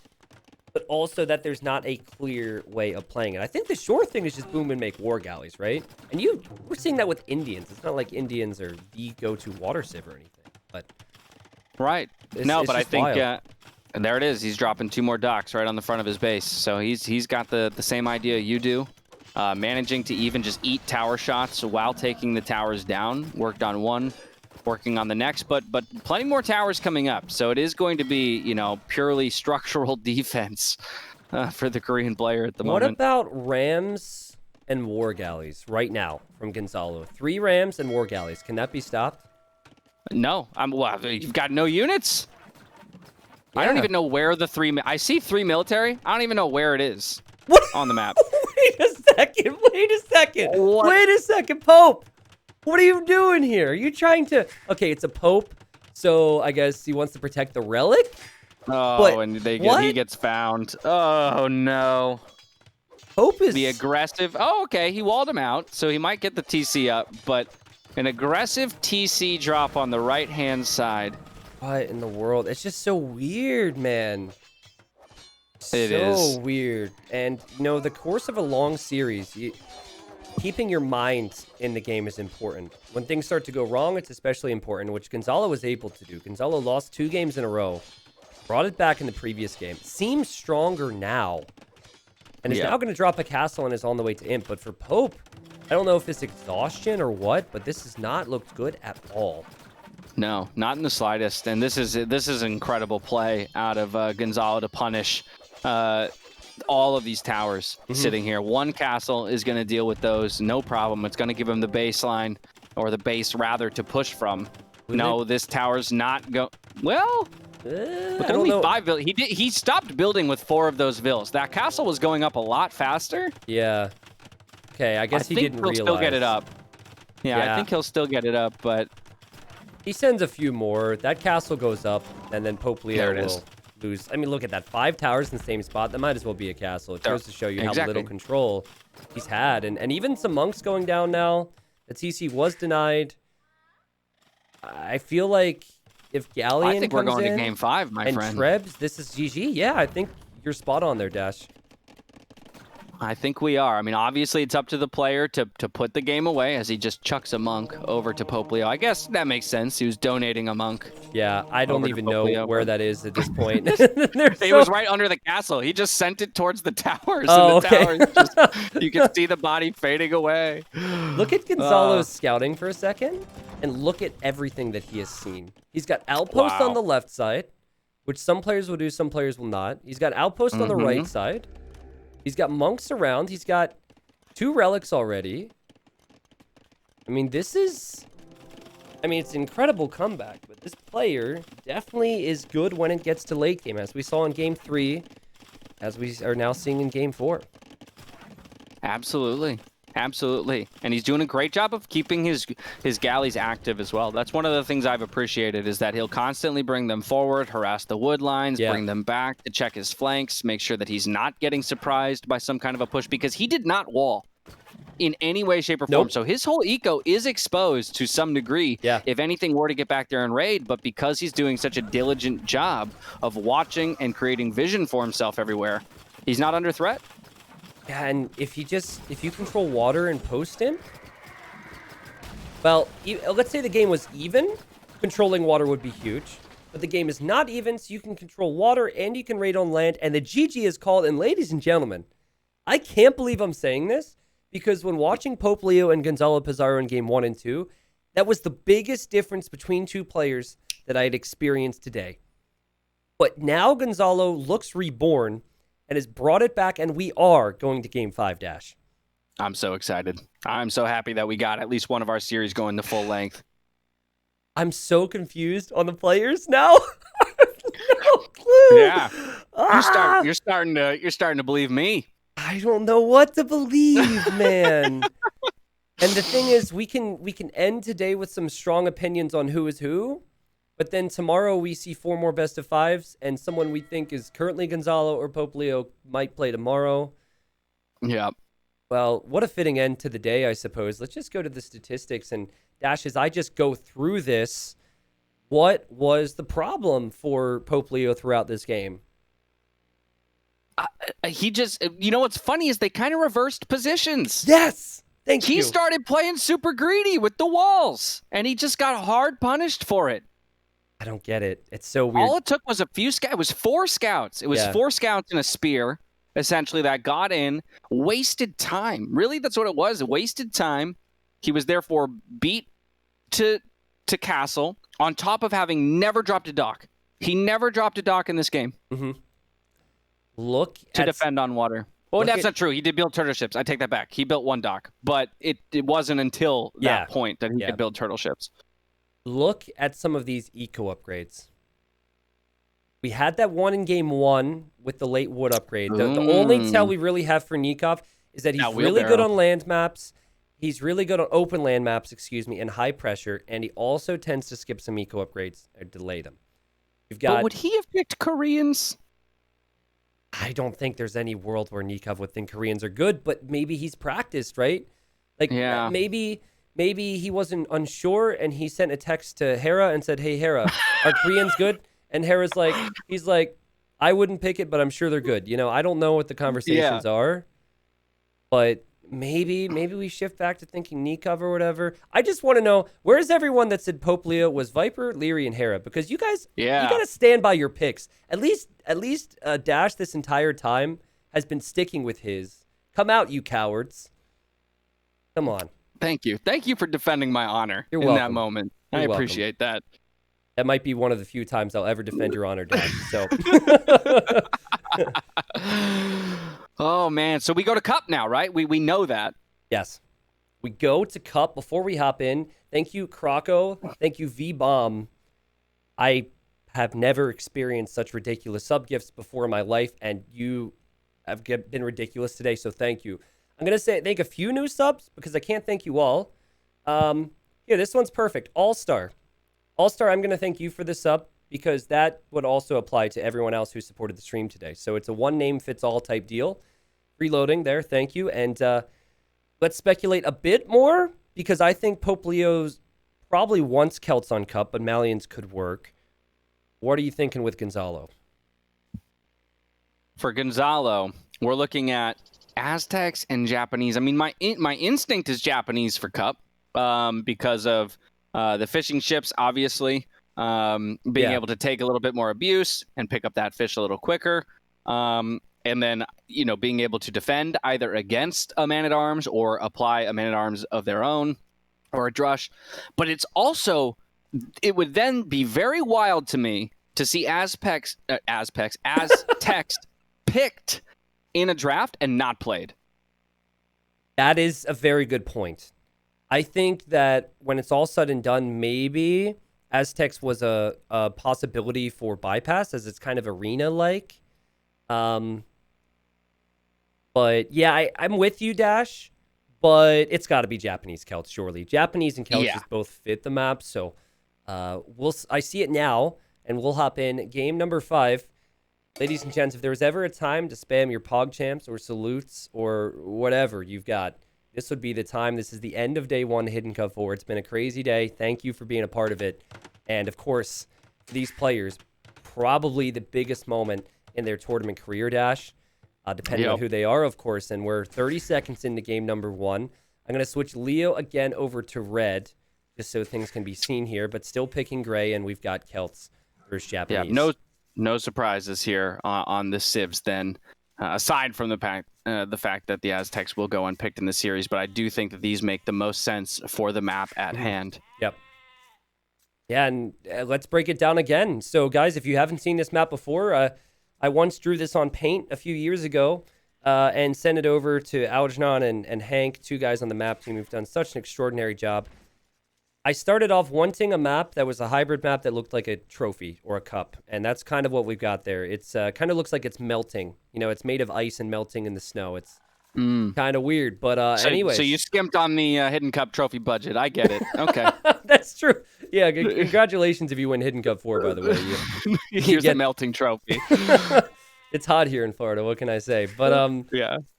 S1: but also that there's not a clear way of playing it. I think the sure thing is just boom and make war galleys, right? And we're seeing that with Indians. It's not like Indians are the go-to water sieve or anything, but...
S2: Right. But I think and there it is. He's dropping 2 more docks right on the front of his base. So he's got the same idea you do. Managing to even just eat tower shots while taking the towers down. Worked on 1, working on the next, but plenty more towers coming up. So it is going to be, purely structural defense for the Korean player at the moment.
S1: What about rams and war galleys right now from Gonzalo? 3 rams and war galleys. Can that be stopped?
S2: No, you've got no units. Yeah. I don't even know where the 3. I see 3 military. I don't even know where it is.
S1: What?
S2: on the map.
S1: Wait a second.
S2: What?
S1: Wait a second, Pope. What are you doing here? Are you trying to... Okay, it's a Pope, so I guess he wants to protect the relic?
S2: Oh,
S1: but
S2: and he gets found. Oh, no.
S1: Pope is...
S2: The aggressive... Oh, okay, he walled him out, so he might get the TC up, but an aggressive TC drop on the right-hand side.
S1: What in the world? It's just so weird, man.
S2: It is.
S1: So weird. And, you know, the course of a long series, keeping your mind in the game is important. When things start to go wrong, it's especially important, which Gonzalo was able to do. Gonzalo lost 2 games in a row, brought it back in the previous game. Seems stronger now. And is now going to drop a castle and is on the way to imp. But for Pope, I don't know if it's exhaustion or what, but this has not looked good at all.
S2: No, not in the slightest. And this is incredible play out of Gonzalo to punish all of these towers sitting here. One castle is going to deal with those, no problem. It's going to give him the baseline, or the base rather, to push from. No, this tower's not go. Well, with only 5 villas, he stopped building with 4 of those villas. That castle was going up a lot faster.
S1: Yeah. Okay, I guess he didn't realize.
S2: He'll still get it up. Yeah, I think he'll still get it up, but
S1: he sends a few more. That castle goes up, and then Pope Leo will lose. I mean, look at that. 5 towers in the same spot. That might as well be a castle. It goes to show you how little control he's had. And even some monks going down now. The TC was denied. I feel like if Galleon
S2: I think we're going to game 5, my friend.
S1: And Trebs, this is GG. Yeah, I think you're spot on there, Dash.
S2: I think we are. I mean, obviously, it's up to the player to put the game away as he just chucks a monk over to Pope Leo. I guess that makes sense. He was donating a monk.
S1: Yeah, I don't even know where that is at this point.
S2: It was right under the castle. He just sent it towards the towers. Oh, and the towers you can see the body fading away.
S1: Look at Gonzalo's scouting for a second, and look at everything that he has seen. He's got outpost on the left side, which some players will do, some players will not. He's got outpost on the right side. He's got monks around. He's got 2 relics already. I mean, this is... I mean, it's an incredible comeback, but this player definitely is good when it gets to late game, as we saw in Game 3, as we are now seeing in Game 4.
S2: Absolutely. Absolutely. And he's doing a great job of keeping his galleys active as well. That's one of the things I've appreciated, is that he'll constantly bring them forward, harass the wood lines, bring them back to check his flanks, make sure that he's not getting surprised by some kind of a push, because he did not wall in any way, shape, or form. So his whole eco is exposed to some degree if anything were to get back there and raid, but because he's doing such a diligent job of watching and creating vision for himself everywhere, he's not under threat.
S1: Yeah, and if you control water and post him, well, let's say the game was even, controlling water would be huge. But the game is not even, so you can control water and you can raid on land, and the GG is called. And ladies and gentlemen, I can't believe I'm saying this, because when watching Pope Leo and Gonzalo Pizarro in game 1 and 2, that was the biggest difference between 2 players that I had experienced today. But now Gonzalo looks reborn and has brought it back, and we are going to Game 5, Dash.
S2: I'm so excited. I'm so happy that we got at least one of our series going to full length.
S1: I'm so confused on the players now. No clue.
S2: Yeah, you're starting to believe me.
S1: I don't know what to believe, man. And the thing is, we can end today with some strong opinions on who is who. But then tomorrow we see 4 more best of 5s, and someone we think is currently Gonzalo or Pope Leo might play tomorrow.
S2: Yeah.
S1: Well, what a fitting end to the day, I suppose. Let's just go to the statistics. And Dash, as I just go through this, what was the problem for Pope Leo throughout this game?
S2: He just, you know what's funny is they kind of reversed positions.
S1: Yes. Thank you.
S2: He started playing super greedy with the walls, and he just got hard punished for it.
S1: I don't get it. It's so weird.
S2: All it took was a few scouts. It was 4 scouts. It was 4 scouts and a spear, essentially, that got in, wasted time. Really, that's what it was. Wasted time. He was therefore beat to castle on top of having never dropped a dock. He never dropped a dock in this game.
S1: Look
S2: to defend on water. Well, that's not true. He did build turtle ships. I take that back. He built 1 dock, but it wasn't until that point that he could build turtle ships.
S1: Look at some of these eco upgrades. We had that one in game 1 with the late wood upgrade. The only tell we really have for Nikov is that he's really good on land maps. He's really good on open land maps, and high pressure, and he also tends to skip some eco upgrades or delay them.
S2: But would he have picked Koreans?
S1: I don't think there's any world where Nikov would think Koreans are good, but maybe he's practiced, right? Like, maybe he wasn't unsure, and he sent a text to Hera and said, "Hey, Hera, are Koreans good?" And Hera's like, I wouldn't pick it, but I'm sure they're good. I don't know what the conversations are, but maybe we shift back to thinking Nikov or whatever. I just want to know, where's everyone that said Pope Leo was Viper, Leary, and Hera? Because you guys, you got to stand by your picks. At least Dash this entire time has been sticking with his. Come out, you cowards. Come on.
S2: Thank you for defending my honor in that moment. I appreciate that.
S1: That might be one of the few times I'll ever defend your honor, Dash. So.
S2: Oh, man. So we go to Cup now, right? We know that.
S1: Yes. We go to Cup. Before we hop in, thank you, Croco. Thank you, V-Bomb. I have never experienced such ridiculous sub-gifts before in my life, and you have been ridiculous today, so thank you. I'm going to thank a few new subs because I can't thank you all. Here, this one's perfect. All-Star. All-Star, I'm going to thank you for the sub because that would also apply to everyone else who supported the stream today. So it's a one-name-fits-all type deal. Reloading there, thank you. And let's speculate a bit more because I think Pope Leo's probably wants Celts on Cup, but Malians could work. What are you thinking with Gonzalo?
S2: For Gonzalo, we're looking at Aztecs and Japanese. I mean, my instinct is Japanese for Cup because of the fishing ships, obviously, being able to take a little bit more abuse and pick up that fish a little quicker. And then, being able to defend either against a man-at-arms or apply a man-at-arms of their own or a drush. But it would then be very wild to me to see Aztecs picked in a draft and not played.
S1: That is a very good point. I think that when it's all said and done, maybe Aztecs was a possibility for bypass as it's kind of arena-like. But yeah, I'm with you, Dash, but it's got to be Japanese Celts, surely. Japanese and Celts just both fit the map, so I see it now, and we'll hop in. Game number 5. Ladies and gents, if there was ever a time to spam your PogChamps or salutes or whatever you've got, this would be the time. This is the end of day 1 Hidden Cup 4. It's been a crazy day. Thank you for being a part of it. And, of course, these players, probably the biggest moment in their tournament career, Dash, depending on who they are, of course. And we're 30 seconds into game number 1. I'm going to switch Leo again over to red, just so things can be seen here, but still picking gray, and we've got Celts versus Japanese.
S2: Yeah, no surprises here on the Civs then, aside from the fact that the Aztecs will go unpicked in the series, but I do think that these make the most sense for the map at hand.
S1: Yep. Yeah, and let's break it down again. So, guys, if you haven't seen this map before, I once drew this on Paint a few years ago and sent it over to Algernon and Hank, 2 guys on the map team who've done such an extraordinary job. I started off wanting a map that was a hybrid map that looked like a trophy or a cup, and that's kind of what we've got there. It's kind of looks like it's melting. It's made of ice and melting in the snow. It's kind of weird, but anyway.
S2: So you skimped on the Hidden Cup trophy budget. I get it. Okay.
S1: That's true. Yeah, congratulations if you win Hidden Cup 4, by the way.
S2: Here's the melting trophy.
S1: It's hot here in Florida, what can I say? But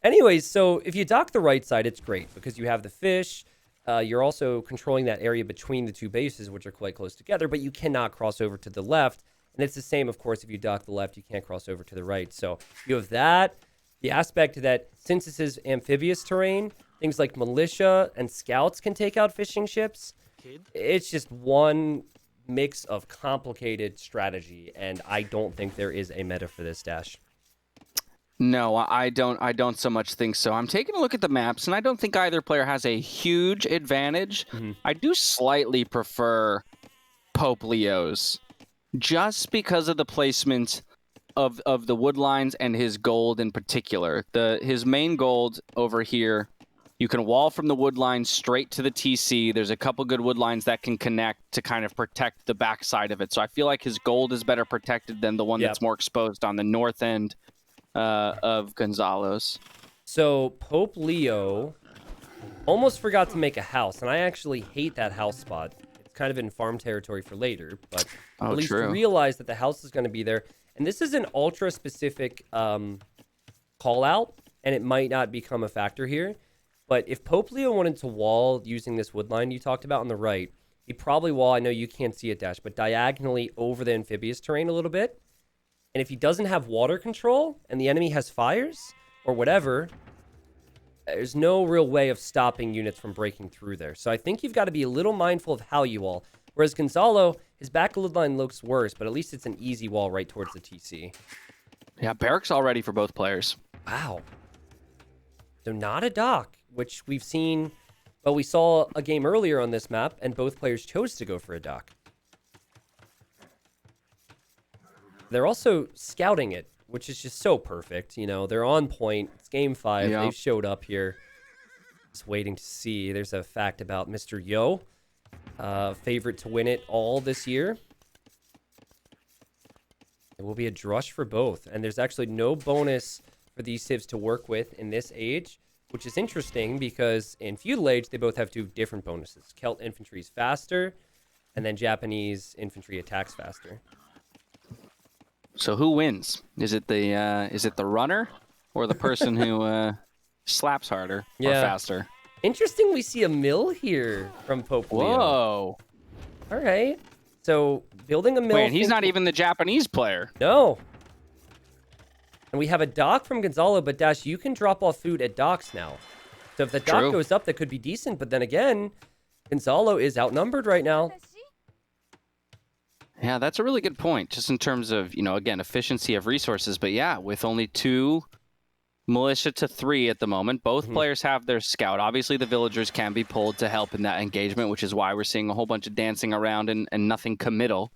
S1: anyways, so if you dock the right side, it's great because you have the fish. You're also controlling that area between the 2 bases, which are quite close together, but you cannot cross over to the left. And it's the same, of course, if you dock the left, you can't cross over to the right. So you have that. The aspect that since this is amphibious terrain, things like militia and scouts can take out fishing ships. It's just one mix of complicated strategy, and I don't think there is a meta for this, Dash.
S2: No, I don't so much think so. I'm taking a look at the maps, and I don't think either player has a huge advantage. I do slightly prefer Pope Leo's, just because of the placement of the wood lines and his gold in particular. His main gold over here You can wall from the wood line straight to the TC. There's a couple good wood lines that can connect to kind of protect the backside of it. So I feel like his gold is better protected than the one that's more exposed on the north end of Gonzalo's.
S1: So Pope Leo almost forgot to make a house, and I actually hate that house spot. It's kind of in farm territory for later, but at least realize that the house is going to be there. And this is an ultra-specific call out, and it might not become a factor here. But if Pope Leo wanted to wall using this wood line you talked about on the right, he'd probably wall, I know you can't see it, Dash, but diagonally over the amphibious terrain a little bit. And if he doesn't have water control and the enemy has fires or whatever, there's no real way of stopping units from breaking through there. So I think you've got to be a little mindful of how you wall. Whereas Gonzalo, his back wood line looks worse, but at least it's an easy wall right towards the TC.
S2: Yeah, barracks all ready for both players.
S1: Wow. So not a dock, which we've seen. Well, we saw a game earlier on this map, and both players chose to go for a dock. They're also scouting it, which is just so perfect. You know, they're on point. It's game 5. Yep. They've showed up here. Just waiting to see. There's a fact about Mr. Yo, favorite to win it all this year. It will be a drush for both. And there's actually no bonus for these civs to work with in this age, which is interesting because in feudal age, they both have 2 different bonuses. Celt infantry is faster, and then Japanese infantry attacks faster.
S2: So who wins? Is it the runner or the person who slaps harder or faster?
S1: Interesting. We see a mill here from Pope Leo.
S2: Whoa!
S1: All right. So building a mill.
S2: Wait, he's not even the Japanese player.
S1: No. And we have a dock from Gonzalo, but Dash, you can drop off food at docks now. So if the dock goes up, that could be decent. But then again, Gonzalo is outnumbered right now.
S2: Yeah, that's a really good point, just in terms of, you know, again, efficiency of resources. But yeah, with only 2 militia to 3 at the moment, both players have their scout. Obviously, the villagers can be pulled to help in that engagement, which is why we're seeing a whole bunch of dancing around and nothing committal.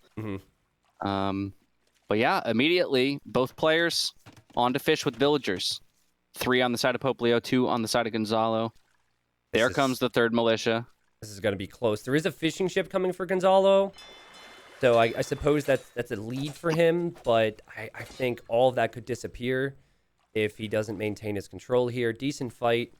S2: But yeah, immediately, both players on to fish with villagers. 3 on the side of Pope Leo, 2 on the side of Gonzalo. There comes the 3rd militia.
S1: This is going to be close. There is a fishing ship coming for Gonzalo. So I suppose that's a lead for him, but I think all of that could disappear if he doesn't maintain his control here. Decent fight.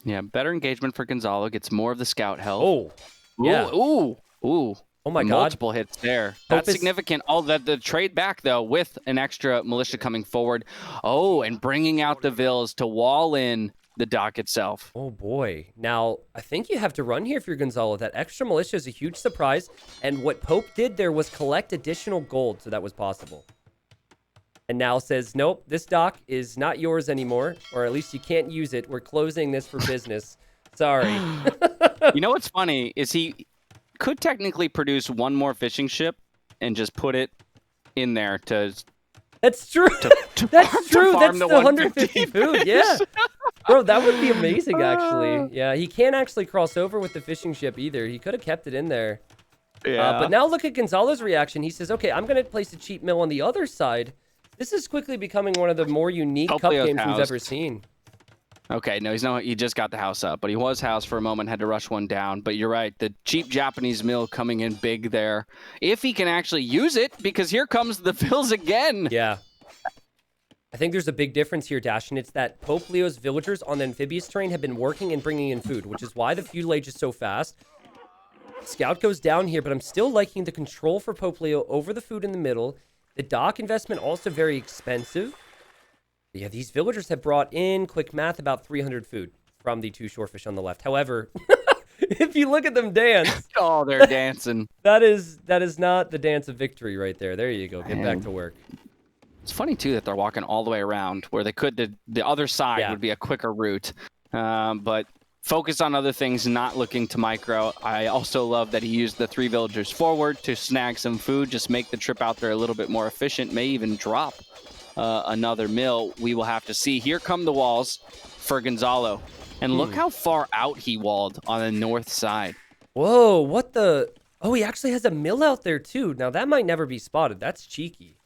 S2: Yeah, better engagement for Gonzalo. Gets more of the scout health.
S1: Oh, yeah.
S2: Ooh.
S1: Oh my God.
S2: Multiple hits there. That's significant. All that the trade back, though, with an extra militia coming forward. Oh, and bringing out the vills to wall in the dock itself.
S1: Oh, boy. Now, I think you have to run here if you're Gonzalo. That extra militia is a huge surprise. And what Pope did there was collect additional gold, so that was possible. And now says, nope, this dock is not yours anymore, or at least you can't use it. We're closing this for business. Sorry.
S2: You know what's funny is he could technically produce 1 more fishing ship and just put it in there to...
S1: That's true. That's true. That's the 150 food. Yeah. Bro, that would be amazing, actually. Yeah, he can't actually cross over with the fishing ship either. He could have kept it in there.
S2: Yeah.
S1: But now look at Gonzalo's reaction. He says, okay, I'm going to place a cheap mill on the other side. This is quickly becoming one of the more unique cup games we've ever seen.
S2: Okay, no, he just got the house up, but he was housed for a moment, had to rush one down. But you're right, the cheap Japanese mill coming in big there. If he can actually use it, because here comes the fills again.
S1: Yeah. I think there's a big difference here, Dash, and it's that Pope Leo's villagers on the amphibious terrain have been working and bringing in food, which is why the feudal age is so fast. Scout goes down here, but I'm still liking the control for Pope Leo over the food in the middle. The dock investment also very expensive. Yeah, these villagers have brought in, quick math, about 300 food from the 2 shorefish on the left. However, if you look at them dance...
S2: Oh, they're dancing.
S1: That is not the dance of victory right there. There you go. Get back to work.
S2: It's funny, too, that they're walking all the way around where they could... The other side would be a quicker route. But focus on other things, not looking to micro. I also love that he used the 3 villagers forward to snag some food, just make the trip out there a little bit more efficient, may even drop another mill. We will have to see. Here come the walls for Gonzalo. And look how far out he walled on the north side.
S1: Whoa, what the... Oh, he actually has a mill out there, too. Now, that might never be spotted. That's cheeky.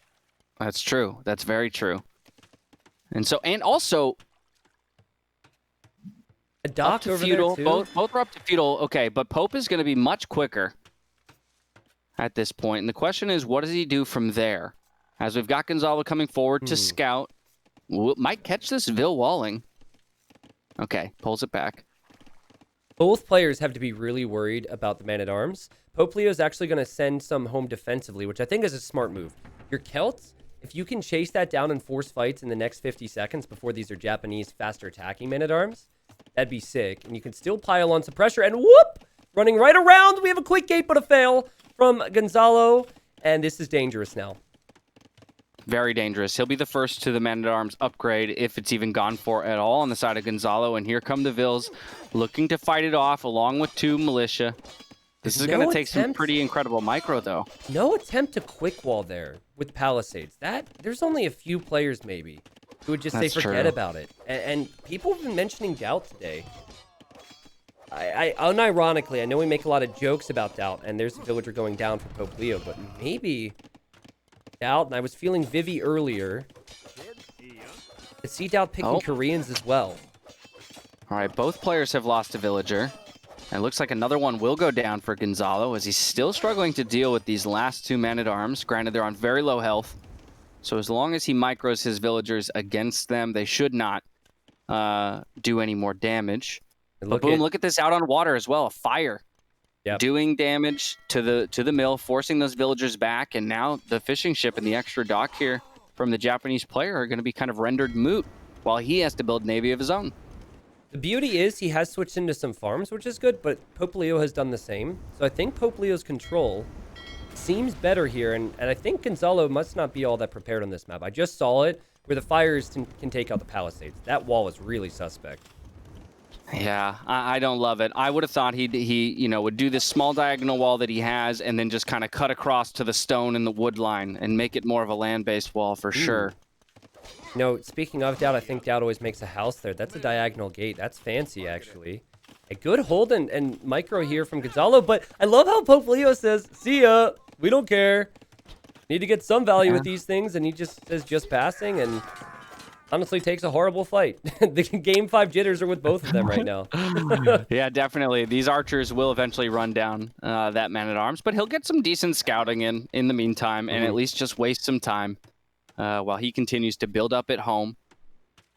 S2: That's true. That's very true. And also,
S1: A dock over
S2: feudal.
S1: there too?
S2: Both are up to feudal. Okay, but Pope is going to be much quicker at this point. And the question is, what does he do from there? As we've got Gonzalo coming forward to scout. Might catch this Vil walling. Okay, pulls it back.
S1: Both players have to be really worried about the man-at-arms. Pope Leo is actually going to send some home defensively, which I think is a smart move. Your Celts, if you can chase that down and force fights in the next 50 seconds before these are Japanese faster attacking man-at-arms, that'd be sick. And you can still pile on some pressure, and whoop! Running right around. We have a quick gate, but a fail from Gonzalo, and this is dangerous now.
S2: Very dangerous. He'll be the first to the man-at-arms upgrade if it's even gone for at all on the side of Gonzalo. And here come the Vils looking to fight it off along with 2 militia. This is going to take some pretty incredible micro, though.
S1: No attempt to quick wall there with Palisades. There's only a few players maybe who would just say forget about it. And people have been mentioning Doubt today. I unironically, I know we make a lot of jokes about Doubt, and there's a villager going down for Pope Leo, but maybe Doubt, and I was feeling Vivi earlier. I see Doubt picking Koreans as well.
S2: All right, both players have lost a villager. And it looks like another one will go down for Gonzalo as he's still struggling to deal with these last 2 men-at-arms. Granted, they're on very low health. So as long as he micros his villagers against them, they should not do any more damage. But boom, look at this out on water as well. A fire. Yep. Doing damage to the mill, forcing those villagers back, and now the fishing ship and the extra dock here from the Japanese player are going to be kind of rendered moot while he has to build navy of his own.
S1: The beauty is he has switched into some farms, which is good, but Pope Leo has done the same. So I think Pope Leo's control seems better here, and I think Gonzalo must not be all that prepared on this map. I just saw it where the fires can take out the Palisades. That wall is really suspect.
S2: Yeah, I don't love it. I would have thought he would do this small diagonal wall that he has and then just kind of cut across to the stone and the wood line and make it more of a land-based wall for sure.
S1: No, speaking of Doubt, I think Doubt always makes a house there. That's a diagonal gate. That's fancy, actually. A good hold and micro here from Gonzalo, but I love how Pope Leo says, see ya, we don't care. Need to get some value with these things, and he just says just passing, and honestly takes a horrible fight. The game 5 jitters are with both of them right now.
S2: Yeah, definitely. These archers will eventually run down that man-at-arms, but he'll get some decent scouting in the meantime, and at least just waste some time while he continues to build up at home.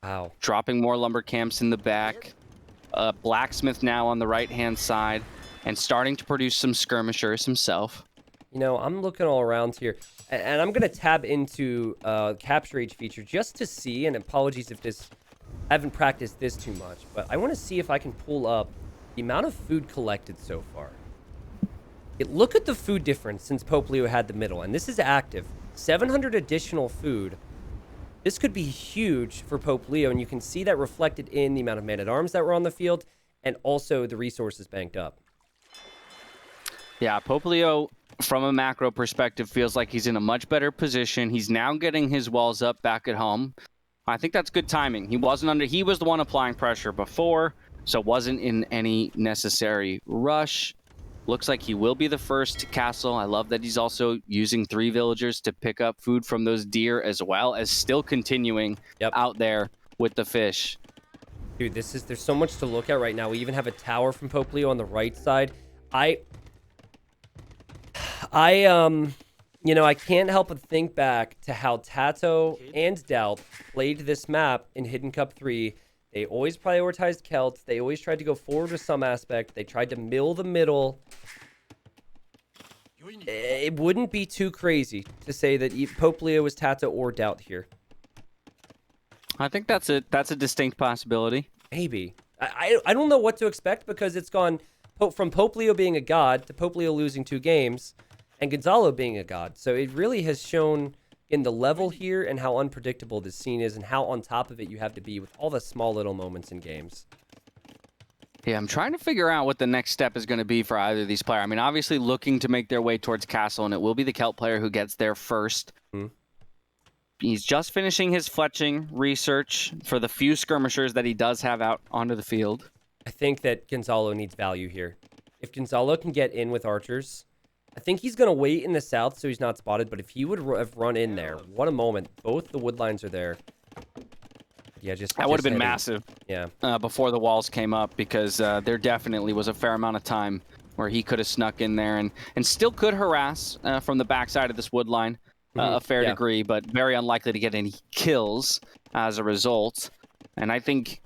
S1: Wow.
S2: Dropping more lumber camps in the back. Blacksmith now on the right-hand side, and starting to produce some skirmishers himself.
S1: You know, I'm looking all around here, and I'm going to tab into Capture Age feature just to see, and apologies if I haven't practiced this too much, but I want to see if I can pull up the amount of food collected so far. Look at the food difference since Pope Leo had the middle, and this is active. 700 additional food. This could be huge for Pope Leo, and you can see that reflected in the amount of man-at-arms that were on the field, and also the resources banked up.
S2: Yeah, Pope Leo, from a macro perspective, feels like he's in a much better position. He's now getting his walls up back at home. I think that's good timing. He was the one applying pressure before, so wasn't in any necessary rush. Looks like he will be the first to castle. I love that he's also using 3 villagers to pick up food from those deer, as well as still continuing out there with the fish.
S1: Dude, there's so much to look at right now. We even have a tower from Pope Leo on the right side. I can't help but think back to how Tato and Doubt played this map in Hidden Cup 3. They always prioritized Celts. They always tried to go forward with some aspect. They tried to mill the middle. It wouldn't be too crazy to say that Pope Leo was Tato or Doubt here.
S2: I think that's a distinct possibility.
S1: Maybe. I don't know what to expect because it's gone from Pope Leo being a god to Pope Leo losing 2 games and Gonzalo being a god. So it really has shown in the level here and how unpredictable this scene is and how on top of it you have to be with all the small little moments in games.
S2: Yeah, I'm trying to figure out what the next step is going to be for either of these players. I mean, obviously looking to make their way towards castle, and it will be the Celt player who gets there first. He's just finishing his fletching research for the few skirmishers that he does have out onto the field.
S1: I think that Gonzalo needs value here. If Gonzalo can get in with archers, I think he's going to wait in the south so he's not spotted, but if he would have run in there, what a moment. Both the wood lines are there. Yeah, that
S2: would have been massive.
S1: Yeah.
S2: before the walls came up, because there definitely was a fair amount of time where he could have snuck in there and still could harass from the backside of this wood line a fair degree, but very unlikely to get any kills as a result. And I think,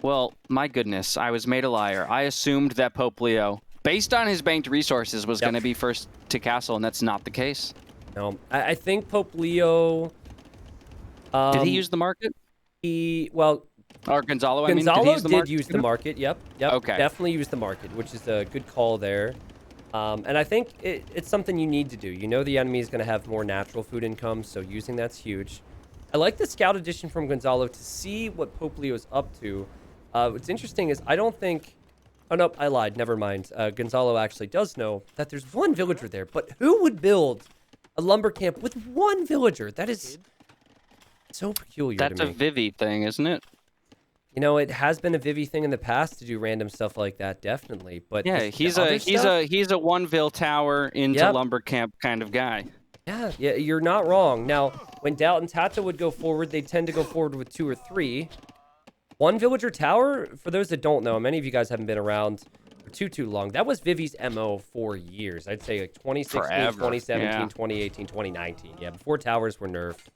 S2: well, my goodness, I was made a liar. I assumed that Pope Leo, based on his banked resources, was going to be first to castle, and that's not the case.
S1: No, I think Pope Leo...
S2: did he use the market?
S1: Or
S2: Gonzalo,
S1: Gonzalo
S2: did
S1: use the market. Yep.
S2: Okay.
S1: Definitely used the market, which is a good call there. And I think it's something you need to do. You know the enemy is going to have more natural food income, so using that's huge. I like the scout addition from Gonzalo to see what Pope Leo's up to. What's interesting is I don't think... Oh, no, I lied. Never mind. Gonzalo actually does know that there's one villager there, but who would build a lumber camp with one villager? That is so peculiar to me.
S2: That's a Vivi thing, isn't it?
S1: You know, it has been a Vivi thing in the past to do random stuff like that, definitely. But
S2: yeah, he's a one vil tower into lumber camp kind of guy.
S1: Yeah, you're not wrong. Now, when Doubt and Tata would go forward, they tend to go forward with 2 or 3. One villager tower, for those that don't know, many of you guys haven't been around for too long. That was Vivi's MO for years. I'd say like 2016,
S2: Forever.
S1: 2017, 2018, 2019. Yeah, before towers were nerfed.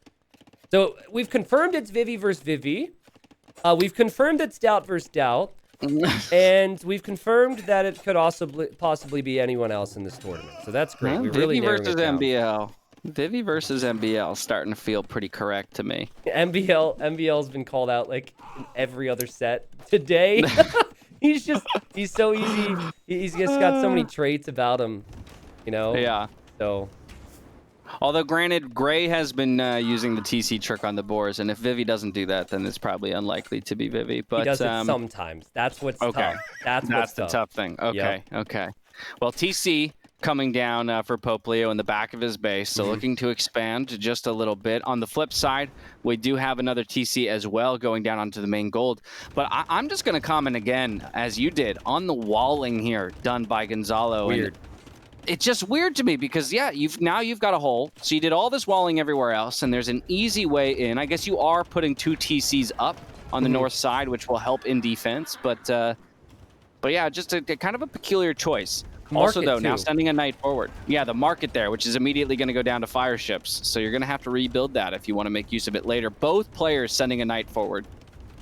S1: So we've confirmed it's Vivi versus Vivi. We've confirmed it's Doubt versus Doubt. And we've confirmed that it could also possibly be anyone else in this tournament. So that's great.
S2: Well,
S1: We're really
S2: Vivi versus
S1: MBL.
S2: Vivi versus MBL starting to feel pretty correct to me.
S1: MBL's been called out like in every other set. Today, he's so easy. He's just got so many traits about him, you know?
S2: Yeah.
S1: So...
S2: Although, granted, Gray has been using the TC trick on the boars, and if Vivi doesn't do that, then it's probably unlikely to be Vivi. But
S1: he does it sometimes. That's what's tough. That's
S2: the tough thing. Okay, okay. Well, TC coming down for Pope Leo in the back of his base, so looking to expand just a little bit. On the flip side, we do have another TC as well going down onto the main gold. But I'm just going to comment again, as you did, on the walling here done by Gonzalo.
S1: Weird.
S2: And it's just weird to me because, yeah, you've got a hole. So you did all this walling everywhere else, and there's an easy way in. I guess you are putting 2 TCs up on the north side, which will help in defense. But yeah, just a kind of a peculiar choice. Also, though, now sending a knight forward. Yeah, the market there, which is immediately going to go down to fire ships. So you're going to have to rebuild that if you want to make use of it later. Both players sending a knight forward.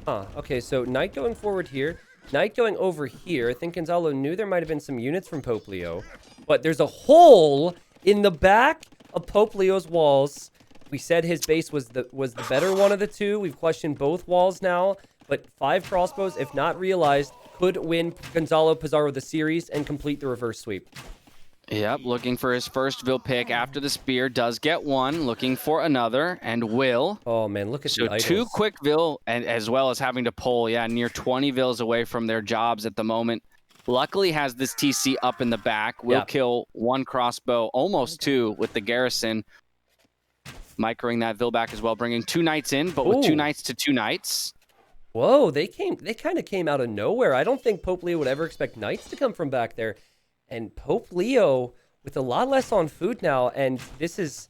S1: Okay, so knight going forward here. Knight going over here. I think Gonzalo knew there might have been some units from Pope Leo. But there's a hole in the back of Pope Leo's walls. We said his base was the better one of the two. We've questioned both walls now. But 5 crossbows, if not realized, could win Gonzalo Pizarro the series and complete the reverse sweep.
S2: Yep, looking for his first Vil pick after the spear. Does get one, looking for another, and will.
S1: Oh, man, look at the idols.
S2: 2 quick Vil, and as well as having to pull, near 20 Vils away from their jobs at the moment. Luckily has this TC up in the back. Will kill 1 crossbow, almost 2 with the garrison. Microing that Vil back as well, bringing 2 knights in, but with 2 knights to 2 knights.
S1: Whoa, they kind of came out of nowhere. I don't think Pope Leo would ever expect knights to come from back there. And Pope Leo with a lot less on food now. And this is,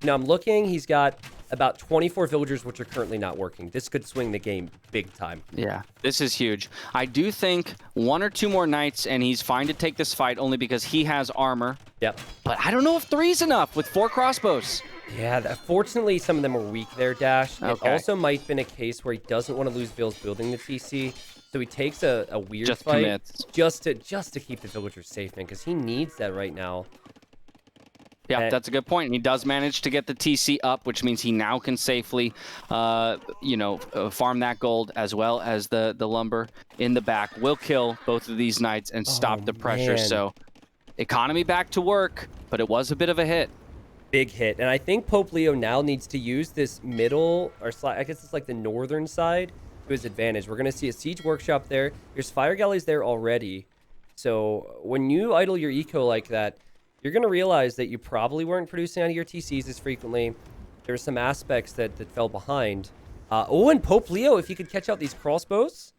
S1: I'm looking, he's got about 24 villagers, which are currently not working. This could swing the game big time.
S2: Yeah, this is huge. I do think 1 or 2 more knights, and he's fine to take this fight only because he has armor.
S1: Yep.
S2: But I don't know if 3's enough with 4 crossbows.
S1: Yeah, fortunately, some of them are weak there, Dash. Okay. It also might have been a case where he doesn't want to lose Vils building the TC. So he takes a weird fight
S2: commits.
S1: just to keep the villagers safe, man, because he needs that right now.
S2: Yeah, that's a good point. And he does manage to get the TC up, which means he now can safely, farm that gold as well as the lumber in the back. Will kill both of these knights and stop the pressure.
S1: Man.
S2: So economy back to work, but it was a bit of a hit.
S1: Big hit. And I think Pope Leo now needs to use this middle, or I guess it's like the northern side, to his advantage. We're going to see a siege workshop there. There's fire galleys there already. So when you idle your eco like that, you're going to realize that you probably weren't producing out of your TCs as frequently. There's some aspects that fell behind. And Pope Leo, if he could catch out these crossbows.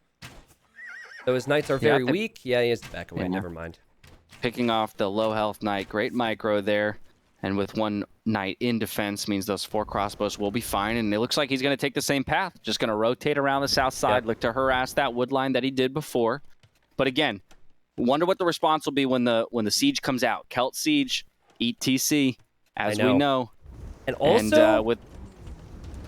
S1: So his knights are very weak. Yeah, he has to back away. Never mind.
S2: Picking off the low health knight. Great micro there. And with one knight in defense means those 4 crossbows will be fine. And it looks like he's going to take the same path. Just going to rotate around the south side, look to harass that wood line that he did before. But again, wonder what the response will be when the siege comes out. Celt siege, eat TC, as we know.
S1: And also,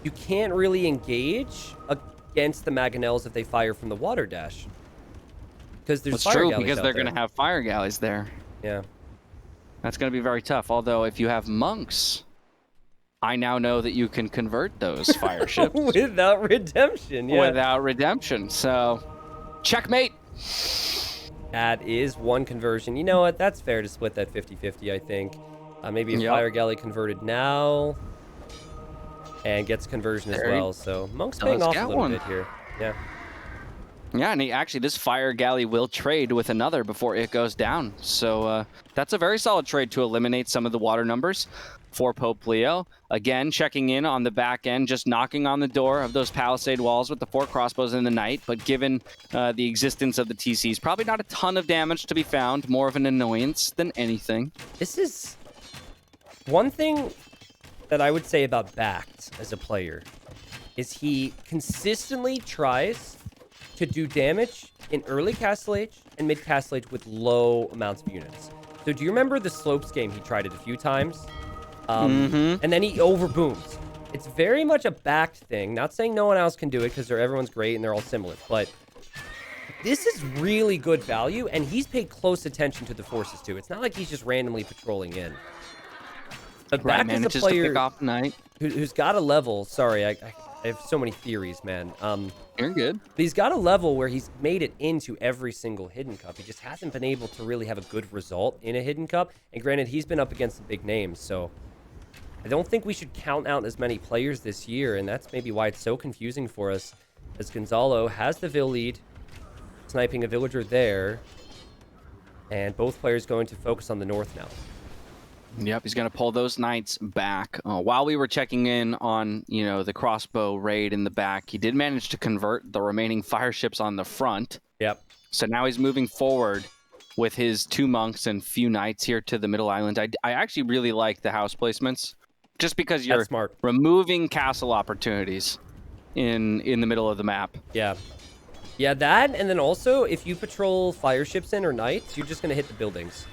S1: you can't really engage against the Mangonels if they fire from the water dash. Because there's fire galleys
S2: because they're going to have fire galleys there.
S1: Yeah.
S2: That's going to be very tough. Although, if you have monks, I now know that you can convert those fire ships.
S1: Without redemption, yeah.
S2: Without redemption. So, checkmate.
S1: That is one conversion. You know what? That's fair to split that 50-50, I think. Maybe a fire galley converted now. And gets conversion as well. So, Monk's paying off a little bit here. Yeah.
S2: Yeah, and actually, this fire galley will trade with another before it goes down. So that's a very solid trade to eliminate some of the water numbers for Pope Leo. Again, checking in on the back end, just knocking on the door of those palisade walls with the 4 crossbows in the night. But given the existence of the TCs, probably not a ton of damage to be found. More of an annoyance than anything.
S1: This is one thing that I would say about Backed as a player is he consistently tries to do damage in early Castle Age and mid Castle Age with low amounts of units. So do you remember the Slopes game? He tried it a few times. And then he overbooms. It's very much a Backed thing. Not saying no one else can do it because everyone's great and they're all similar. But this is really good value, and he's paid close attention to the forces too. It's not like he's just randomly patrolling in. But Backed is a player who's got a level. Sorry, I have so many theories, man.
S2: You're good.
S1: But he's got a level where he's made it into every single Hidden Cup. He just hasn't been able to really have a good result in a Hidden Cup. And granted, he's been up against the big names, so I don't think we should count out as many players this year, and that's maybe why it's so confusing for us, as Gonzalo has the Vill lead, sniping a villager there, and both players going to focus on the north now.
S2: Yep, he's going to pull those knights back. While we were checking in on, the crossbow raid in the back, he did manage to convert the remaining fire ships on the front.
S1: Yep.
S2: So now he's moving forward with his 2 monks and few knights here to the middle island. I actually really like the house placements, just because you're removing castle opportunities in the middle of the map.
S1: Yeah. Yeah, that, and then also, if you patrol fire ships in or knights, you're just going to hit the buildings.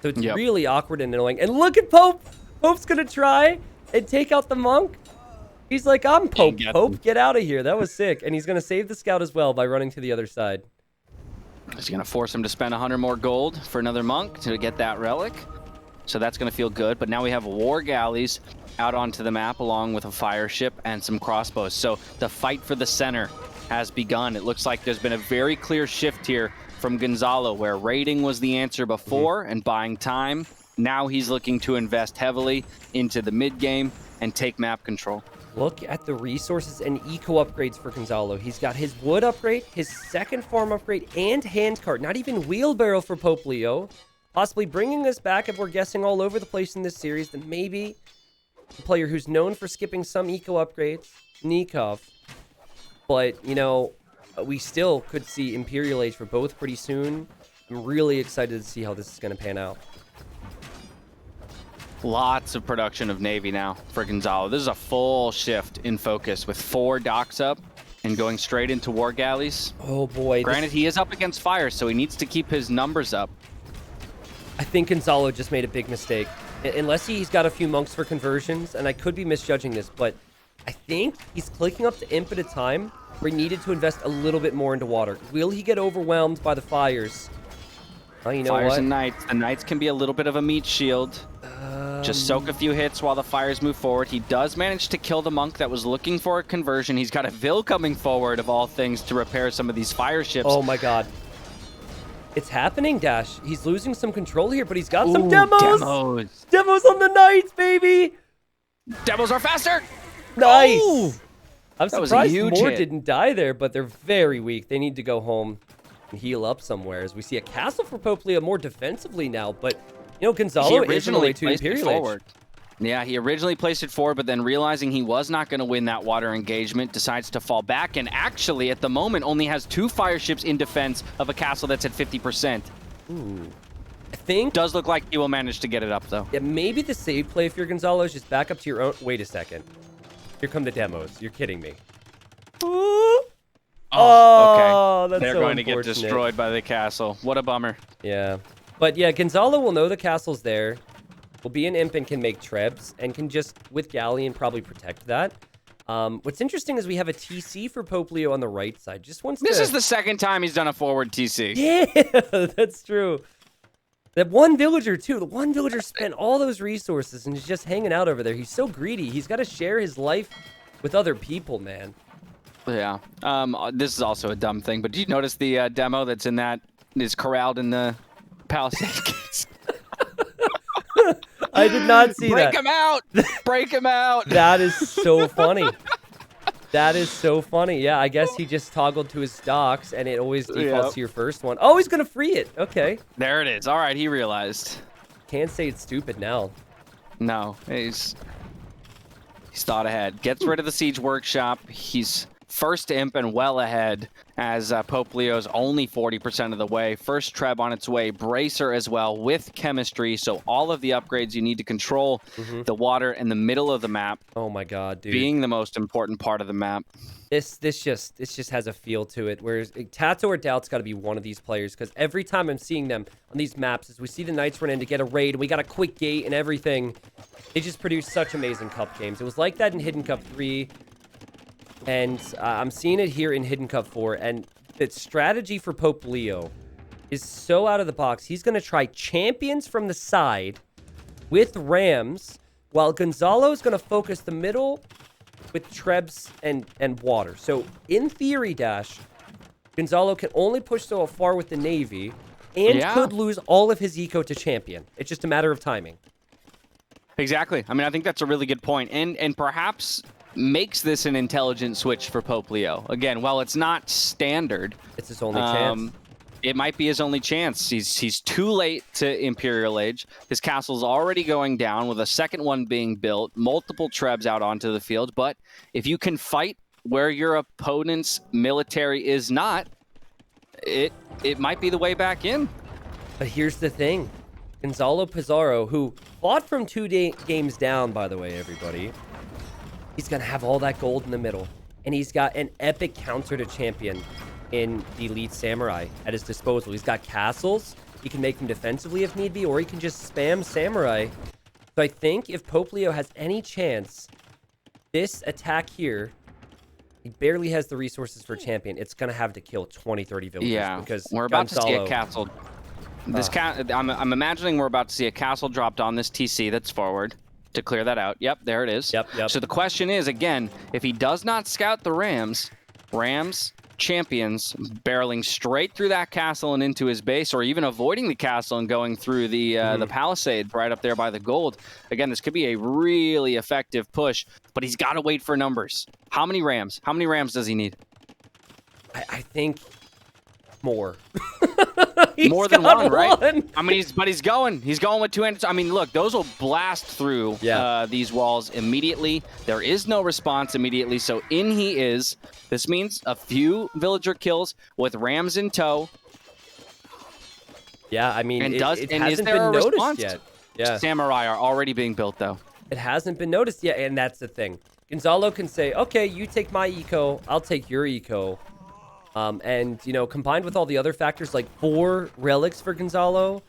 S1: So it's really awkward and annoying. And look at Pope! Pope's going to try and take out the monk. He's like, I'm Pope. Pope, get out of here. That was sick. And he's going to save the scout as well by running to the other side.
S2: He's going to force him to spend 100 more gold for another monk to get that relic. So that's going to feel good. But now we have war galleys out onto the map along with a fire ship and some crossbows. So the fight for the center has begun. It looks like there's been a very clear shift here from Gonzalo, where raiding was the answer before and buying time. Now he's looking to invest heavily into the mid game and take map control.
S1: Look at the resources and eco upgrades for Gonzalo. He's got his wood upgrade, his second farm upgrade, and handcart. Not even wheelbarrow for Pope Leo. Possibly bringing this back, if we're guessing all over the place in this series, then maybe a player who's known for skipping some eco upgrades, Nikov. But, we still could see Imperial Age for both pretty soon. I'm really excited to see how this is going to pan out.
S2: Lots of production of Navy now for Gonzalo. This is a full shift in focus with 4 docks up and going straight into war galleys.
S1: Oh, boy.
S2: Granted, he is up against fire, so he needs to keep his numbers up.
S1: I think Gonzalo just made a big mistake. Unless he's got a few monks for conversions, and I could be misjudging this, but I think he's clicking up to imp at a time where he needed to invest a little bit more into water. Will he get overwhelmed by the fires? Oh, you know
S2: fires
S1: what?
S2: And knights. The knights can be a little bit of a meat shield. Just soak a few hits while the fires move forward. He does manage to kill the monk that was looking for a conversion. He's got a Vill coming forward, of all things, to repair some of these fire ships.
S1: Oh my god. It's happening, Dash. He's losing some control here, but he's got some demos! Demos on the knights, baby!
S2: Demos are faster!
S1: Nice!
S2: Oh!
S1: I'm surprised more didn't die there, but they're very weak. They need to go home and heal up somewhere. As we see a castle for Pope Leo more defensively now, but Gonzalo is on the way to Imperial Age.
S2: Yeah, he originally placed it forward, but then realizing he was not going to win that water engagement, decides to fall back, and actually, at the moment, only has 2 fire ships in defense of a castle that's at 50%.
S1: Ooh. I think
S2: does look like he will manage to get it up, though.
S1: Yeah, maybe the safe play if you're Gonzalo is just back up to your own. Wait a second. Here come the demos. You're kidding me.
S2: Oh, okay.
S1: That's
S2: They're
S1: so
S2: going to get destroyed by the castle. What a bummer.
S1: Yeah. But yeah, Gonzalo will know the castle's there. Will be an imp and can make trebs and can just, with Galleon, probably protect that. What's interesting is we have a TC for Poplio on the right side. Just once
S2: This is the second time he's done a forward TC.
S1: Yeah, that's true. That one villager, too. The one villager spent all those resources and is just hanging out over there. He's so greedy. He's got to share his life with other people, man.
S2: Yeah. This is also a dumb thing, but did you notice the demo that's in that is corralled in the palisade gates?
S1: I did not see that.
S2: Break him out! Break him out!
S1: That is so funny. That is so funny. Yeah, I guess he just toggled to his stocks, and it always defaults to your first one. Oh, he's going to free it. Okay.
S2: There it is. All right, he realized.
S1: Can't say it's stupid now.
S2: No, he's thought ahead. Gets rid of the siege workshop. He's first imp and well ahead as Poplio's only 40% of the way. First treb on its way. Bracer as well with chemistry. So all of the upgrades you need to control the water in the middle of the map.
S1: Oh my god, dude.
S2: Being the most important part of the map.
S1: This just has a feel to it. Whereas Tato or Doubt's got to be one of these players because every time I'm seeing them on these maps, as we see the Knights run in to get a raid, and we got a quick gate and everything, they just produce such amazing Cup games. It was like that in Hidden Cup 3. And I'm seeing it here in Hidden Cup 4, and the strategy for Poplio is so out of the box. He's going to try champions from the side with Rams, while Gonzalo's going to focus the middle with Trebs and water. So, in theory, Dash, Gonzalo can only push so far with the Navy, and could lose all of his eco to champion. It's just a matter of timing.
S2: Exactly. I mean, I think that's a really good point. And perhaps makes this an intelligent switch for Poplio. Again, while it's not standard,
S1: it's his only chance.
S2: It might be his only chance. He's too late to Imperial Age. His castle's already going down with a second one being built, multiple trebs out onto the field. But if you can fight where your opponent's military is not, it might be the way back in.
S1: But here's the thing. Gonzalo Pizarro, who fought from 2 games down, by the way, everybody, he's going to have all that gold in the middle. And he's got an epic counter to champion in the Elite Samurai at his disposal. He's got castles. He can make them defensively if need be, or he can just spam Samurai. So I think if Poplio has any chance, this attack here, he barely has the resources for champion. It's going to have to kill 20, 30 villagers.
S2: Yeah,
S1: because
S2: we're about to see a castle. I'm imagining we're about to see a castle dropped on this TC that's forward. To clear that out. Yep, there it is.
S1: Yep.
S2: So the question is, again, if he does not scout the Rams, champions, barreling straight through that castle and into his base, or even avoiding the castle and going through the palisade right up there by the gold. Again, this could be a really effective push, but he's got to wait for numbers. How many Rams? How many Rams does he need?
S1: I think more.
S2: More than one, right? I mean, he's going with 200. I mean, look, those will blast through these walls immediately. There is no response immediately, so in he is. This means a few villager kills with Rams in tow.
S1: Yeah, I mean, it hasn't
S2: been
S1: noticed yet. Yeah,
S2: Samurai are already being built, though.
S1: It hasn't been noticed yet, and that's the thing. Gonzalo can say, okay, you take my eco, I'll take your eco. And, you know, combined with all the other factors, like 4 relics for Gonzalo,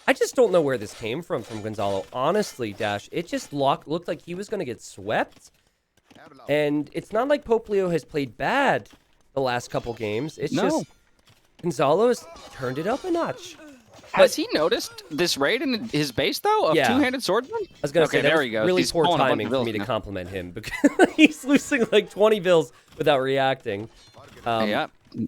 S1: I just don't know where this came from Gonzalo. Honestly, Dash, it just looked like he was going to get swept. And it's not like Poplio has played bad the last couple games. It's just Gonzalo has turned it up a notch.
S2: Has he noticed this raid in his base, though, of two-handed swordsman?
S1: I was going to say, there he goes. Really poor timing for me to compliment him because he's losing like 20 bills without reacting.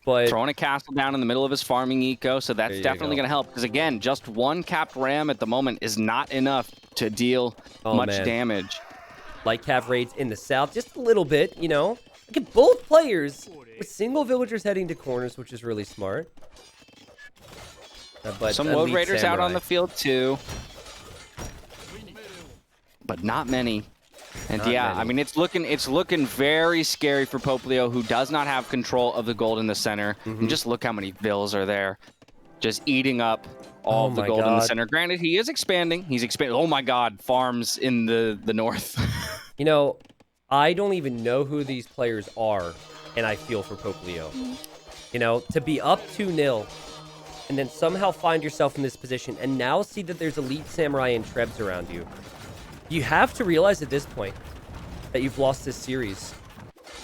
S1: But
S2: throwing a castle down in the middle of his farming eco, so that's definitely going to help. Because again, just one capped ram at the moment is not enough to deal much damage.
S1: Light cav raids in the south, just a little bit, you know. Get both players with single villagers heading to corners, which is really smart. But
S2: some Woad Raiders out on the field too, but not many. And I mean, it's looking very scary for Poplio, who does not have control of the gold in the center. And just look how many vills are there, just eating up all of the gold in the
S1: God.
S2: center. Granted, he is expanding. He's expanding. Oh my God, farms in the north.
S1: You know, I don't even know who these players are, and I feel for Pope Leo. You know, to be up 2-0 and then somehow find yourself in this position and now see that there's elite samurai and trebs around you. You have to realize at this point that you've lost this series.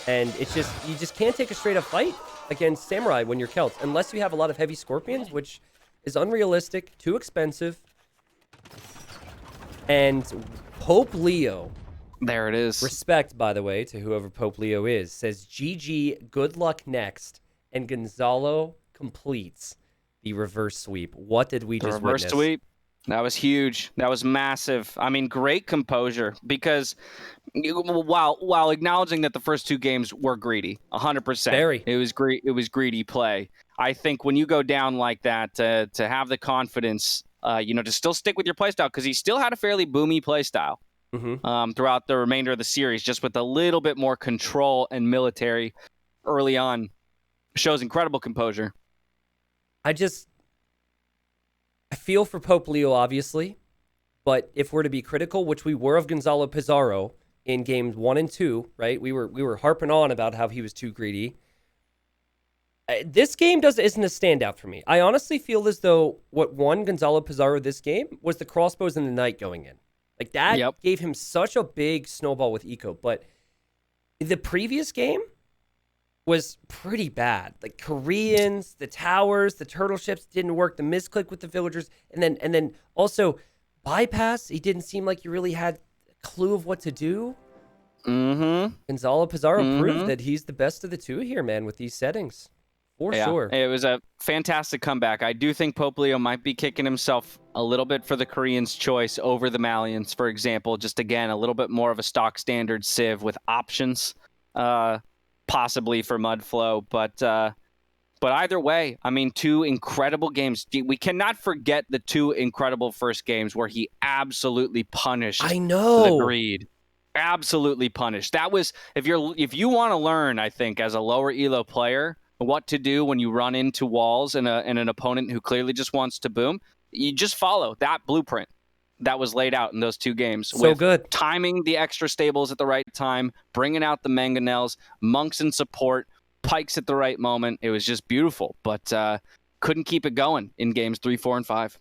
S1: And it's just, you just can't take a straight up fight against samurai when you're Celts, unless you have a lot of heavy scorpions, which is unrealistic, too expensive. And Pope Leo,
S2: there it is.
S1: Respect, by the way, to whoever Pope Leo is, says GG, good luck next, and Gonzalo completes the reverse sweep. What did we just witness?
S2: Reverse sweep. That was huge. That was massive. I mean, great composure, because while acknowledging that the first two games were greedy, 100%.
S1: Very.
S2: It was greedy play. I think when you go down like that, to have the confidence, to still stick with your playstyle, because he still had a fairly boomy playstyle throughout the remainder of the series, just with a little bit more control and military early on, shows incredible composure.
S1: I feel for Pope Leo, obviously, but if we're to be critical, which we were of Gonzalo Pizarro in games 1 and 2, right? We were harping on about how he was too greedy. This game isn't a standout for me. I honestly feel as though what won Gonzalo Pizarro this game was the crossbows and the knight going in. Like, that gave him such a big snowball with eco. But the previous game was pretty bad. Like, Koreans, the towers, the turtle ships didn't work. The misclick with the villagers, and then also bypass. He didn't seem like he really had a clue of what to do. Gonzalo Pizarro proved that he's the best of the two here, man, with these settings. For sure.
S2: It was a fantastic comeback. I do think Pope Leo might be kicking himself a little bit for the Koreans' choice over the Malians, for example. Just, again, a little bit more of a stock standard Civ with options, possibly for Mudflow. But either way, I mean, two incredible games. We cannot forget the two incredible first games where he absolutely punished the greed. Absolutely punished. That was, if you want to learn, I think, as a lower elo player, what to do when you run into walls and an opponent who clearly just wants to boom, you just follow that blueprint that was laid out in those two games.
S1: So good.
S2: Timing the extra stables at the right time, bringing out the mangonels, monks in support, pikes at the right moment. It was just beautiful, but couldn't keep it going in games 3, 4, and 5.